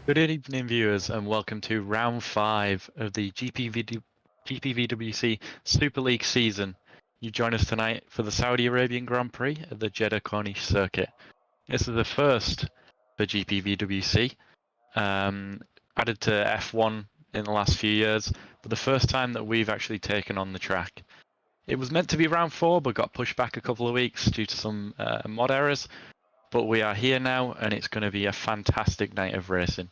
Good evening, viewers, and welcome to round 5 of the GPVWC Super League season. You join us tonight for the Saudi Arabian Grand Prix at the Jeddah Corniche circuit. This is the first for GPVWC, added to F1 in the last few years, but the first time that we've actually taken on the track. It was meant to be round 4, but got pushed back a couple of weeks due to some mod errors. But we are here now, and it's going to be a fantastic night of racing.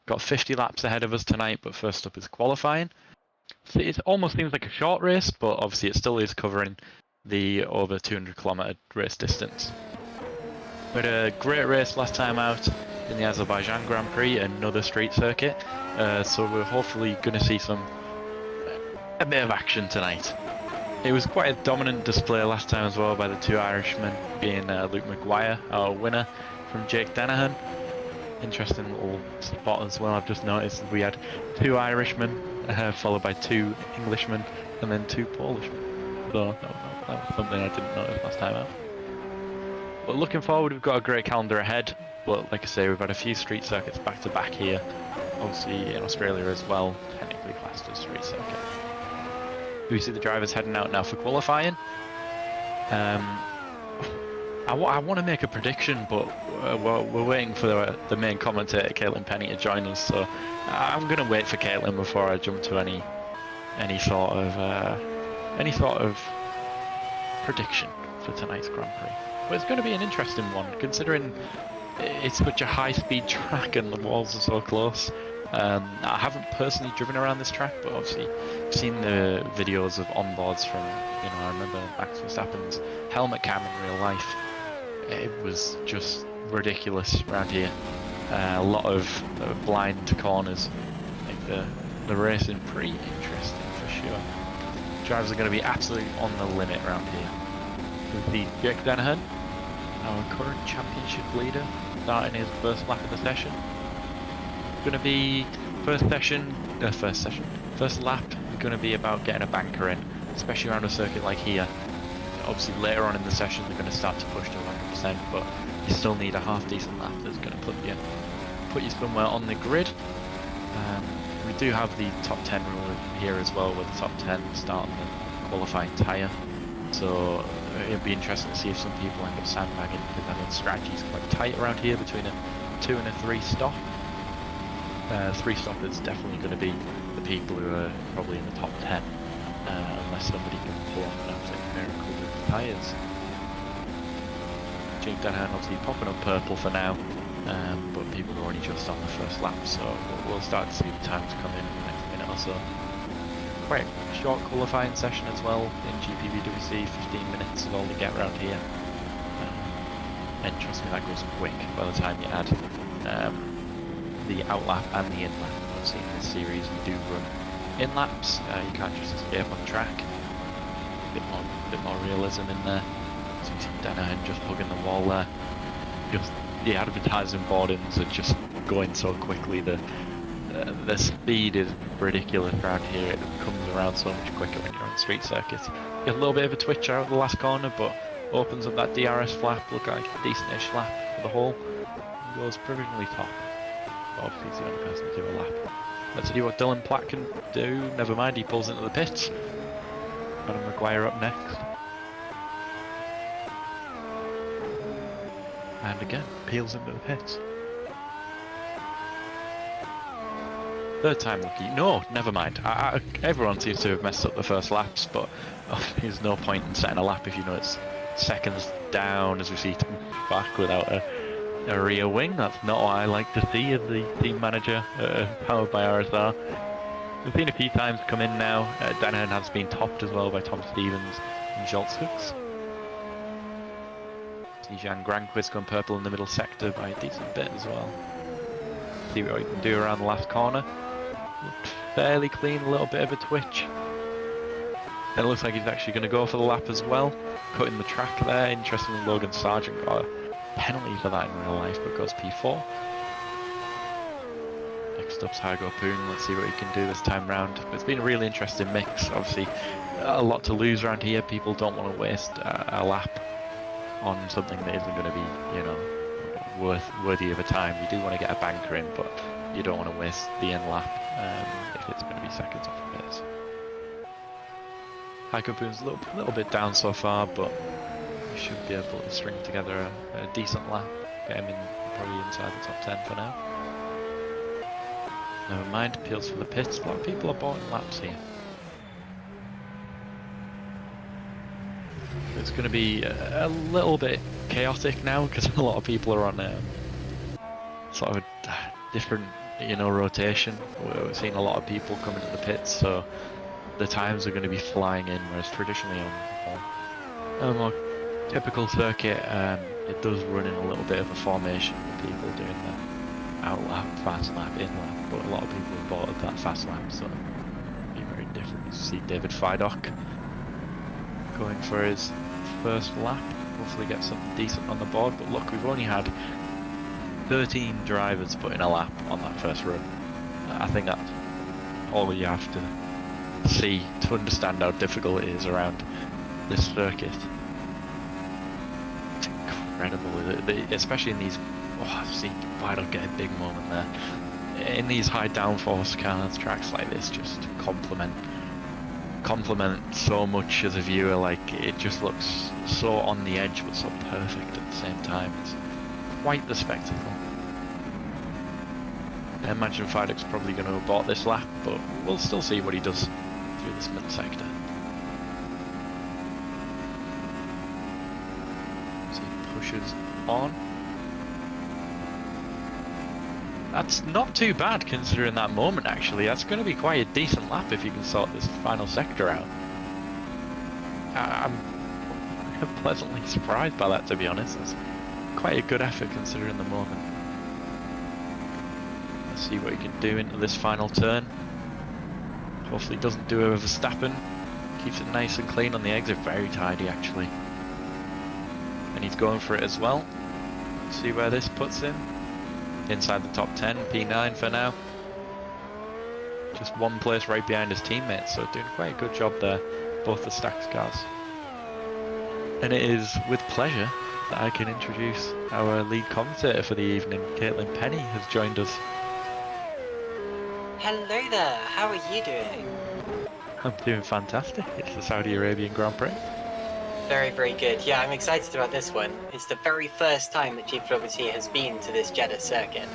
Got 50 laps ahead of us tonight, but first up is qualifying. So it almost seems like a short race, but obviously it still is covering the over 200-kilometer race distance. We had a great race last time out in the Azerbaijan Grand Prix, another street circuit. So we're hopefully going to see a bit of action tonight. It was quite a dominant display last time as well by the two Irishmen, being Luke McGuire, our winner, from Jake Danahan. Interesting little spot as well. I've just noticed we had two Irishmen, followed by two Englishmen, and then two Polishmen. So that was something I didn't notice last time out. But looking forward, we've got a great calendar ahead. But like I say, we've had a few street circuits back to back here. Obviously in Australia as well, technically classed as street circuit. We see the drivers heading out now for qualifying. I want to make a prediction, but we're waiting for the main commentator, Caitlin Penny, to join us. So I'm going to wait for Caitlin before I jump to any sort of prediction for tonight's Grand Prix. But it's going to be an interesting one, considering it's such a high-speed track and the walls are so close. I haven't personally driven around this track, but obviously I've seen the videos of onboards from, I remember Max Verstappen's helmet cam in real life. It was just ridiculous around here. A lot of blind corners. I think the racing pretty interesting for sure. Drivers are going to be absolutely on the limit around here. With the Jake Danahan, our current championship leader, starting his first lap of the session. Going to be first lap is going to be about getting a banker in, especially around a circuit like here. Obviously later on in the session they're going to start to push to 100%, but you still need a half decent lap that's going to put you somewhere on the grid. We do have the top 10 rule here as well, with the top 10 start on the qualifying tyre. So it'd be interesting to see if some people end up sandbagging, because I know the strategy is quite tight around here between a 2 and a 3 stop. 3 stop is definitely going to be the people who are probably in the top 10, unless somebody can pull off an absolute miracle with the tyres. Team Denham obviously popping up purple for now, but people are only just on the first lap, so we'll start to see the times come in the next minute or so. Quite a short qualifying session as well in GPVWC, 15 minutes is all they get around here. And trust me, that goes quick by the time you add the outlap and the in-lap. Obviously in this series we do run in-laps, you can't just escape on track. A bit more realism in there. So you see Denham just hugging the wall there. Just the advertising boardings are just going so quickly. The speed is ridiculous around here. It comes around so much quicker when you're on street circuits. Get a little bit of a twitch out of the last corner, but opens up that DRS flap. Look like a decent-ish lap for the whole. And goes provisionally top. Obviously he's the only person to do a lap. Let's see what Dylan Platt can do. Never mind, he pulls into the pits. Adam Maguire up next. And again, peels into the pits. Third time lucky. No, never mind. Everyone seems to have messed up the first laps, but there's no point in setting a lap if you know it's seconds down as we see back without a rear wing. That's not what I like to see as the team manager, powered by RSR. We've seen a few times come in now. Denham has been topped as well by Tom Stevens and Joltz. Tijan Granquist going purple in the middle sector by a decent bit as well. See what we can do around the last corner. Looked fairly clean, a little bit of a twitch. It looks like he's actually going to go for the lap as well. Cutting the track there. Interestingly, Logan Sargent got a penalty for that in real life, but goes P4. Next up's Hargo Poon. Let's see what he can do this time round. It's been a really interesting mix. Obviously, a lot to lose around here. People don't want to waste a lap on something that isn't going to be, you know, worthy of a time. You do want to get a banker in, but you don't want to waste the end lap if it's going to be seconds off the pace. Hargo Poon's a little bit down so far, but he should be able to string together a decent lap. Get him in probably inside the top 10 for now. Never mind, appeals for the pits. A lot of people are bought in laps here. It's going to be a little bit chaotic now because a lot of people are on sort of a different, you know, rotation. We're seeing a lot of people coming to the pits, so the times are going to be flying in, whereas traditionally on a more typical circuit, it does run in a little bit of a formation with people doing the out lap, fast lap, in lap, but a lot of people have bought that fast lap, so it'll be very different. You see David Fidock going for his first lap, hopefully get something decent on the board, but look, we've only had 13 drivers put in a lap on that first run. I think that's all you have to see to understand how difficult it is around this circuit. It's incredible, especially in these, I've seen Fidock get a big moment there. In these high downforce cars, tracks like this just complement so much as a viewer. Like, it just looks so on the edge but so perfect at the same time. It's quite the spectacle. I imagine Fidock's probably going to have bought this lap, but we'll still see what he does through this middle sector. So he pushes on. That's not too bad considering that moment, actually. That's going to be quite a decent lap if you can sort this final sector out. I'm pleasantly surprised by that, to be honest. It's quite a good effort considering the moment. Let's see what he can do into this final turn. Hopefully he doesn't do a Verstappen. Keeps it nice and clean on the exit. Very tidy, actually. And he's going for it as well. Let's see where this puts him. Inside the top 10, P9 for now. Just one place right behind his teammates, so doing quite a good job there, both the Stax cars. And it is with pleasure that I can introduce our lead commentator for the evening. Caitlin Penny has joined us. Hello there, how are you doing? I'm doing fantastic. It's the Saudi Arabian Grand Prix. Very, very good. Yeah, I'm excited about this one. It's the very first time that GPVWC has been to this Jeddah circuit.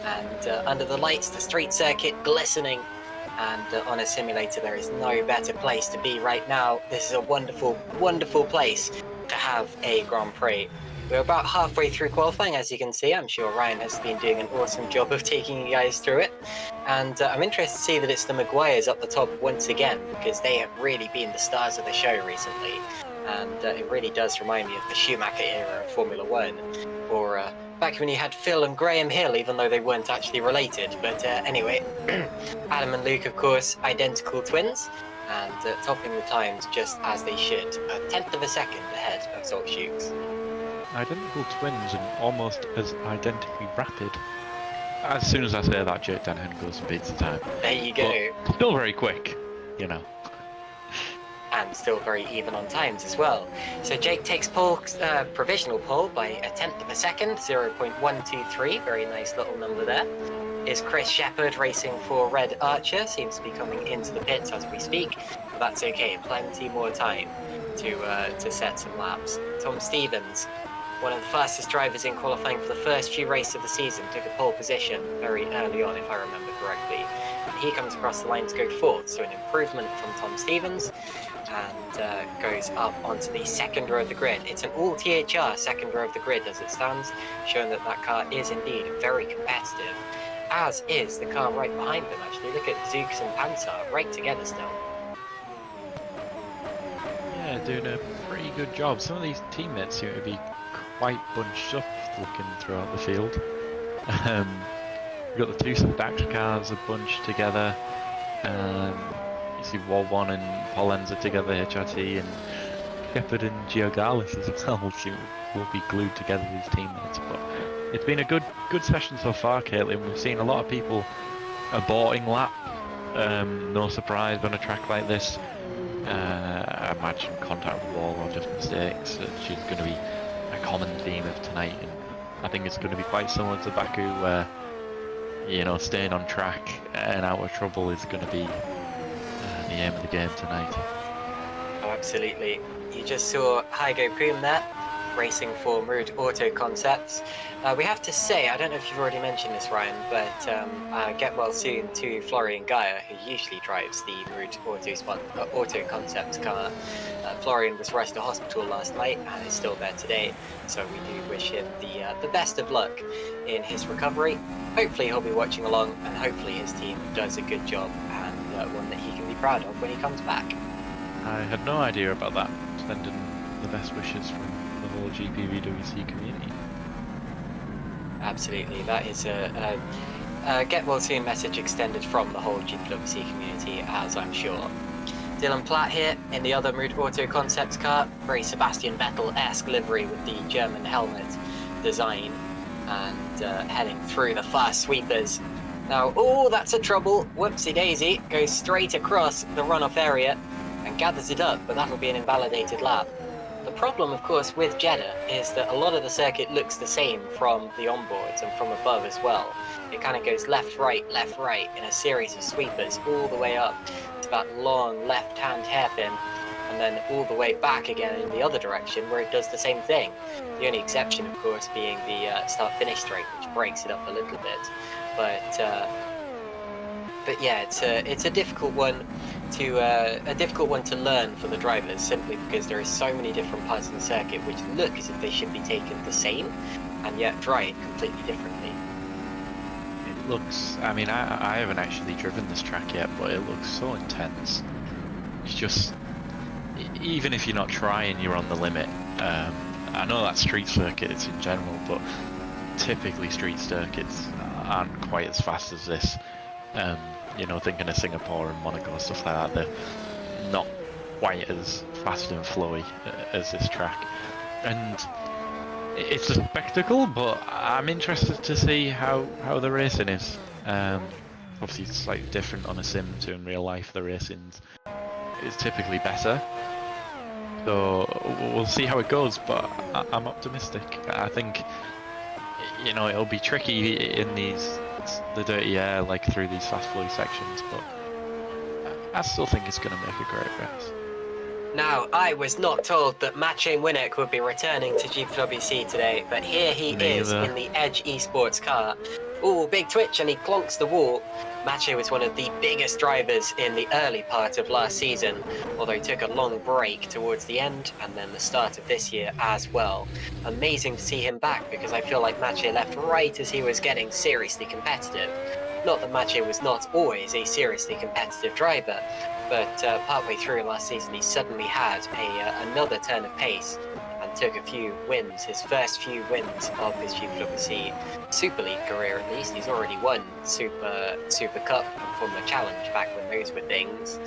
And under the lights, the street circuit glistening. And on a simulator, there is no better place to be right now. This is a wonderful, wonderful place to have a Grand Prix. We're about halfway through qualifying, as you can see. I'm sure Ryan has been doing an awesome job of taking you guys through it. And I'm interested to see that it's the Maguires up the top once again, because they have really been the stars of the show recently. And it really does remind me of the Schumacher era of Formula One, or back when you had Phil and Graham Hill, even though they weren't actually related. But anyway, Adam and Luke, of course, identical twins, and topping the times just as they should, a tenth of a second ahead of Salt Shooks. Identical twins and almost as identically rapid. As soon as I say that, Jake Dennehan goes and beats the time. There you go. But still very quick, you know. And still very even on times as well. So Jake takes pole, provisional pole by a tenth of a second, 0.123. Very nice little number there. Is Chris Shepherd racing for Red Archer, seems to be coming into the pits as we speak. But that's okay, plenty more time to set some laps. Tom Stevens, one of the fastest drivers in qualifying for the first few races of the season, took a pole position very early on, if I remember correctly. And he comes across the line to go fourth, so an improvement from Tom Stevens, and goes up onto the second row of the grid. It's an all THR second row of the grid as it stands, showing that that car is indeed very competitive, as is the car right behind them actually. Look at Zooks and Panzer right together still. Yeah, doing a pretty good job. Some of these teammates seem to be quite bunched up looking throughout the field. We've got the two stacked cars are bunched together. You see Walwan and Pollens are together, HRT, and Shepard and Giorgalis as well will be glued together, these teammates. But it's been a good session so far, Caitlin. We've seen a lot of people aborting lap. No surprise on a track like this. I imagine contact with the wall or just mistakes, which is going to be a common theme of tonight. And I think it's going to be quite similar to Baku, where, you know, staying on track and out of trouble is going to be the aim of the game tonight. Oh, absolutely. You just saw Hygo Poom there, racing for Mood Auto Concepts. We have to say, I don't know if you've already mentioned this, Ryan, but get well soon to Florian Gaia, who usually drives the Mood Auto Concepts car. Florian was rushed to hospital last night and is still there today, so we do wish him the best of luck in his recovery. Hopefully he'll be watching along, and hopefully his team does a good job, and one that he can be proud of when he comes back. I had no idea about that. Sending the best wishes from the whole GPVWC community. Absolutely, that is a get well soon message extended from the whole GPVWC community, as I'm sure. Dylan Platt here in the other Mood Auto Concepts car, very Sebastian Vettel-esque livery with the German helmet design, and heading through the fast sweepers. Now, oh, that's a trouble. Whoopsie daisy, goes straight across the runoff area and gathers it up, but that'll be an invalidated lap. The problem, of course, with Jeddah is that a lot of the circuit looks the same from the onboards and from above as well. It kind of goes left, right in a series of sweepers all the way up to that long left-hand hairpin, and then all the way back again in the other direction where it does the same thing. The only exception, of course, being the start-finish straight, which breaks it up a little bit. But yeah, it's a difficult one to learn for the drivers, simply because there are so many different parts of the circuit which look as if they should be taken the same, and yet drive completely differently. It looks, I mean, I haven't actually driven this track yet, but it looks so intense. It's just, even if you're not trying, you're on the limit. I know that street circuits in general, but typically street circuits aren't quite as fast as this. You know, thinking of Singapore and Monaco, stuff like that, they're not quite as fast and flowy as this track. And it's a spectacle, but I'm interested to see how the racing is. Obviously it's slightly different on a sim to in real life. The racing is typically better. So we'll see how it goes, but I'm optimistic. I think, you know, it'll be tricky in the dirty air, like through these fast flow sections, but I still think it's going to make a great race. Now, I was not told that Maciej Winnick would be returning to GPWC today, but here he is Neither. in the Edge Esports car. Ooh, big twitch, and he clonks the wall. Maciej was one of the biggest drivers in the early part of last season, although he took a long break towards the end and then the start of this year as well. Amazing to see him back, because I feel like Maciej left right as he was getting seriously competitive. Not that Maciej was not always a seriously competitive driver, but partway through last season he suddenly had another turn of pace and took a few wins, his first few wins of his GPWC Super League career at least. He's already won Super Cup and Formula Challenge back when those were things,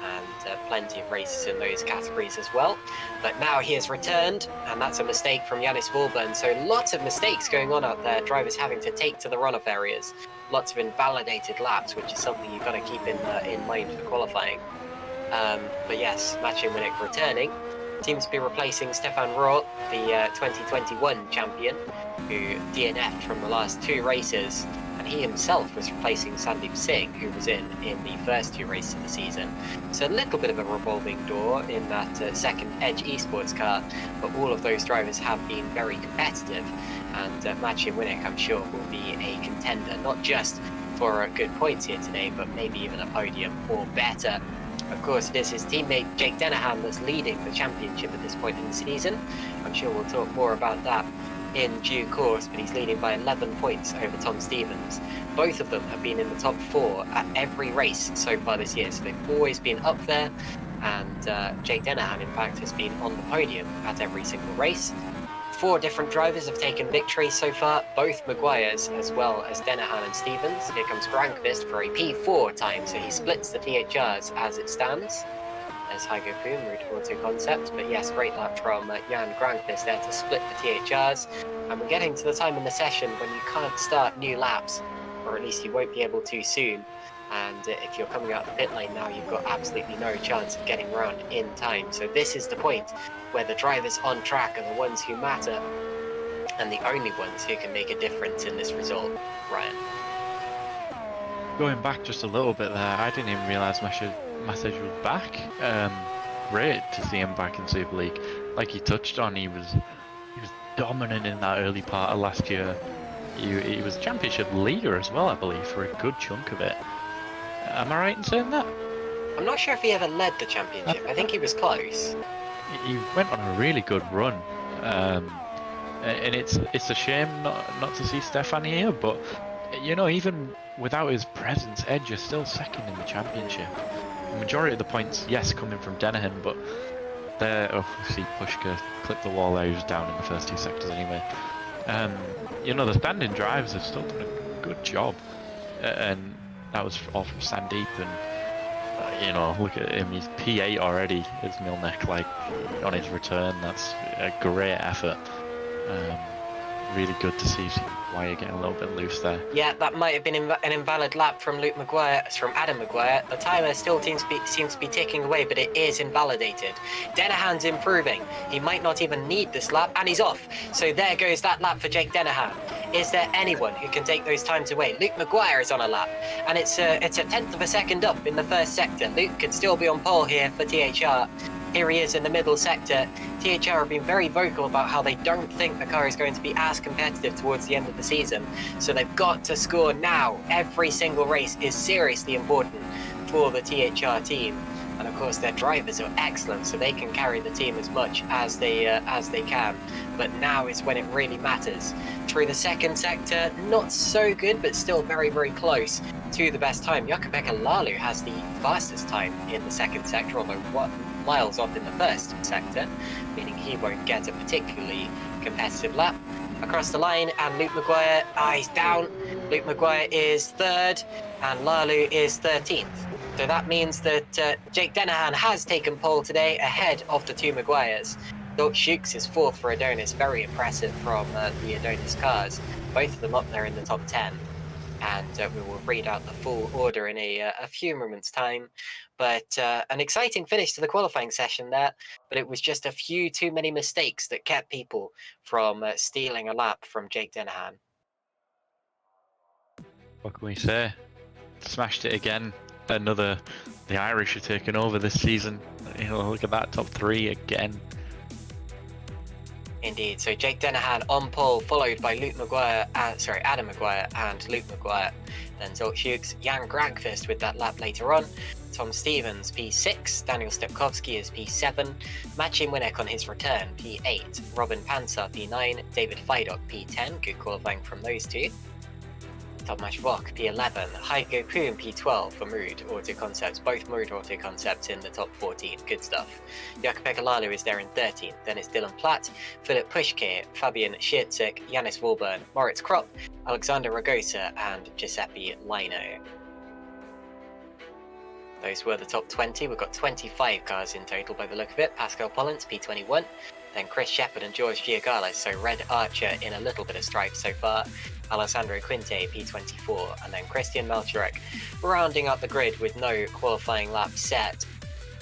and plenty of races in those categories as well. But now he has returned, and that's a mistake from Yannis Vorburn, so lots of mistakes going on out there, drivers having to take to the runoff areas. Lots of invalidated laps, which is something you've got to keep in mind for qualifying. But yes, Maciej Winnick returning. Seems to be replacing Stefan Roth, the 2021 champion, who DNF'd from the last two races, and he himself was replacing Sandeep Singh, who was in the first two races of the season. So a little bit of a revolving door in that second Edge Esports car, but all of those drivers have been very competitive, and Maciej Winnick, I'm sure, will be a contender, not just for good points here today, but maybe even a podium or better. Of course, it is his teammate Jake Dennehan that's leading the championship at this point in the season. I'm sure we'll talk more about that in due course, but he's leading by 11 points over Tom Stevens. Both of them have been in the top 4 at every race so far this year, so they've always been up there, and Jake Dennehan, in fact, has been on the podium at every single race. 4 different drivers have taken victory so far, both Maguires as well as Dennehan and Stevens. Here comes Grankvist for a P4 time, so he splits the THRs as it stands. There's Hygo Poom, Route Auto Concept, but yes, great lap from Jan Grankvist there to split the THRs. And we're getting to the time in the session when you can't start new laps, or at least you won't be able to soon. And if you're coming out the pit lane now, you've got absolutely no chance of getting around in time. So this is the point where the drivers on track are the ones who matter, and the only ones who can make a difference in this result. Ryan. Going back just a little bit there, I didn't even realise Maciej was back. Great to see him back in Super League. Like he touched on, he was dominant in that early part of last year. He was championship leader as well, I believe, for a good chunk of it. Am I right in saying that? I'm not sure if he ever led the championship. I think he was close. He went on a really good run, and it's a shame not to see Stefan here. But you know, even without his presence, Edge is still second in the championship. The majority of the points, yes, coming from Dennehan, but there. Oh, see, Pushka clipped the wall there. He was down in the first 2 sectors anyway. You know, the standing drivers have still done a good job, and that was all from Sandeep. And you know, look at him, he's P8 already as Milnek, like on his return. That's a great effort. Really good to see Wire getting a little bit loose there. Yeah, that might have been an invalid lap from Adam Maguire. The timer still seems to be ticking away, but it is invalidated. Dennehan's improving. He might not even need this lap, and he's off. So there goes that lap for Jake Dennehan. Is there anyone who can take those times away? Luke Maguire is on a lap, and it's a 1/10 of a second up in the first sector. Luke could still be on pole here for THR. Here he is in the middle sector. THR have been very vocal about how they don't think the car is going to be as competitive towards the end of the season. So they've got to score now. Every single race is seriously important for the THR team. And of course their drivers are excellent, so they can carry the team as much as they can. But now is when it really matters. Through the second sector, not so good, but still very, very close to the best time. Jakub-Pekka Lalu has the fastest time in the second sector, although miles off in the first sector, meaning he won't get a particularly competitive lap. Across the line, and Luke Maguire, he's down. Luke Maguire is 3rd, and Lalu is 13th. So that means that Jake Dennehan has taken pole today ahead of the 2 Maguires. Doug Shukes is 4th for Adonis, very impressive from the Adonis cars. Both of them up there in the top 10. And we will read out the full order in a few moments' time. But an exciting finish to the qualifying session there, but it was just a few too many mistakes that kept people from stealing a lap from Jake Dennehan. What can we say? Smashed it again. Another the Irish are taking over this season. You know, look at that top 3 again. Indeed. So Jake Dennehan on pole, followed by Adam Maguire and Luke Maguire. Then Zolt Hughes, Jan Granqvist with that lap later on. Tom Stevens, P6. Daniel Stepkowski is P7. Maciej Winek on his return, P8. Robin Panzer, P9. David Fidok, P10. Good qualifying from those two. Tomasz Vok, P11. Heiko Kuhn, P12 for Mood Auto Concepts. Both Mood Auto Concepts in the top 14. Good stuff. Jakob Lalu is there in 13th. Then it's Dylan Platt, Philip Pushke, Fabian Schiertzik, Janis Wolburn, Moritz Kropp, Alexander Ragosa, and Giuseppe Lino. Those were the top 20. We've got 25 cars in total by the look of it. Pascal Pollins, P21. Then Chris Shepard and George Giagales, so Red Archer in a little bit of strife so far. Alessandro Quinte, P24, and then Christian Malczarek rounding up the grid with no qualifying lap set.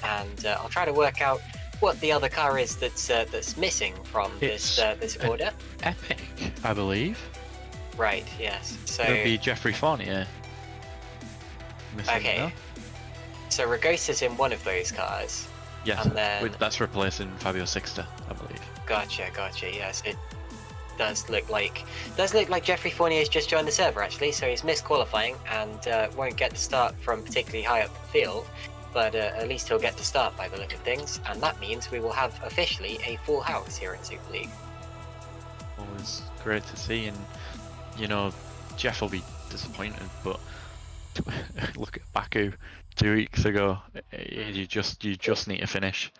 And I'll try to work out what the other car is that's missing from this order. Epic, I believe. Right. Yes. So it'll be Jeffrey Fournier. Okay. So Ragosa's in one of those cars. Yes. And then that's replacing Fabio Sixta, I believe. Gotcha. Yes. It does look like Jeffrey Fournier's just joined the server actually, so he's missed qualifying and won't get to start from particularly high up the field, but at least he'll get to start by the look of things, and that means we will have officially a full house here in Super League. Always great to see, and you know, Jeff will be disappointed, but look at Baku 2 weeks ago. You just need to finish.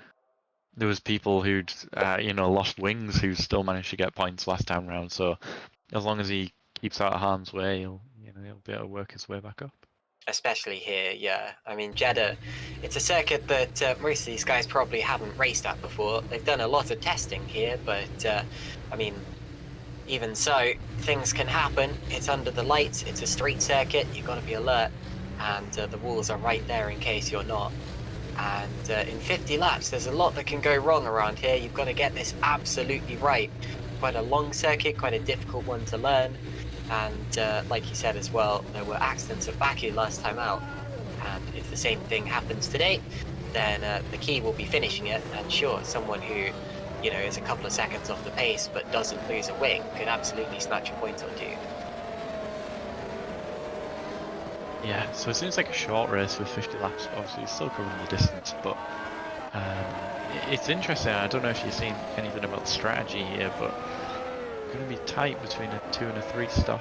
There was people who'd lost wings who still managed to get points last time round. So as long as he keeps out of harm's way, he'll be able to work his way back up. Especially here, yeah. I mean, Jeddah, it's a circuit that most of these guys probably haven't raced at before. They've done a lot of testing here, but I mean, even so, things can happen. It's under the lights. It's a street circuit. You've got to be alert, and the walls are right there in case you're not. And in 50 laps, there's a lot that can go wrong around here. You've got to get this absolutely right. Quite a long circuit, quite a difficult one to learn. And like you said as well, there were accidents at Baku last time out. And if the same thing happens today, then the key will be finishing it. And sure, someone who, is a couple of seconds off the pace but doesn't lose a wing could absolutely snatch a point or two. Yeah, so it seems like a short race with 50 laps. Obviously, he's still covering the distance, but it's interesting. I don't know if you've seen anything about the strategy here, but it's going to be tight between a 2 and a 3 stop.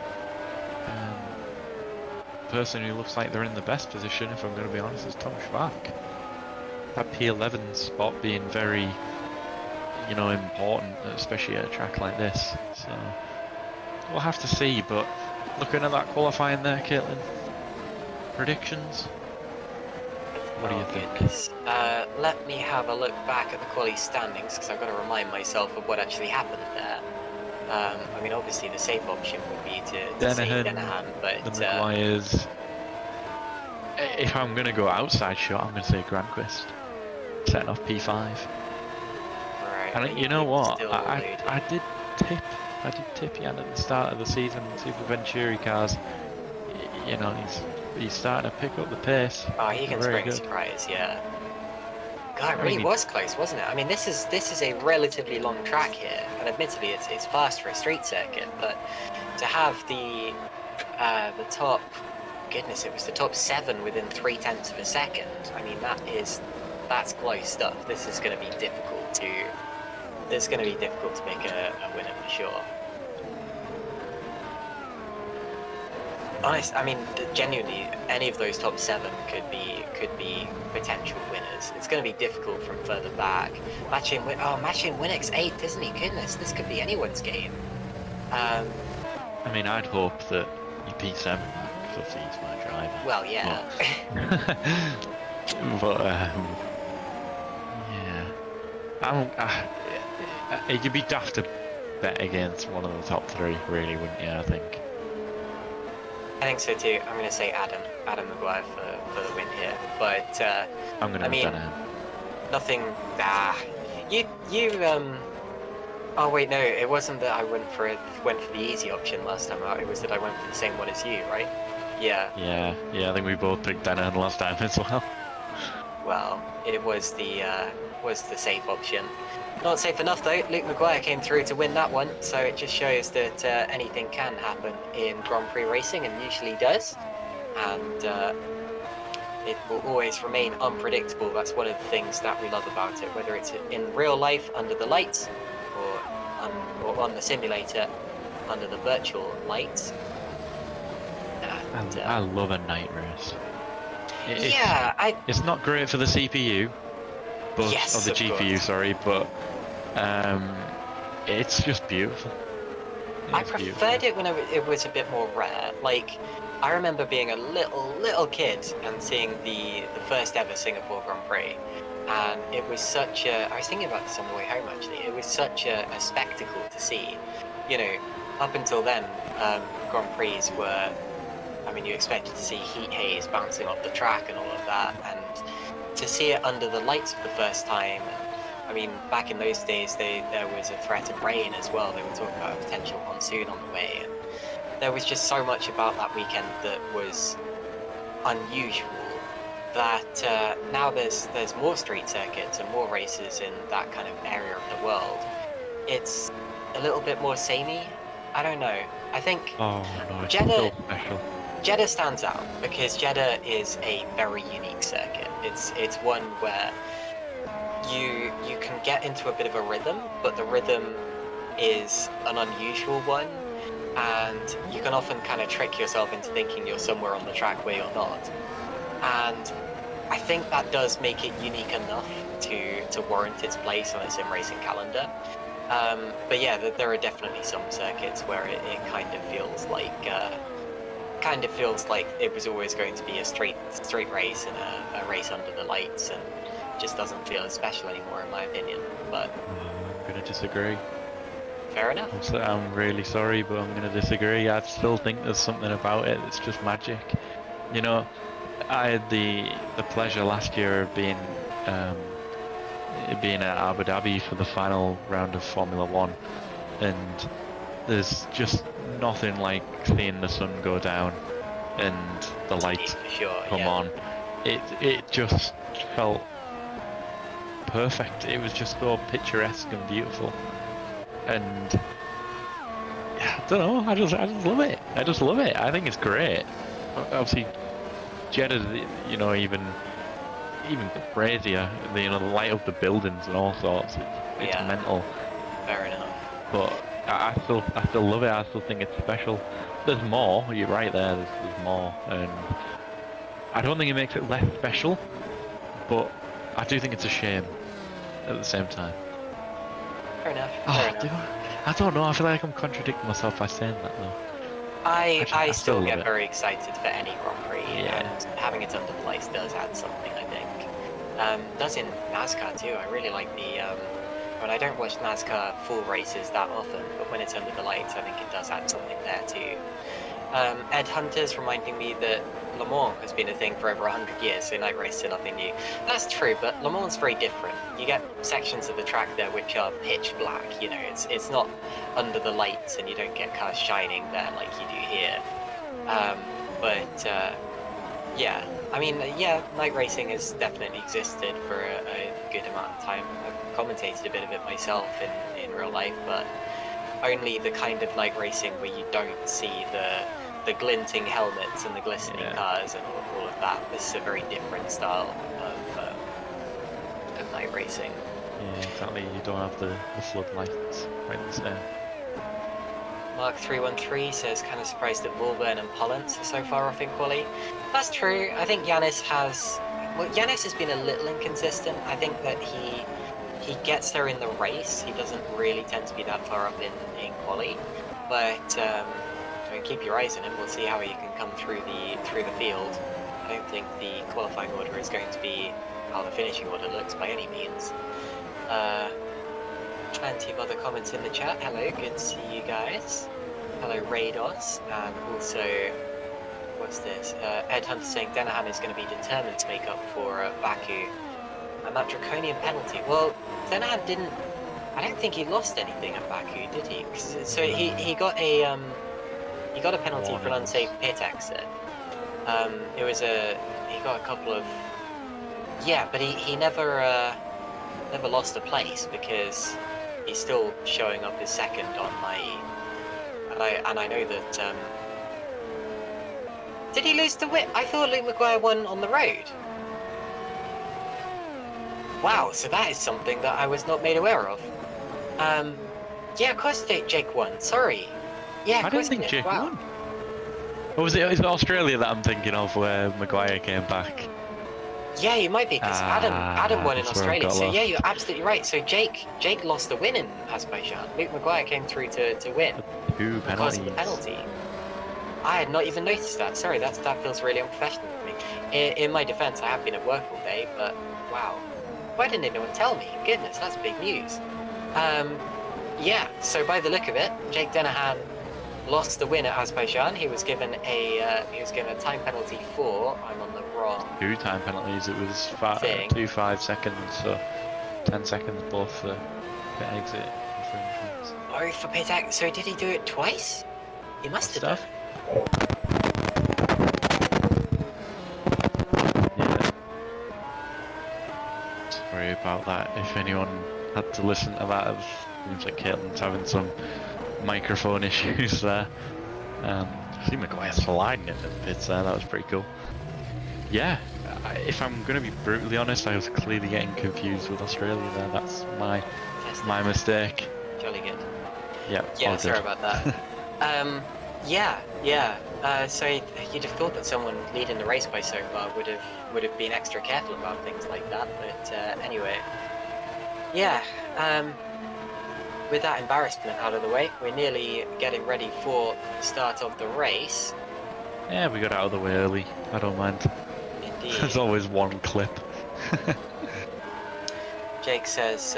The person who looks like they're in the best position, if I'm going to be honest, is Tom Schwach. That P11 spot being very, important, especially at a track like this. So we'll have to see. But looking at that qualifying there, Caitlin. Predictions? What do you think? Let me have a look back at the quali standings, because I've got to remind myself of what actually happened there. I mean, obviously the safe option would be to say Dennehan, but the Maguires. If I'm going to go outside shot, I'm going to say Granqvist, setting off P5. Right. And you know what? I did tip Jan at the start of the season. Super Venturi cars. He's starting to pick up the pace. Oh, he can spring surprise, yeah. God, it really was close, wasn't it? I mean, this is a relatively long track here, and admittedly, it's fast for a street circuit. But to have the top, goodness, it was the top 7 within 0.3 of a second. I mean, that's close stuff. This is going to be difficult to pick a winner for sure. Honest, I mean, genuinely, any of those top 7 could be potential winners. It's going to be difficult from further back. Maciej Winek's 8th, isn't he? Goodness, this could be anyone's game. I mean, I'd hope that you P7, because obviously he's my driver. Well, yeah. But yeah, you'd be daft to bet against one of the top 3, really, wouldn't you? I think so too. I'm going to say Adam Maguire for the win here, but I'm going to nothing. Oh wait, no, it wasn't that I went for the easy option last time out. It was that I went for the same one as you, right? Yeah. I think we both picked Dennehan last time as well. well, it was the safe option. Not safe enough though. Luke Maguire came through to win that one, so it just shows that anything can happen in Grand Prix racing, and usually does. And it will always remain unpredictable. That's one of the things that we love about it, whether it's in real life under the lights, or on the simulator under the virtual lights. And, I love a night race. It's not great for the CPU, but yes, or the GPU, course. sorry, but it's just beautiful. I preferred it when it was a bit more rare. Like, I remember being a little kid and seeing the first ever Singapore Grand Prix, and it was such a. I was thinking about this on the way home actually. It was such a spectacle to see. You know, up until then, Grand Prix were. I mean, you expected to see heat haze bouncing off the track and all of that, and to see it under the lights for the first time. I mean, back in those days, there was a threat of rain as well. They were talking about a potential monsoon on the way, and there was just so much about that weekend that was unusual. That now there's more street circuits and more races in that kind of area of the world. It's a little bit more samey. I don't know. I think it's Jeddah. so special. Jeddah stands out because Jeddah is a very unique circuit. It's one where you can get into a bit of a rhythm, but the rhythm is an unusual one, and you can often kind of trick yourself into thinking you're somewhere on the track where you're not. And I think that does make it unique enough to warrant its place on a sim racing calendar. But yeah, there are definitely some circuits where it kind of feels like it was always going to be a straight race and a race under the lights, and just doesn't feel as special anymore in my opinion. But I'm gonna disagree. Fair enough. I'm really sorry, but I'm gonna disagree. I still think there's something about it that's just magic. You know, I had the pleasure last year of being at Abu Dhabi for the final round of Formula One, and there's just nothing like seeing the sun go down and the lights come on. It just felt perfect. It was just so picturesque and beautiful, and I don't know. I just love it. I just love it. I think it's great. Obviously, Jeddah, you know, even crazier. You know, the light up the buildings and all sorts. It's mental. Fair enough. But I still love it. I still think it's special. There's more. You're right there. There's more, and I don't think it makes it less special. But I do think it's a shame at the same time. Fair enough. I don't know. I feel like I'm contradicting myself by saying that though. I still get very excited for any Grand Prix, Yeah. and having it under the lights does add something, I think. Does in NASCAR too. I really like the. Well, I don't watch NASCAR full races that often, but when it's under the lights, I think it does add something there too. Ed Hunter's reminding me that Le Mans has been a thing for over 100 years, so night race is nothing new. That's true, but Le Mans is very different. You get sections of the track there which are pitch black. You know, it's not under the lights, and you don't get cars shining there like you do here. Yeah, I mean, night racing has definitely existed for a good amount of time. I've commentated a bit of it myself in real life, but only the kind of night racing where you don't see the glinting helmets and the glistening cars and all of that. This is a very different style of night racing. Yeah, exactly. You don't have the floodlights right there. Mark313 says, kind of surprised that Wolburn and Pollens are so far off in quali. That's true. I think Yanis has been a little inconsistent. I think that he gets there in the race. He doesn't really tend to be that far up in quali. But keep your eyes on him. We'll see how he can come through the field. I don't think the qualifying order is going to be how the finishing order looks by any means. Plenty of other comments in the chat. Hello, good to see you guys. Hello, Raidos, and also, what's this? Ed Hunter saying Denahan is going to be determined to make up for Baku, and that draconian penalty. Well, Denahan didn't. I don't think he lost anything at Baku, did he? So he got a penalty for an unsafe pit exit. He got a couple of Yeah, but he never never lost a place because he's still showing up as second on my. And I know that. Did he lose the whip? I thought Luke Maguire won on the road. Wow, so that is something that I was not made aware of. Yeah, of course Jake won. Sorry. Yeah, of I course didn't think he did. Jake Wow. won. Or was it? Is it Australia that I'm thinking of, where Maguire came back? Yeah, you might be because Adam won in That's where I've Australia. got So yeah, lost. you're absolutely right. So Jake lost the win in Azerbaijan. Luke Maguire came through to win 2 because of the penalties. penalty. I had not even noticed that. Sorry, that feels really unprofessional of me. In my defence, I have been at work all day, but wow, why didn't anyone tell me? Goodness, that's big news. Yeah. So by the look of it, Jake Dennehan lost the win at Azerbaijan. He was given a time penalty for. I'm on the wrong 2 time penalties. It was thing. 2 5 seconds, so 10 seconds both for pit exit infringements. Oh, for pit exit. So did he do it twice? He must have done. Stuff. Yeah. Sorry about that. If anyone had to listen to that, it seems like Caitlin's having some microphone issues there. I see Maguire sliding into the pits there. That was pretty cool. Yeah, if I'm going to be brutally honest, I was clearly getting confused with Australia there. That's my mistake. Jolly good. Yeah. Yeah, sorry about that. Yeah. So you'd have thought that someone leading the race by so far would have been extra careful about things like that. But anyway, yeah. With that embarrassment out of the way, we're nearly getting ready for the start of the race. Yeah, we got out of the way early. I don't mind. Indeed. There's always one clip. Jake says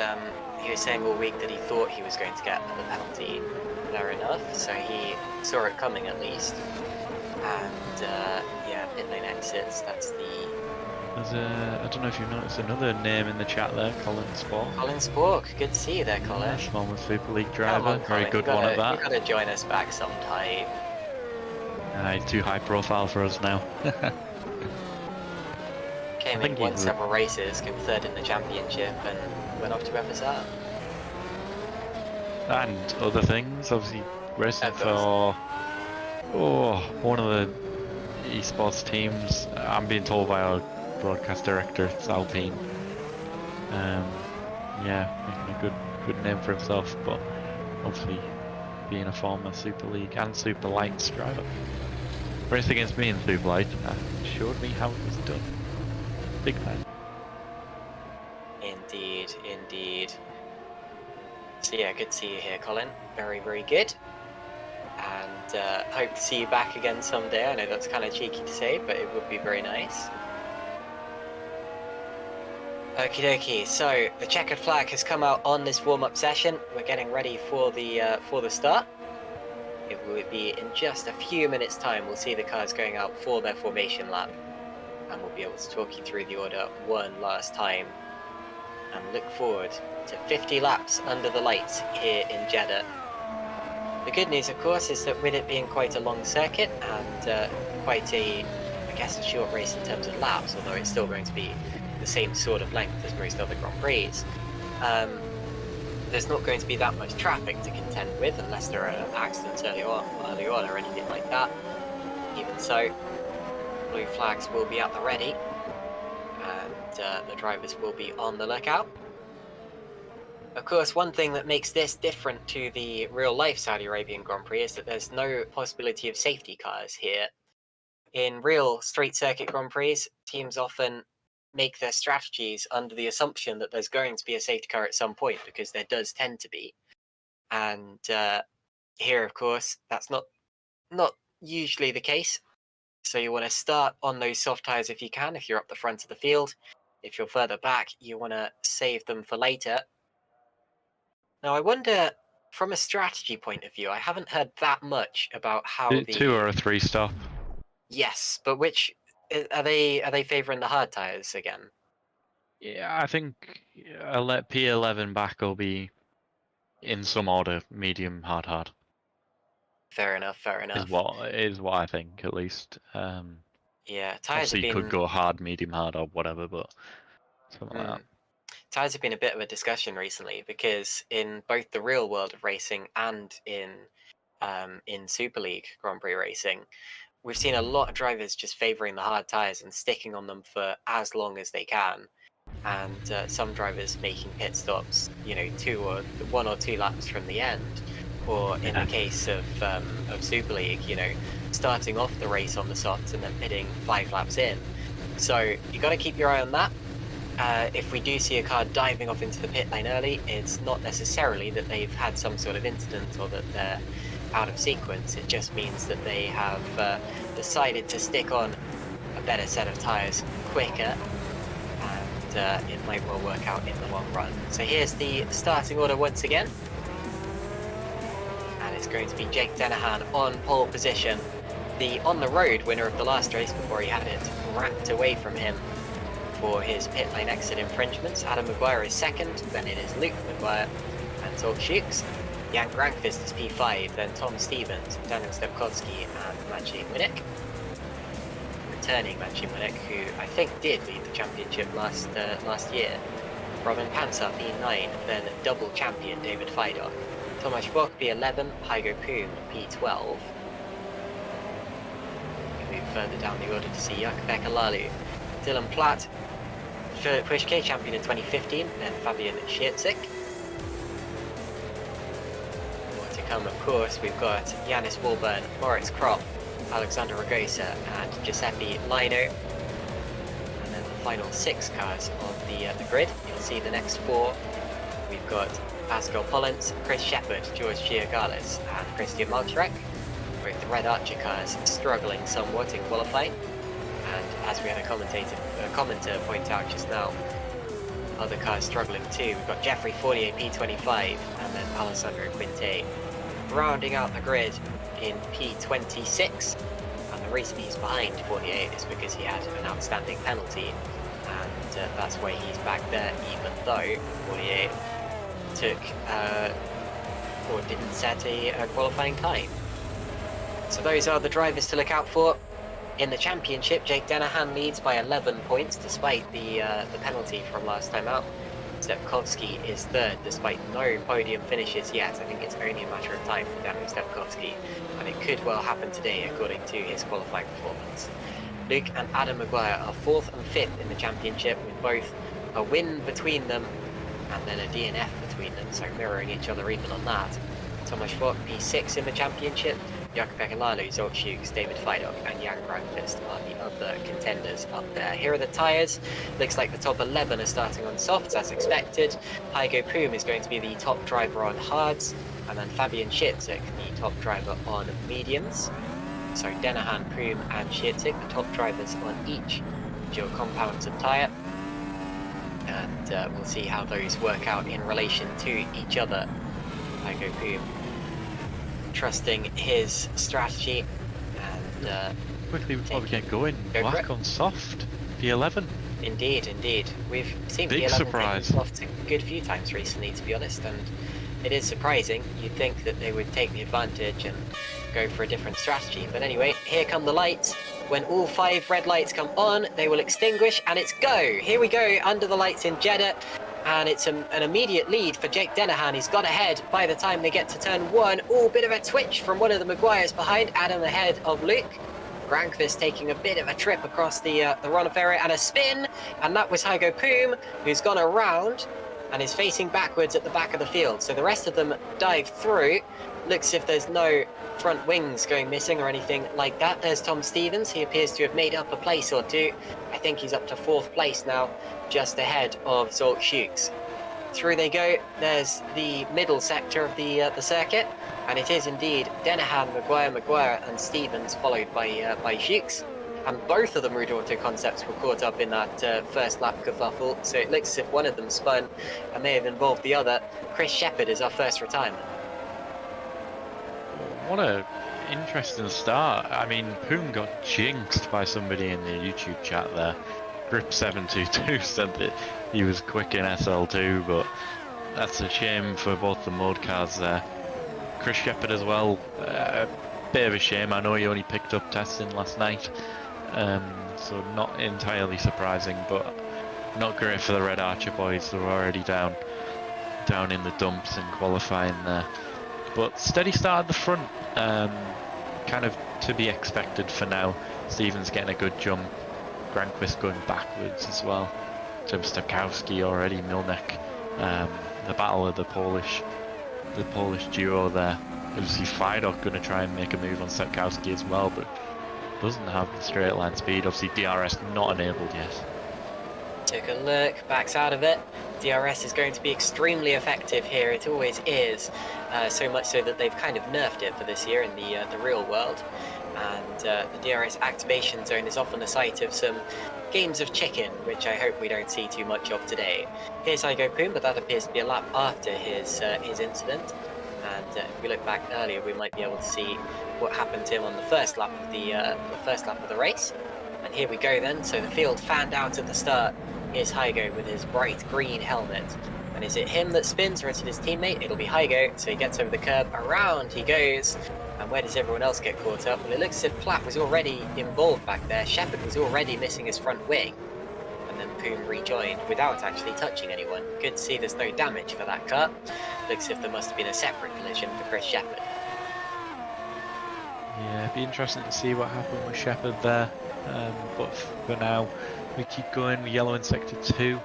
he was saying all week that he thought he was going to get another penalty. Fair enough. So he saw it coming at least. And yeah, pit lane exits. That's the. There's I don't know if you've noticed another name in the chat there, Colin Spork. Colin Spork. Good to see you there, Colin. Yeah, former Superleague driver. Come on, Colin. Very good one at that. You gotta join us back sometime. He's too high profile for us now. Came in, won several races, came third in the championship, and went off to FSR. And other things, obviously racing for one of the esports teams. I'm being told by our broadcast director, it's Alpine. Yeah, making a good name for himself, but obviously being a former Super League and Super Lights driver. Raced against me in Super Light and showed me how it was done. Big fan. Indeed. So yeah, good to see you here, Colin. Very, very good. And hope to see you back again someday. I know that's kind of cheeky to say, but it would be very nice. Okie dokie, so the checkered flag has come out on this warm-up session. We're getting ready for the start. It will be in just a few minutes' time. We'll see the cars going out for their formation lap. And we'll be able to talk you through the order one last time. And look forward to 50 laps under the lights here in Jeddah. The good news, of course, is that with it being quite a long circuit and quite a short race in terms of laps, although it's still going to be the same sort of length as most other Grand Prix, there's not going to be that much traffic to contend with unless there are accidents early on or anything like that. Even so, blue flags will be at the ready and the drivers will be on the lookout. Of course, one thing that makes this different to the real-life Saudi Arabian Grand Prix is that there's no possibility of safety cars here. In real street circuit Grand Prix, teams often make their strategies under the assumption that there's going to be a safety car at some point, because there does tend to be. And here, of course, that's not usually the case. So you want to start on those soft tyres if you can, if you're up the front of the field. If you're further back, you want to save them for later. Now, I wonder, from a strategy point of view, I haven't heard that much about how the 2 or a 3 stop. Yes, but which are they favouring the hard tyres again? Yeah, I think I'll let P11 back will be in some order, medium, hard. Fair enough. Is what I think, at least. Yeah, tyres Obviously, have you been. could go hard, medium hard, or whatever, but something like that. Tyres have been a bit of a discussion recently because in both the real world of racing and in Super League Grand Prix racing, we've seen a lot of drivers just favouring the hard tyres and sticking on them for as long as they can, and some drivers making pit stops, you know, 1 or 2 laps from the end, or in the case of Super League, you know, starting off the race on the softs and then pitting 5 laps in. So you got to keep your eye on that. If we do see a car diving off into the pit lane early, it's not necessarily that they've had some sort of incident or that they're out of sequence. It just means that they have decided to stick on a better set of tyres quicker, and it might well work out in the long run. So here's the starting order once again, and it's going to be Jake Dennehan on pole position, the on-the-road winner of the last race before he had it wrapped away from him for his pit lane exit infringements. Adam Maguire is second, then it is Luke Maguire and Zolk Shukes. Jan Grankvist is P5, then Tom Stevens, Daniel Stepkowski and Maciej Winnick. Returning Maciej Winnick, who I think did lead the championship last year. Robin Panzer P9, then double champion David Fidok. Tomasz Vok P11, Hygo Poom P12. We move further down the order to see Jakub Lalu, Dylan Platt, Pushke champion in 2015, then Fabian Schiertzik. More to come, of course, we've got Yanis Walburn, Moritz Kropp, Alexander Ragosa and Giuseppe Lino. And then the final 6 cars on the grid. You'll see the next 4. We've got Pascal Pollens, Chris Shepherd, George Giagalis and Christian Malczarek. Both the Red Archer cars struggling somewhat in qualifying. And as we had a commenter point out just now, other cars struggling too. We've got Jeffrey Fournier P25 and then Alessandro Quinte rounding out the grid in P26. And the reason he's behind Fournier is because he had an outstanding penalty, and that's why he's back there, even though Fournier took or didn't set a qualifying time. So those are the drivers to look out for. In the championship, Jake Dennehan leads by 11 points despite the penalty from last time out. Stepkowski is third despite no podium finishes yet. I think it's only a matter of time for Daniel Stepkowski, and it could well happen today according to his qualifying performance. Luke and Adam Maguire are 4th and 5th in the championship, with both a win between them and then a DNF between them, so mirroring each other even on that. Tomasz Vok P6 in the championship. Jakub Lalu, Zolk Shukes, David Fidok and Jan Grankvist are the other contenders up there. Here are the tyres. Looks like the top 11 are starting on softs as expected. Hygo Poom is going to be the top driver on hards, and then Fabian Schiertzik, the top driver on mediums. So Dennehan, Poom and Schiertzik, the top drivers on each dual compounds of tyre. And we'll see how those work out in relation to each other. Hygo Poom trusting his strategy, and quickly before we get going, black on soft, P11. Indeed. We've seen Big P11 surprise. soft a good few times recently, to be honest, and it is surprising. You'd think that they would take the advantage and go for a different strategy. But anyway, here come the lights. When all 5 red lights come on, they will extinguish, and it's go! Here we go, under the lights in Jeddah. And it's an immediate lead for Jake Dennehan. He's got ahead by the time they get to turn 1. Oh, bit of a twitch from one of the Maguires behind. Adam ahead of Luke. Grankvist taking a bit of a trip across the runoff area and a spin. And that was Hygo Poom, who's gone around and is facing backwards at the back of the field. So the rest of them dive through. Looks as if there's no front wings going missing or anything like that. There's Tom Stevens. He appears to have made up a place or two. I think he's up to 4th place now, just ahead of Zolk Shukes. Through they go. There's the middle sector of the circuit, and it is indeed Dennehan, Maguire and Stevens, followed by Shukes. And both of the Rude Auto concepts were caught up in that first lap kerfuffle, so it looks as if one of them spun and may have involved the other. Chris Shepherd is our first retirement. What a interesting start. I mean, Poom got jinxed by somebody in the YouTube chat there. Grip722 said that he was quick in SL2, but that's a shame for both the mode cars there. Chris Shepherd as well, a bit of a shame. I know he only picked up testing last night, so not entirely surprising, but not great for the Red Archer boys. They're already down in the dumps in qualifying there. But steady start at the front, kind of to be expected for now. Stevens getting a good jump, Granqvist going backwards as well. Jim Stepkowski already, Milnek. The battle of the Polish duo there. Obviously Fidok going to try and make a move on Stepkowski as well, but doesn't have the straight line speed. Obviously DRS not enabled yet. Took a look, backs out of it. DRS is going to be extremely effective here, it always is. So much so that they've kind of nerfed it for this year in the real world. And the DRS activation zone is often the site of some games of chicken, which I hope we don't see too much of today. Here's Igo Poom, but that appears to be a lap after his incident. And if we look back earlier, we might be able to see what happened to him on the first lap of the race. And here we go then. So the field fanned out at the start. Here's Hygo with his bright green helmet. And is it him that spins or is it his teammate? It'll be Hygo. So he gets over the curb, around he goes. And where does everyone else get caught up? Well, it looks as if Platt was already involved back there. Shepard was already missing his front wing. And then Poom rejoined without actually touching anyone. Good to see there's no damage for that car. Looks as if there must have been a separate collision for Chris Shepard. Yeah, it'd be interesting to see what happened with Shepard there. But for now, we keep going with yellow in sector 2.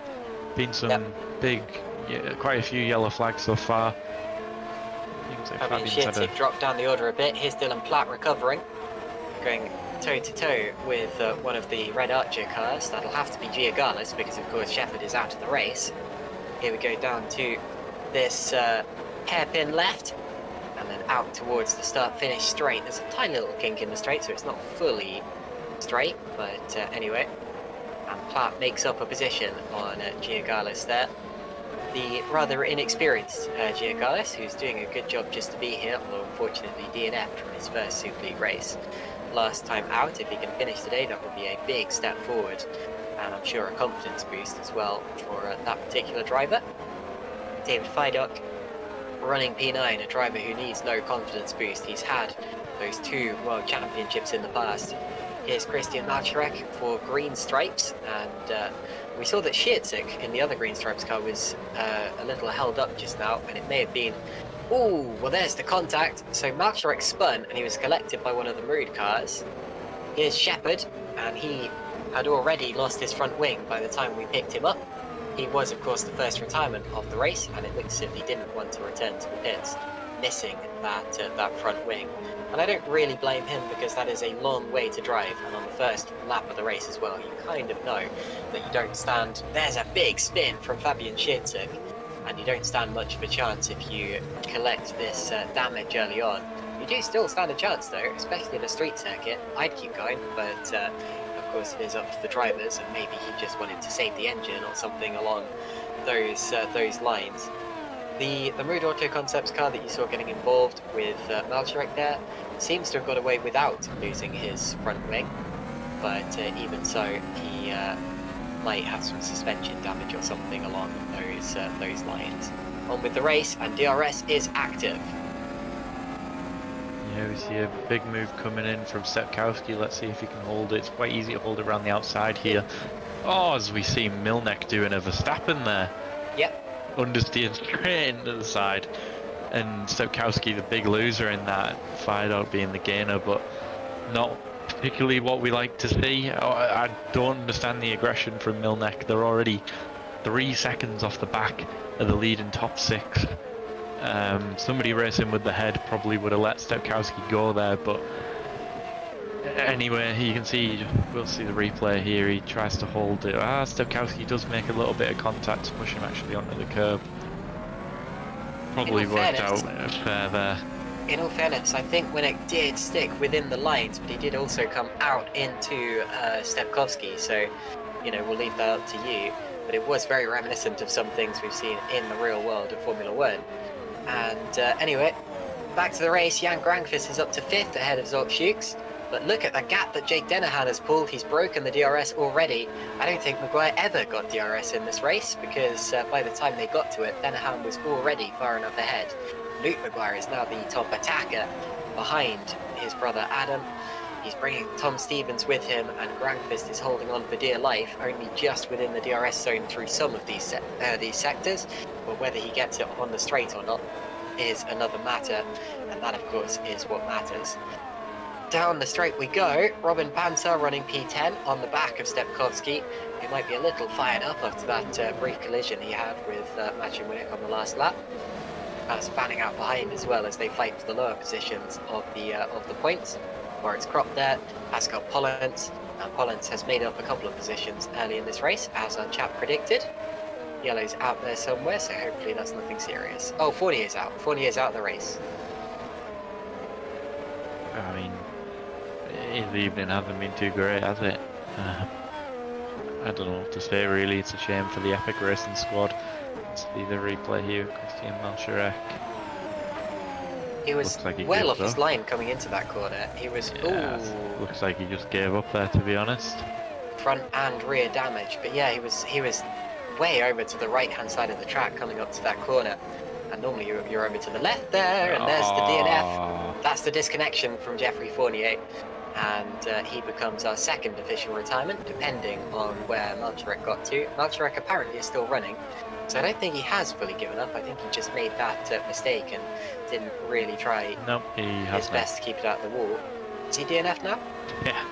Been some quite a few yellow flags so far. Fabian Schiertzig dropped down the order a bit. Here's Dylan Platt recovering, going toe-to-toe with one of the Red Archer cars. That'll have to be Giagalis because, of course, Shepard is out of the race. Here we go down to this hairpin left, and then out towards the start-finish straight. There's a tiny little kink in the straight, so it's not fully straight, but anyway. And Platt makes up a position on Giagalis there. The rather inexperienced Giagalis, who's doing a good job just to be here, although unfortunately DNF'd from his first Super League race. Last time out, if he can finish today, that would be a big step forward, and I'm sure a confidence boost as well for that particular driver. David Fidok, running P9, a driver who needs no confidence boost. He's had those 2 World Championships in the past. Here's Christian Malczarek for Green Stripes, and we saw that Schiertzig in the other Green Stripes car was a little held up just now, and it may have been... Ooh, well there's the contact. So Malczarek spun, and he was collected by one of the Marood cars. Here's Shepard, and he had already lost his front wing by the time we picked him up. He was, of course, the first retirement of the race, and it looks as if he didn't want to return to the pits, missing that front wing. And I don't really blame him because that is a long way to drive, and on the first lap of the race as well, you kind of know that you don't stand... There's a big spin from Fabian Schiertzig, and you don't stand much of a chance if you collect this damage early on. You do still stand a chance though, especially in a street circuit. I'd keep going, but of course it is up to the drivers, and maybe he just wanted to save the engine or something along those lines. The Marood Auto Concepts car that you saw getting involved with Malczarek there seems to have got away without losing his front wing, but even so, he might have some suspension damage or something along those lines. On with the race, and DRS is active. Yeah, we see a big move coming in from Stepkowski. Let's see if he can hold it. It's quite easy to hold it around the outside here. Oh, as we see Milnek doing a Verstappen there. Yep. Understeered straight into the side, and Stepkowski the big loser in that, Fidok being the gainer, but not particularly what we like to see. I don't understand the aggression from Milnek. They're already 3 seconds off the back of the leading top 6. Somebody racing with the head probably would have let Stepkowski go there, but anyway, you can see, we'll see the replay here, he tries to hold it. Stepkowski does make a little bit of contact to push him actually onto the curb. Probably worked out fair there. In all fairness, I think when it did stick within the lines, but he did also come out into Stepkowski, so, you know, we'll leave that up to you. But it was very reminiscent of some things we've seen in the real world of Formula 1. And anyway, back to the race. Jan Granqvist is up to 5th ahead of Zolk Schukes. But look at the gap that Jake Dennehan has pulled. He's broken the DRS already. I don't think Maguire ever got DRS in this race, because by the time they got to it, Dennehan was already far enough ahead. Luke Maguire is now the top attacker behind his brother Adam. He's bringing Tom Stevens with him, and Grandfist is holding on for dear life, only just within the DRS zone through some of these sectors. But whether he gets it on the straight or not is another matter, and that, of course, is what matters. Down the straight we go. Robin Panzer running P10 on the back of Stepkowski, who might be a little fired up after that brief collision he had with Maciej Winnick on the last lap. That's fanning out behind as well as they fight for the lower positions of the points. Where it's cropped there, Pascal Pollens. Pollens has made up a couple of positions early in this race, as our chap predicted. Yellow's out there somewhere, so hopefully that's nothing serious. Oh, Fournier's out. Fournier's out of the race. I mean, the evening hasn't been too great, has it? I don't know what to say really. It's a shame for the Epic Racing squad. Let's see the replay here. Christian Malcherek. He was like he well off gives his line coming into that corner. He was looks like he just gave up there, to be honest. Front and rear damage, but yeah, he was way over to the right hand side of the track coming up to that corner. And normally you're over to the left there, and there's the DNF. That's the disconnection from Geoffrey Fournier, and he becomes our second official retirement, depending on where Malcherek got to. Malcherek apparently is still running, so I don't think he has fully given up. I think he just made that mistake and didn't really try his best to keep it out of the wall. Is he DNF now? Yeah.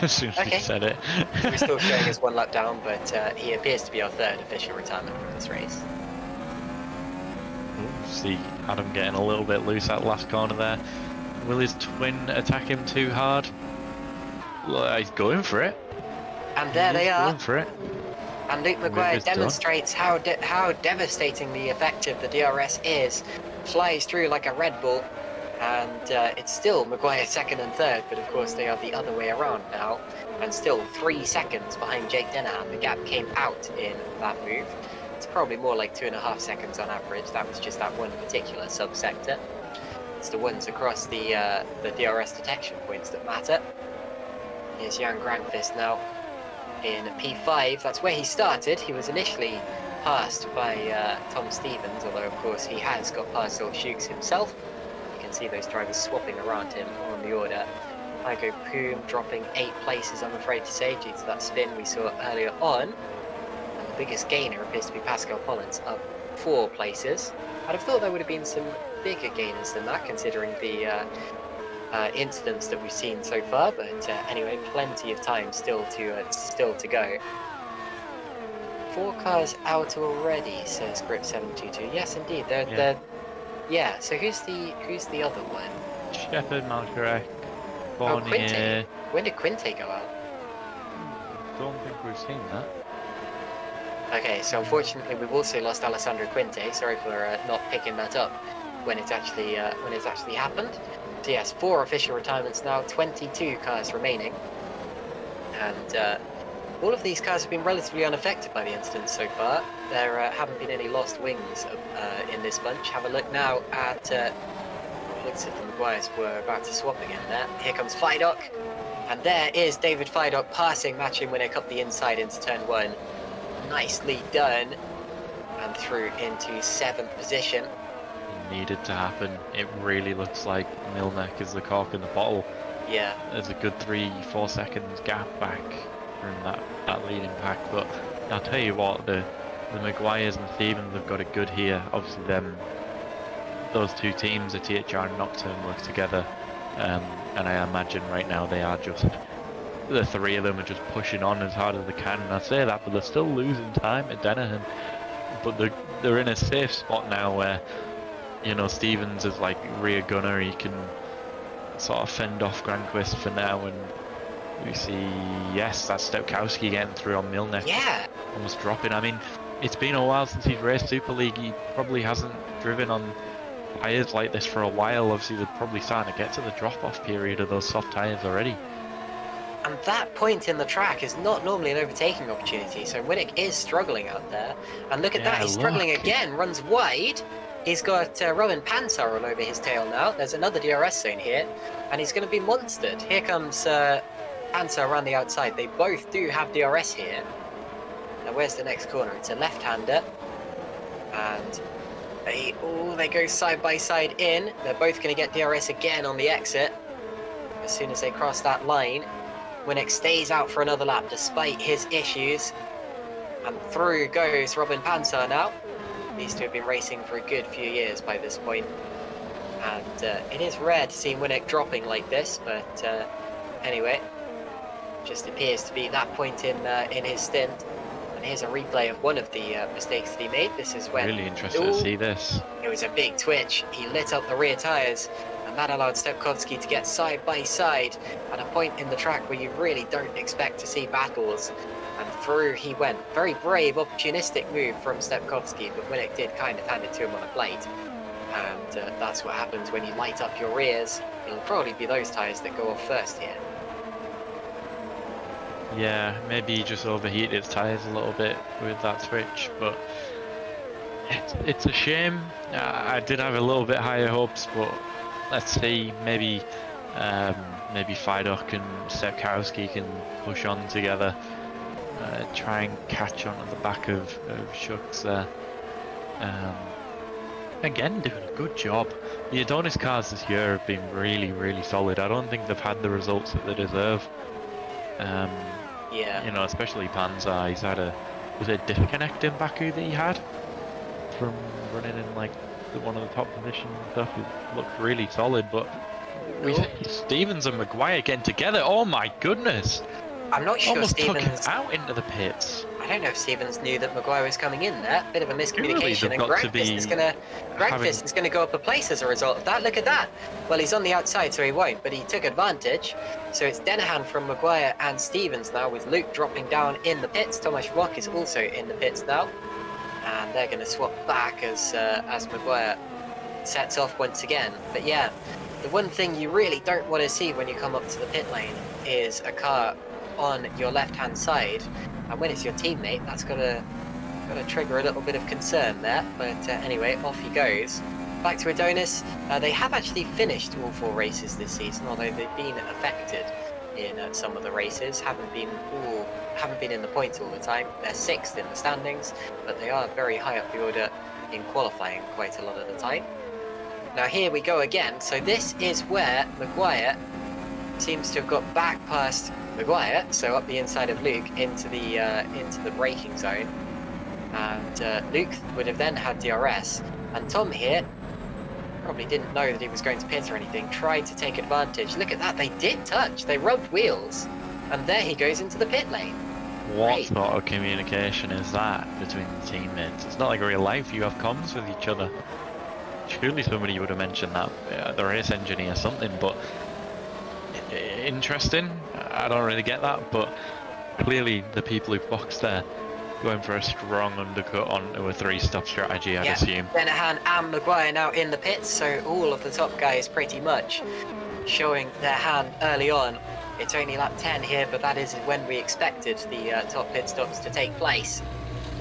As soon as you said it. We're still showing us one lap down, but he appears to be our third official retirement from this race. See Adam getting a little bit loose at last corner there. Will his twin attack him too hard? Well, he's going for it. And there they are. Going for it. And Luke Maguire demonstrates how devastatingly effective the DRS is. Flies through like a Red Bull, and it's still Maguire second and third, but of course they are the other way around now, and still 3 seconds behind Jake Dennehan. The gap came out in that move. It's probably more like 2.5 seconds on average. That was just that one particular subsector. It's the ones across the DRS detection points that matter. Here's Jan Grandfist now in P5. That's where he started. He was initially passed by Tom Stevens, although of course he has got past Olszewicz himself. You can see those drivers swapping around him on the order. Igo Poom dropping 8 places, I'm afraid to say, due to that spin we saw earlier on. And the biggest gainer appears to be Pascal Pollens, up 4 places. I'd have thought there would have been some bigger gainers than that, considering the incidents that we've seen so far, but anyway, plenty of time still to go. 4 cars out already, says Grip722. Yes, indeed. Yeah. So who's the other one? Shepard, Malcherek, Fournier. Quinte. When did Quinte go out? Don't think we've seen that. Okay, so unfortunately we've also lost Alessandro Quinte. Sorry for not picking that up when it's actually happened. So yes, 4 official retirements now, 22 cars remaining, and all of these cars have been relatively unaffected by the incidents so far. There haven't been any lost wings in this bunch. Have a look now at looks as if the Maguires were about to swap again there. Here comes Fidok, and there is David Fidok passing Maciej Winnick up the inside into turn 1. Nicely done, and through into 7th position. It needed to happen. It really looks like Milnek is the cork in the bottle. Yeah. There's a good 3-4 seconds gap back from that leading pack, but I'll tell you what, the Maguires and Stevens have got it good here. Obviously those 2 teams, the THR and Nocturne, work together, and I imagine right now they are just, the 3 of them are just pushing on as hard as they can, and I say that, but they're still losing time at Dennehan. But they're in a safe spot now where, you know, Stevens is like rear gunner. He can sort of fend off Granquist for now, and we see, yes, that's Stepkowski getting through on Milnek. Yeah. Almost dropping. I mean, it's been a while since he's raced Super League. He probably hasn't driven on tyres like this for a while. Obviously, they're probably starting to get to the drop-off period of those soft tyres already. And that point in the track is not normally an overtaking opportunity, so Winnick is struggling out there. And look at that, he's struggling again, runs wide. He's got Roman Panzer all over his tail now. There's another DRS zone here, and he's going to be monstered. Here comes Panzer around the outside. They both do have DRS here. Now where's the next corner? It's a left-hander. And they go side by side in. They're both going to get DRS again on the exit. as soon as they cross that line. Winnick stays out for another lap despite his issues. And through goes Robin Pansar now. These two have been racing for a good few years by this point. And it is rare to see Winnick dropping like this, but anyway, just appears to be that point in his stint. And here's a replay of one of the mistakes that he made. This is when... Really interested to see this. It was a big twitch. He lit up the rear tyres, and that allowed Stepkowski to get side by side at a point in the track where you really don't expect to see battles. And through he went. Very brave, opportunistic move from Stepkowski, but Winnick did kind of hand it to him on a plate. And that's what happens when you light up your rears. It'll probably be those tyres that go off first here. Yeah, maybe he just overheated his tyres a little bit with that switch, but it's a shame. I did have a little bit higher hopes, but let's see. Maybe Fidok and Stepkowski can push on together, try and catch on at the back of Shucks there. Again, doing a good job. The Adonis cars this year have been really, really solid. I don't think they've had the results that they deserve. Yeah. You know, especially Panzer. He's had was it a disconnect in Baku that he had from running in like one of the top positions and stuff? He looked really solid, but Stevens and Maguire getting together. Oh my goodness! I'm not sure Almost Stevens took him out into the pits. I don't know if Stevens knew that Maguire was coming in there. Bit of a miscommunication, and Grandfist is gonna go up a place as a result of that. Look at that. Well, he's on the outside, so he won't, but he took advantage. So it's Denahan from Maguire and Stevens now, with Luke dropping down in the pits. Tomasz Wok is also in the pits now, and they're gonna swap back as Maguire sets off once again. But yeah, the one thing you really don't want to see when you come up to the pit lane is a car on your left-hand side, and when it's your teammate, that's gotta trigger a little bit of concern there. But anyway, off he goes. Back to Adonis. They have actually finished all 4 races this season, although they've been affected in some of the races. Haven't been in the points all the time. They're 6th in the standings, but they are very high up the order in qualifying quite a lot of the time. Now here we go again. So this is where Maguire seems to have got back past Maguire, so up the inside of Luke into the braking zone, and Luke would have then had DRS, and Tom here probably didn't know that he was going to pit or anything, tried to take advantage. Look at that, they did touch, they rubbed wheels, and there he goes into the pit lane. What sort of communication is that between the teammates? It's not like real life, you have comms with each other. Surely somebody would have mentioned that, the race engineer or something, but interesting. I don't really get that, but clearly the people who boxed there going for a strong undercut onto a 3-stop strategy, I'd assume. Denahan and Maguire now in the pits, so all of the top guys pretty much showing their hand early on. It's only lap 10 here, but that is when we expected the top pit stops to take place.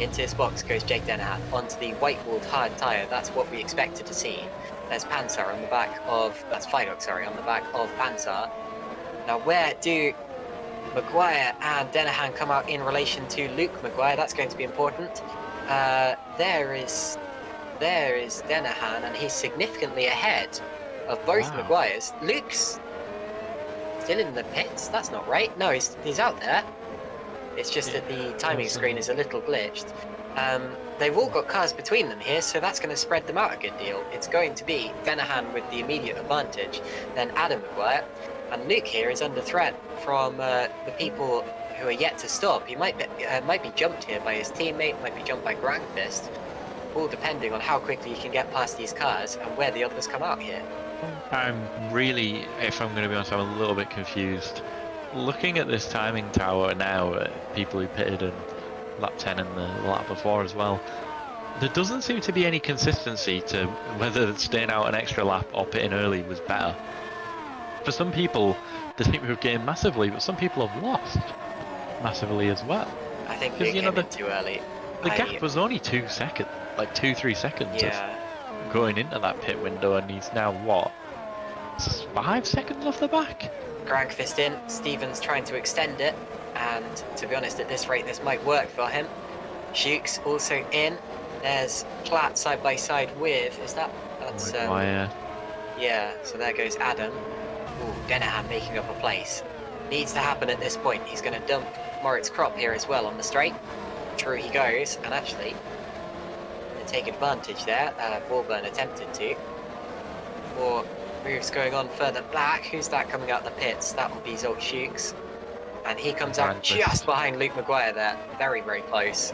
Into his box goes Jake Denahan onto the white-walled hard tyre. That's what we expected to see. There's Pansar on the back of... That's Fidok, sorry, on the back of Pansar. Now, where do Maguire and Denahan come out in relation to Luke Maguire? That's going to be important. There is Denahan, and he's significantly ahead of both Maguires. Luke's still in the pits? That's not right. No, he's out there. It's just that the timing screen is a little glitched. They've all got cars between them here, so that's going to spread them out a good deal. It's going to be Denahan with the immediate advantage, then Adam Maguire. And Luke here is under threat from the people who are yet to stop. He might be jumped here by his teammate, might be jumped by Grandfist, all depending on how quickly you can get past these cars and where the others come out here. I'm really, if I'm going to be honest, I'm a little bit confused. Looking at this timing tower now, people who pitted in lap 10 and the lap before as well, there doesn't seem to be any consistency to whether staying out an extra lap or pitting early was better. For some people, they seem to have gained massively, but some people have lost massively as well. I think they came in too early. The gap was only 2 seconds, like 2-3 seconds of going into that pit window, and he's now, what, 5 seconds off the back? Grandfist in, Stevens trying to extend it, and to be honest, at this rate, this might work for him. Shukes also in. There's Platt side by side with, that's Maguire. yeah, so there goes Adam. Ooh, Denahan making up a place. Needs to happen at this point. He's going to dump Moritz Krop here as well on the straight. Through he goes, and actually, to take advantage there, Vorburn attempted to. Or moves going on further back. Who's that coming out the pits? That will be Zolt Shukes. And he comes out just behind Luke Maguire there. Very, very close.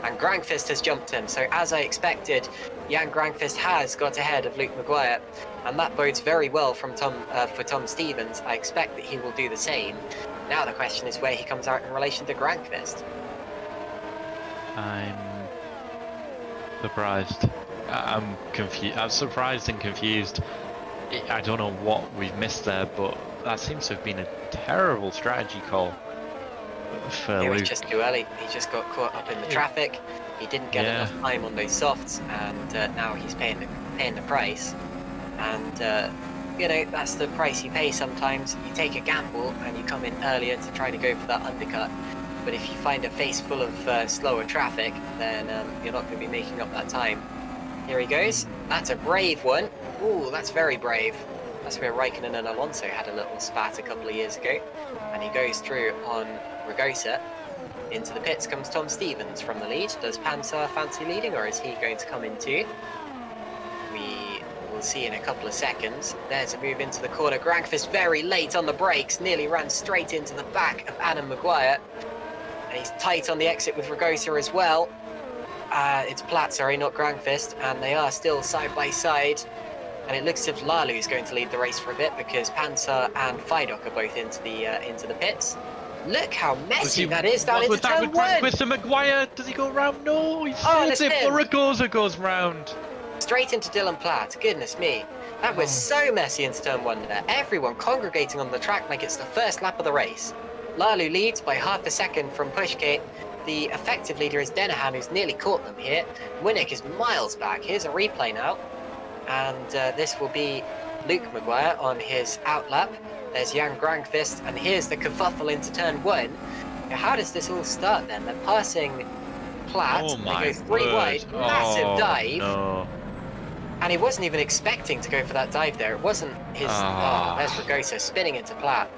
And Grangfist has jumped him. So as I expected, Jan Grangfist has got ahead of Luke Maguire. And that bodes very well from for Tom Stevens. I expect that he will do the same. Now the question is where he comes out in relation to Grangfist. I'm surprised. I'm confused. I'm surprised and confused. I don't know what we've missed there, but that seems to have been a terrible strategy call for It was Luke. just too early. He just got caught up in the traffic. He didn't get enough time on those softs, and now he's paying the price. And you know, that's the price you pay sometimes. You take a gamble and you come in earlier to try to go for that undercut. But if you find a face full of slower traffic, then you're not going to be making up that time. Here he goes. That's a brave one. Ooh, that's very brave. That's where Raikkonen and Alonso had a little spat a couple of years ago. And he goes through on Ragosa. Into the pits comes Tom Stevens from the lead. Does Pansar fancy leading, or is he going to come in too? We will see in a couple of seconds. There's a move into the corner. Grangfist very late on the brakes. Nearly ran straight into the back of Adam Maguire. And he's tight on the exit with Ragosa as well. It's Platt, sorry, not Grangfist. And they are still side by side. And it looks as if Lalu is going to lead the race for a bit because Pansar and Fidok are both into the pits. Look how messy that is down into turn one. With Maguire, does he go round? No, he's it's it, him. but Ragosa goes round. Straight into Dylan Platt. Goodness me. That was so messy into turn one there. Everyone congregating on the track like it's the first lap of the race. Lalu leads by half a second from Pushkate. The effective leader is Denahan, who's nearly caught them here. Winnick is miles back. Here's a replay now. And this will be Luke Maguire on his outlap. There's Jan Grangfist, and here's the kerfuffle into turn one. Now, how does this all start then? They're passing Platt. Oh my they go three word. wide, massive dive. No. And he wasn't even expecting to go for that dive there. It wasn't his... Oh, there's Ragosa spinning into Platt.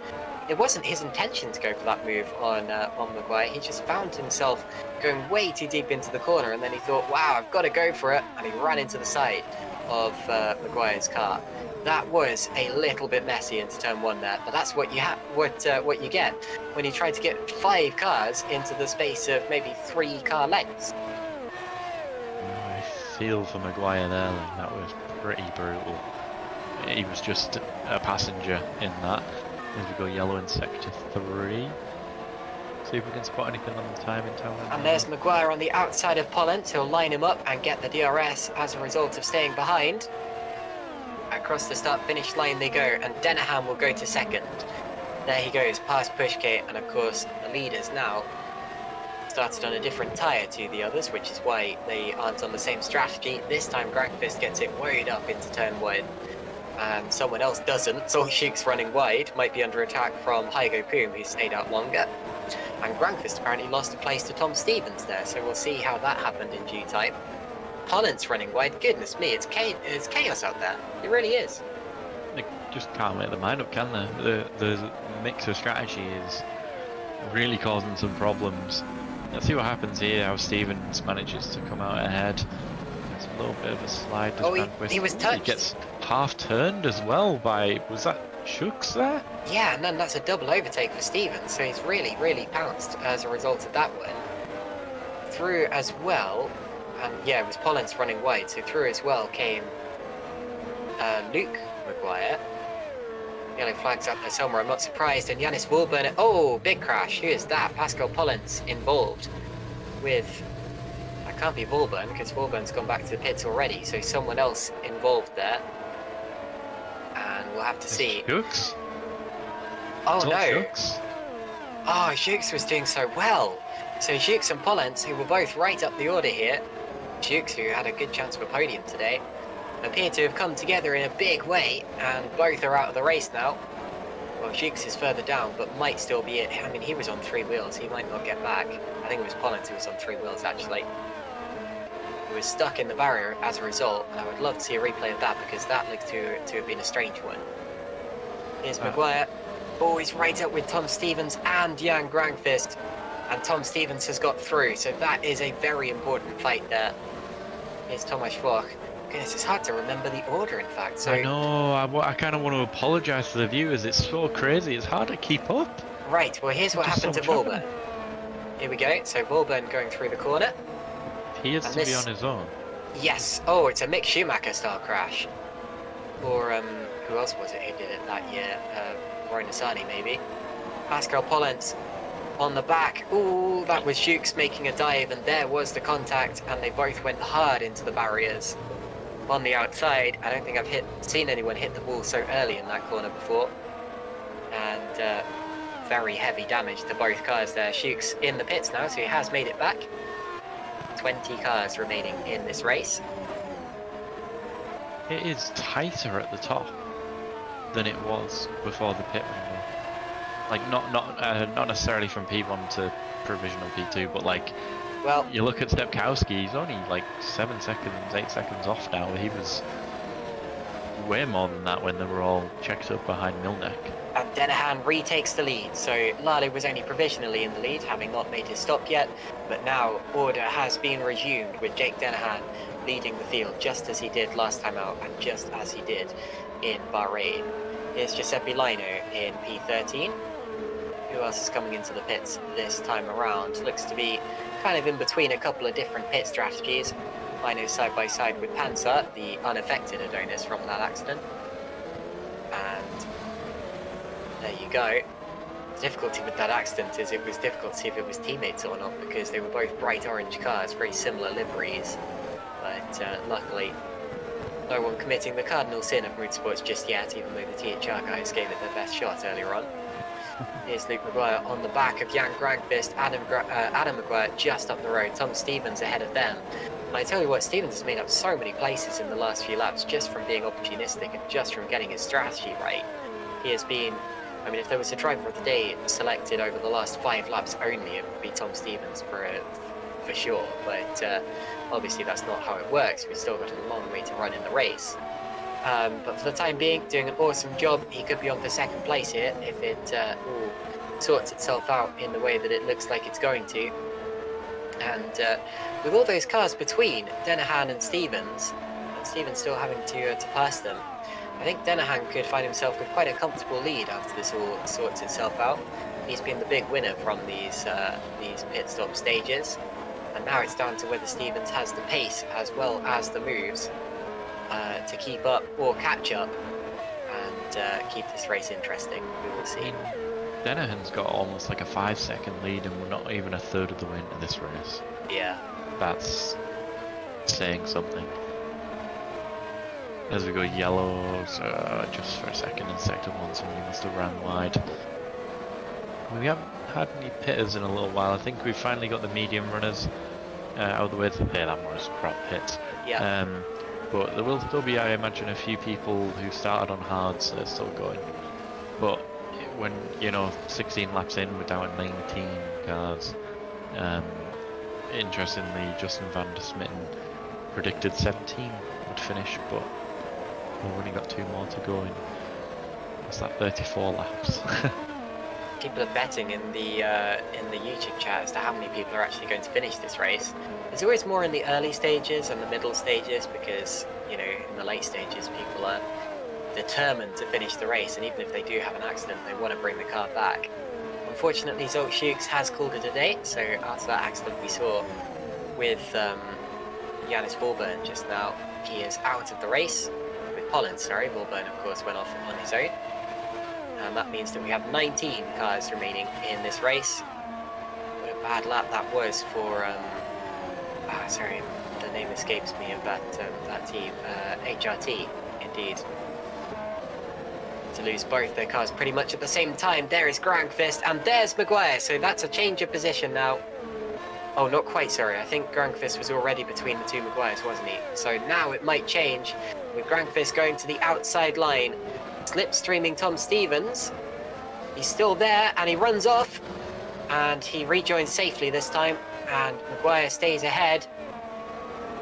It wasn't his intention to go for that move on Maguire. He just found himself going way too deep into the corner, and then he thought, wow, I've got to go for it, and he ran into the side of Maguire's car. That was a little bit messy into turn one there, but that's what you what you get when you try to get 5 cars into the space of maybe 3 car lengths. I feel for Maguire there. Like, that was pretty brutal. He was just a passenger in that. As we go yellow in sector 3. See if we can spot anything on the time in town. And there's Maguire on the outside of Pollens. He'll line him up and get the DRS as a result of staying behind. Across the start-finish line they go, and Denahan will go to second. There he goes, past Pushkate, and of course the leaders now started on a different tyre to the others, which is why they aren't on the same strategy. This time Grangfist gets it way up into turn 1. And someone else doesn't. Zolchuk's running wide, might be under attack from Hygo Poom, who stayed out longer. And Grangfist apparently lost a place to Tom Stevens there, so we'll see how that happened in due time. Pollens running wide, goodness me, it's chaos out there. It really is. They just can't make their mind up, can they? The mix of strategy is really causing some problems. Let's see what happens here, how Stevens manages to come out ahead. It's a little bit of a slide. He was touched. He gets half turned as well by, was that Shooks there? Yeah, and then that's a double overtake for Stevens, so he's really, really pounced as a result of that one. Through as well, and yeah, it was Pollens running wide, so through as well came Luke Maguire. Yellow flags up there somewhere, I'm not surprised, and Yanis Vorburn, oh, big crash, who is that? Pascal Pollens involved with, that can't be Vorburn, because Vorburn's gone back to the pits already, so someone else involved there. And we'll have to see. Shooks? Oh no! Shooks? Oh, Jukes was doing so well. So Jukes and Pollens, who were both right up the order here, Jukes, who had a good chance of a podium today, appear to have come together in a big way, and both are out of the race now. Well, Jukes is further down, but might still be it. I mean, he was on 3 wheels. He might not get back. I think it was Pollens who was on 3 wheels, actually. He was stuck in the barrier as a result, and I would love to see a replay of that because that looked to have been a strange one. Here's Maguire. Oh, he's right up with Tom Stevens and Jan Granqvist. And Tom Stevens has got through, so that is a very important fight there. Here's Tomasz Włoch. Goodness, it's hard to remember the order, in fact. So I know, I kind of want to apologise to the viewers. It's so crazy, it's hard to keep up. Right, well, here's what happened to Volburn. Here we go. So Volburn going through the corner. He is to be on his own. Yes. Oh, it's a Mick Schumacher style crash. Or who else was it who did it that year? Roy Nassani maybe. Pascal Pollens on the back. Ooh, that was Jukes making a dive, and there was the contact, and they both went hard into the barriers. On the outside, I don't think I've seen anyone hit the wall so early in that corner before. And very heavy damage to both cars there. Jukes in the pits now, so he has made it back. 20 cars remaining in this race. It is tighter at the top than it was before the pit window. Like not necessarily from P1 to provisional P2, but like, well, you look at Stepkowski, he's only like 7 seconds, 8 seconds off now. He was way more than that when they were all checked up behind Milnek. And Denahan retakes the lead, so Lalo was only provisionally in the lead, having not made his stop yet, but now order has been resumed with Jake Denahan leading the field just as he did last time out and just as he did in Bahrain. Here's Giuseppe Lino in P13. Who else is coming into the pits this time around? Looks to be kind of in between a couple of different pit strategies. Lino side by side with Panzer, the unaffected Adonis from that accident. And there you go. The difficulty with that accident is it was difficult to see if it was teammates or not, because they were both bright orange cars, very similar liveries. But luckily, no one committing the cardinal sin of motorsports just yet, even though the THR guys gave it their best shot earlier on. Here's Luke Maguire on the back of Jan Granqvist, Adam Maguire just up the road, Tom Stevens ahead of them. And I tell you what, Stevens has made up so many places in the last few laps just from being opportunistic and just from getting his strategy right. He has been, I mean, if there was a driver of the day selected over the last 5 laps only, it would be Tom Stevens for sure. But obviously that's not how it works. We've still got a long way to run in the race. But for the time being, doing an awesome job. He could be on for second place here if it all sorts itself out in the way that it looks like it's going to. And with all those cars between Denahan and Stevens still having to pass them, I think Denahan could find himself with quite a comfortable lead after this all sorts itself out. He's been the big winner from these pit stop stages, and now it's down to whether Stevens has the pace as well as the moves to keep up or catch up and keep this race interesting. We will see. Denahan's got almost like a 5-second lead, and we're not even a third of the way into this race. Yeah. That's saying something. As we go yellow, so just for a second in sector 1, somebody must have ran wide. We haven't had any pitters in a little while. I think we've finally got the medium runners out of the way. There, that was crop pits. Yeah. But there will still be, I imagine, a few people who started on hards that are still going. But when, 16 laps in without 19 cars, interestingly, Justin van der Smitten predicted 17 would finish, but we've only got 2 more to go in. What's that, 34 laps? People are betting in the YouTube chat as to how many people are actually going to finish this race. There's always more in the early stages and the middle stages because, in the late stages people are determined to finish the race, and even if they do have an accident, they want to bring the car back. Unfortunately, Zolt Schukes has called it a day, so after that accident we saw with Janis Volburn just now, he is out of the race. With Pollens, sorry, Volburn of course went off on his own. And that means that we have 19 cars remaining in this race. What a bad lap that was for, sorry, the name escapes me of that team, HRT, indeed. To lose both their cars pretty much at the same time. There is Granqvist, and there's Maguire, so that's a change of position now. Oh, not quite, sorry. I think Granqvist was already between the 2 Maguires, wasn't he? So now it might change, with Granqvist going to the outside line. Slipstreaming Tom Stevens. He's still there, and he runs off. And he rejoins safely this time, and Maguire stays ahead.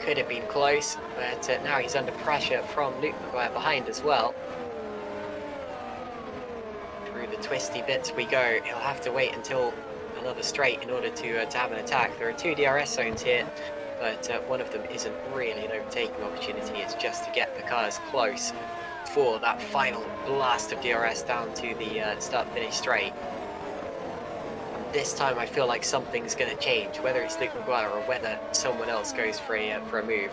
Could have been close, but now he's under pressure from Luke Maguire behind as well. the twisty bits we go. He'll have to wait until another straight in order to have an attack. There are 2 DRS zones here, but one of them isn't really an overtaking opportunity. It's just to get the cars close for that final blast of DRS down to the start-finish straight. And this time I feel like something's going to change, whether it's Luke Maguire or whether someone else goes for a move.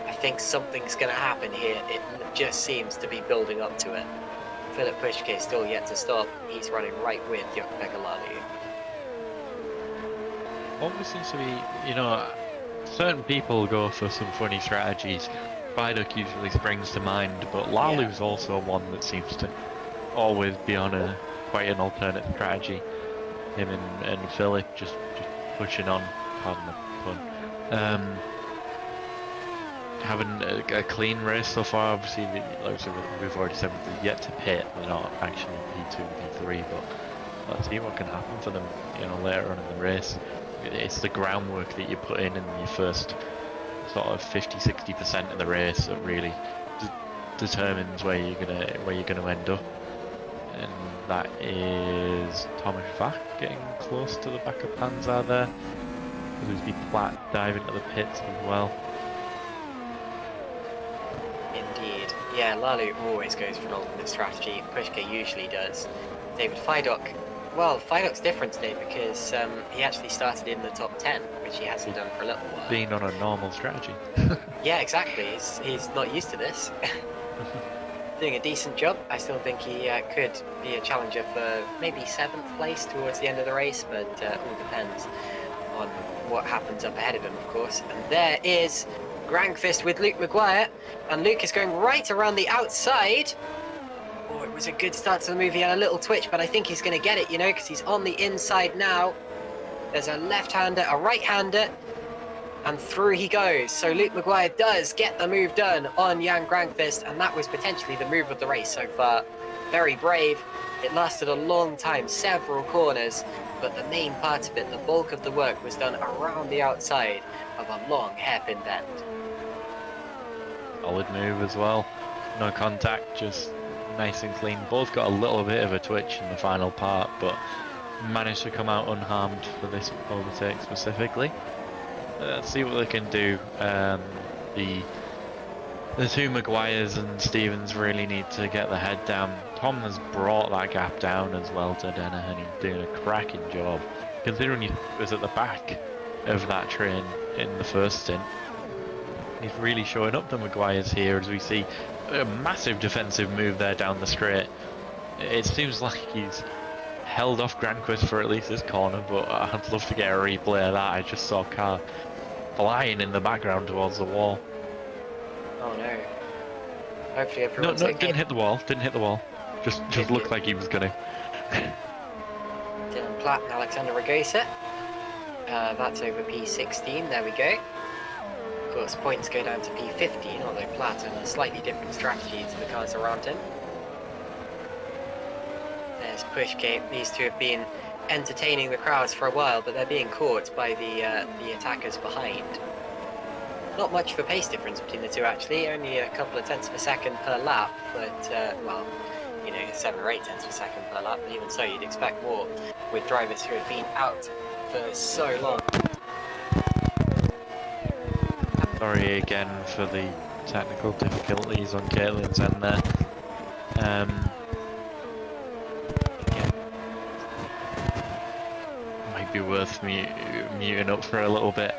I think something's going to happen here. It just seems to be building up to it. Philip Pushke still yet to stop. He's running right with Jokbek Alalu. Always seems to be, you know, certain people go for some funny strategies. Viduk usually springs to mind, but Lalu's also one that seems to always be on quite an alternate strategy. Him and Philip just pushing on, pardon the pun. Having a clean race so far. Obviously, we've already said we've yet to pit. They're not actually P2 and P3, but let's see what can happen for them, you know, later on in the race. It's the groundwork that you put in your first sort of 50-60% of the race that really determines where you're gonna end up. And that is Thomas Vac getting close to the back of Panzer there. There's the Platt diving to the pits as well. Indeed. Yeah, Lalu always goes for an alternate strategy. Pushke usually does. David Fidok. Well, Fidok's different today because he actually started in the top 10, which he hasn't done for a little while. Being on a normal strategy. Yeah, exactly. He's not used to this. Doing a decent job. I still think he could be a challenger for maybe 7th place towards the end of the race, but all depends on what happens up ahead of him, of course. And there is Grankvist with Luke Maguire, and Luke is going right around the outside. Oh, it was a good start to the move. He had a little twitch, but I think he's going to get it, you know, because he's on the inside now. There's a left-hander, a right-hander, and through he goes. So Luke Maguire does get the move done on Jan Grankvist, and that was potentially the move of the race so far. Very brave. It lasted a long time, several corners, but the main part of it, the bulk of the work, was done around the outside of a long hairpin bend. Solid move as well. No contact, just nice and clean. Both got a little bit of a twitch in the final part, but managed to come out unharmed for this overtake specifically. Let's see what they can do. The two Maguires and Stevens really need to get the head down. Tom has brought that gap down as well to Denner, and he's doing a cracking job. Considering he was at the back of that train in the first stint, he's really showing up the Maguires here as we see a massive defensive move there down the straight. It seems like he's held off Granquist for at least this corner, but I'd love to get a replay of that. I just saw car flying in the background towards the wall. Oh no. Hopefully everyone's okay. Didn't hit the wall. Didn't hit the wall. Just looked like he was gonna. Dylan Platt and Alexander Ragosa. That's over P16. There we go. Of course, points go down to P15, although Platt on a slightly different strategy to the cars around him. There's Pushgate. These two have been entertaining the crowds for a while, but they're being caught by the attackers behind. Not much of a pace difference between the two, actually. Only a couple of tenths of a second per lap, but, well, you know, 7 or 8 tenths of a second per lap, but even so, you'd expect more with drivers who have been out for so long. Sorry again for the technical difficulties on Caitlin's end there. Yeah. Might be worth me muting up for a little bit.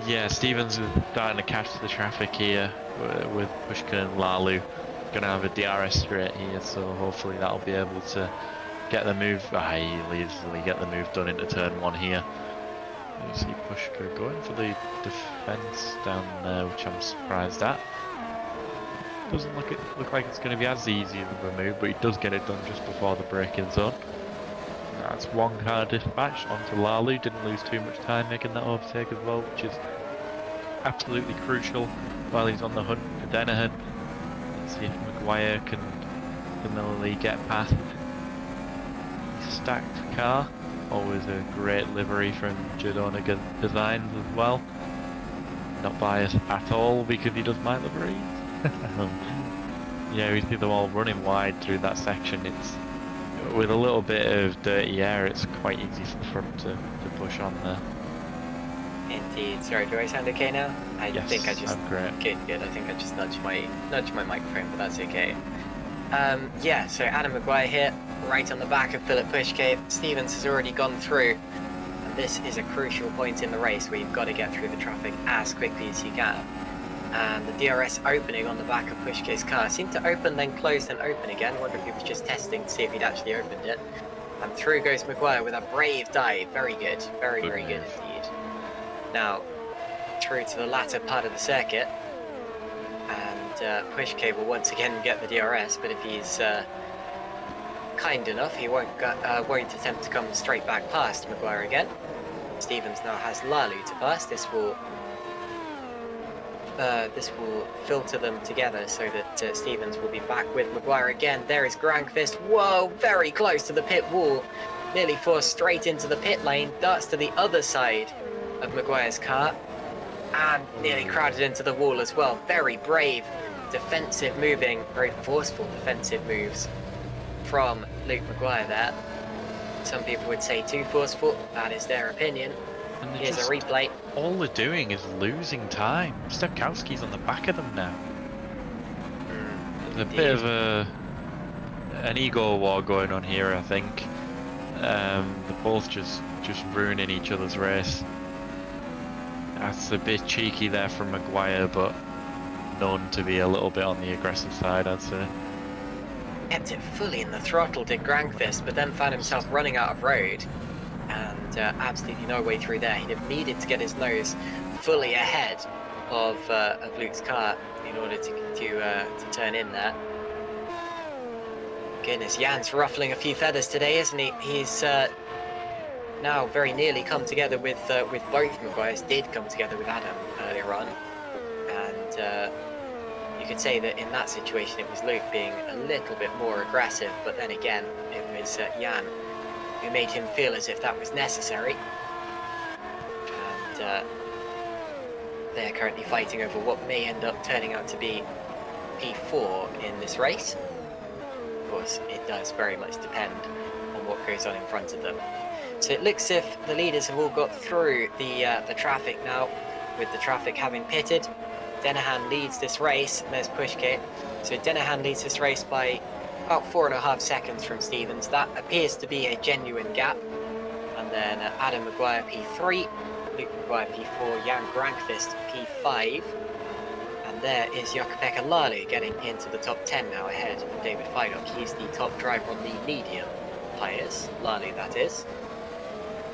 Yeah, Stevens is starting to catch the traffic here with Pushka and Lalu. Gonna have a DRS straight here, so hopefully that'll be able to get the move. He'll easily get the move done into turn 1 here. You see Pushka going for the defence down there, which I'm surprised at. Doesn't look like it's going to be as easy of a move, but he does get it done just before the braking zone. That's one car dispatched onto Lalu. Didn't lose too much time making that overtake as well, which is absolutely crucial while he's on the hunt for Dennehan. Let's see if Maguire can similarly get past the stacked car. Always a great livery from Jeddah Designs as well. Not biased at all because he does my liveries. Yeah, we see them all running wide through that section. It's with a little bit of dirty air, it's quite easy for the front to push on there. Indeed. Sorry, do I sound okay now? I think I just. I'm great. Good. I think I just nudged my microphone, but that's okay. Yeah. So Adam Maguire here, right on the back of Philip Pushcape. Stevens has already gone through, and this is a crucial point in the race where you've got to get through the traffic as quickly as you can. And the DRS opening on the back of Pushcape's car seemed to open, then close, then open again. I wonder if he was just testing to see if he'd actually opened it. And through goes Maguire with a brave dive. Very good. Very good indeed. Now, through to the latter part of the circuit. And Pushcape will once again get the DRS, but if he's kind enough, he won't attempt to come straight back past Maguire again. Stevens now has Lalu to pass. This will filter them together so that Stevens will be back with Maguire again. There is Grankvist. Whoa, very close to the pit wall. Nearly forced straight into the pit lane. Darts to the other side of Maguire's car. And nearly crowded into the wall as well. Very brave, defensive moving, very forceful defensive moves from Luke Maguire there. Some people would say too forceful. That is their opinion. Here's a replay. All they're doing is losing time. Stepkowski's on the back of them now. There's a bit of an ego war going on here, I think. They're both just ruining each other's race. That's a bit cheeky there from Maguire, but known to be a little bit on the aggressive side, I'd say. Kept it fully in the throttle, did Grankvist, but then found himself running out of road. And absolutely no way through there. He'd have needed to get his nose fully ahead of Luke's car in order to turn in there. Goodness, Jan's ruffling a few feathers today, isn't he? He's now very nearly come together with both Maguires. Did come together with Adam earlier on, and you could say that in that situation it was Luke being a little bit more aggressive, but then again it was Jan who made him feel as if that was necessary. And they're currently fighting over what may end up turning out to be P4 in this race. Of course, it does very much depend on what goes on in front of them. So it looks as if the leaders have all got through the traffic now, with the traffic having pitted. Denahan leads this race, and there's Pushcape. So Denahan leads this race by about 4.5 seconds from Stevens. That appears to be a genuine gap. And then Adam Maguire P3, Luke Maguire P4, Jan Grankvist P5. And there is Jukka-Pekka Lalu getting into the top 10 now ahead of David Fidok. He's the top driver on the medium tyres, Lalu that is,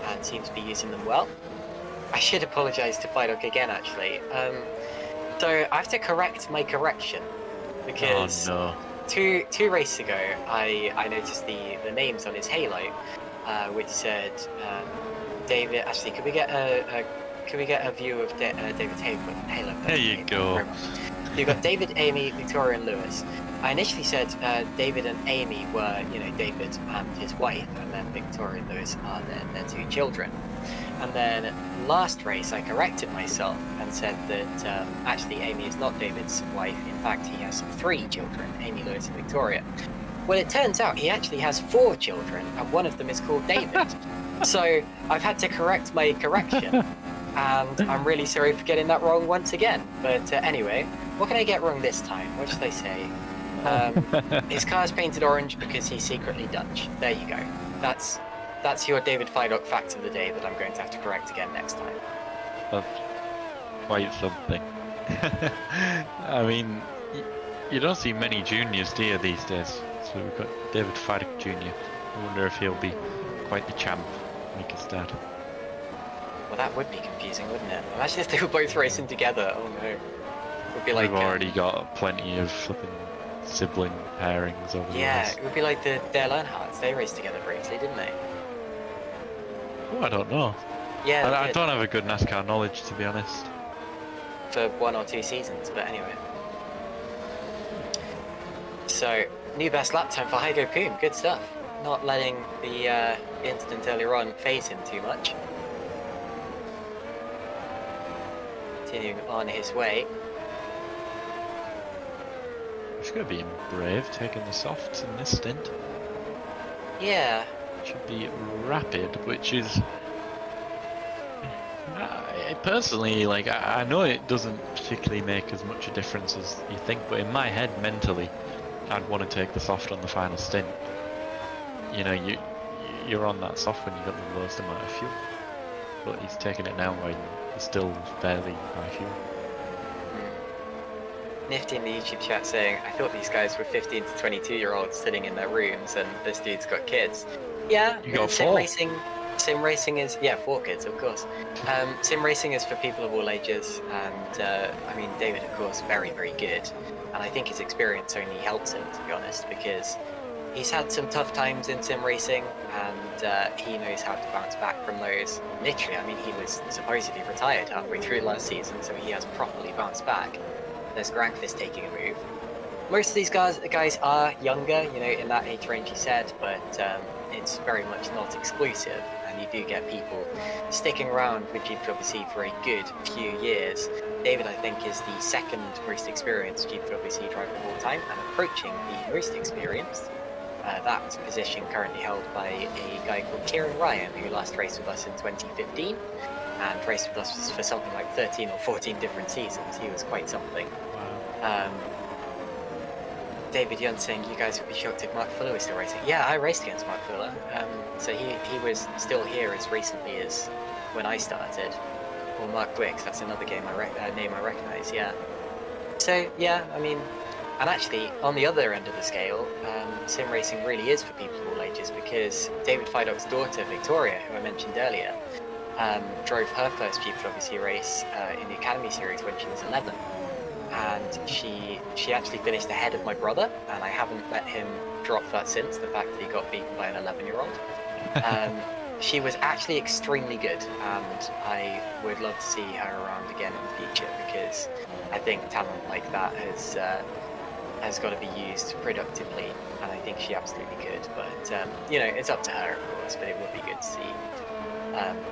and seems to be using them well. I should apologise to Fidok again actually. So I have to correct my correction because two races ago I noticed the names on his halo, which said David. Actually, could we get a view of David's halo? There you go. You've got David, Amy, Victoria, and Lewis. I initially said David and Amy were, David and his wife, and then Victoria and Lewis are their two children. And then last race I corrected myself and said that actually Amy is not David's wife. In fact, he has 3 children, Amy, Lewis, and Victoria. Well, it turns out he actually has 4 children, and one of them is called David. So I've had to correct my correction, and I'm really sorry for getting that wrong once again. But anyway, what can I get wrong this time? What should I say? His car's painted orange because he's secretly Dutch. There you go. That's your David Fidok fact of the day that I'm going to have to correct again next time. That's quite something. I mean, you don't see many juniors, do you, these days? So we've got David Fidok Jr. I wonder if he'll be quite the champ when he gets started. Well, that would be confusing, wouldn't it? Imagine if they were both racing together. Oh no. It would be like. We've already got plenty of flipping sibling pairings over the years. It would be like the Dale Earnhardts. They raced together briefly, didn't they? Oh, I don't know. Yeah. I don't have a good NASCAR knowledge, to be honest. For 1 or 2 seasons, but anyway. So, new best lap time for Heigo Poom. Good stuff. Not letting the incident earlier on phase him too much. Continuing on his way. Oscar being brave, taking the softs in this stint. Yeah. Should be rapid, which is personally, like, I know it doesn't particularly make as much a difference as you think, but in my head, mentally, I'd want to take the soft on the final stint. You know, you're on that soft when you got the lowest amount of fuel, but he's taking it now when he's still fairly high fuel. Nifty in the YouTube chat saying, I thought these guys were 15 to 22-year-olds sitting in their rooms and this dude's got kids. Yeah, You got sim 4. racing is, yeah, 4 kids, of course. Sim racing is for people of all ages, and I mean, David, of course, very, very good. And I think his experience only helps him, to be honest, because he's had some tough times in sim racing, and he knows how to bounce back from those. Literally, I mean, he was supposedly retired halfway through last season, so he has properly bounced back. There's Grankfist taking a move. Most of these guys are younger, you know, in that age range he said, but it's very much not exclusive, and you do get people sticking around with GPVWC for a good few years. David, I think, is the second most experienced GPVWC driver of all time, and approaching the most experienced. That position currently held by a guy called Kieran Ryan, who last raced with us in 2015. And raced with us for something like 13 or 14 different seasons. He was quite something. Wow. David Young saying, you guys would be shocked if Mark Fuller was still racing. Yeah, I raced against Mark Fuller. So he was still here as recently as when I started. Or Mark Wicks, that's another name I recognise, yeah. So, yeah, I mean, and actually, on the other end of the scale, sim racing really is for people of all ages, because David Fidok's daughter, Victoria, who I mentioned earlier, drove her first GPVWC race in the Academy Series when she was 11, and she actually finished ahead of my brother, and I haven't let him drop that since, the fact that he got beaten by an 11-year-old. She was actually extremely good, and I would love to see her around again in the future, because I think talent like that has got to be used productively, and I think she absolutely could, but you know, it's up to her, of course, but it would be good to see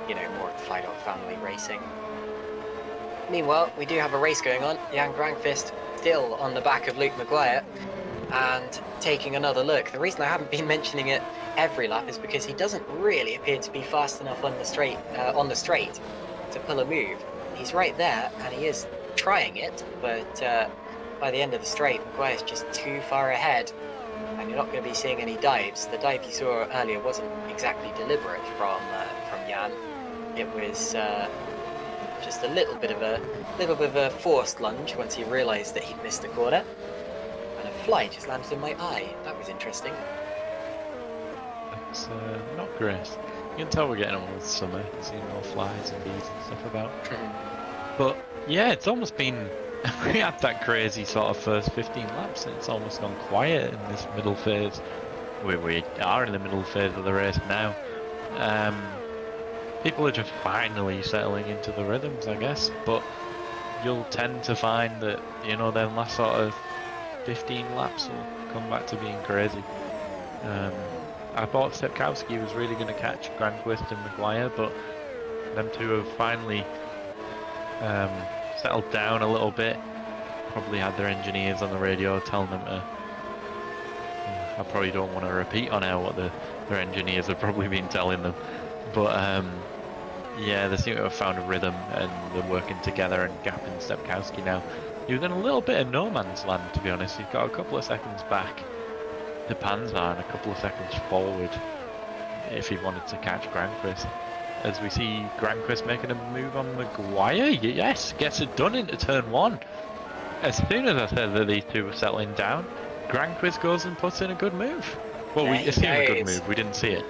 you know, more of the Fidok family racing. Meanwhile, we do have a race going on. Jan Grankvist still on the back of Luke Maguire and taking another look. The reason I haven't been mentioning it every lap is because he doesn't really appear to be fast enough on the straight to pull a move. He's right there and he is trying it, but by the end of the straight, Maguire's just too far ahead. And you're not going to be seeing any dives. The dive you saw earlier wasn't exactly deliberate from Jan. It was just a little bit of a forced lunge once he realised that he'd missed the corner, and a fly just landed in my eye. That was interesting. It's not great. You can tell we're getting on with summer. Seeing more flies and bees and stuff about. But yeah, it's almost been. We had that crazy sort of first 15 laps, and it's almost gone quiet in this middle phase. We are in the middle phase of the race now. People are just finally settling into the rhythms, I guess, but you'll tend to find that, you know, them last sort of 15 laps will come back to being crazy. I thought Stepkowski was really going to catch Granquist and Maguire, but them two have finally settled down a little bit. Probably had their engineers on the radio telling them to. I probably don't want to repeat on air what their engineers have probably been telling them, but yeah, they seem to have found a rhythm and they're working together, and gapping Stepkowski now. He was in a little bit of no man's land, to be honest. He's got a couple of seconds back to Panzer and a couple of seconds forward if he wanted to catch Granquist. As we see Granquist making a move on Maguire, yes, gets it done into turn 1. As soon as I said that these two were settling down, Granquist goes and puts in a good move. Well, we assume a good move, we didn't see it.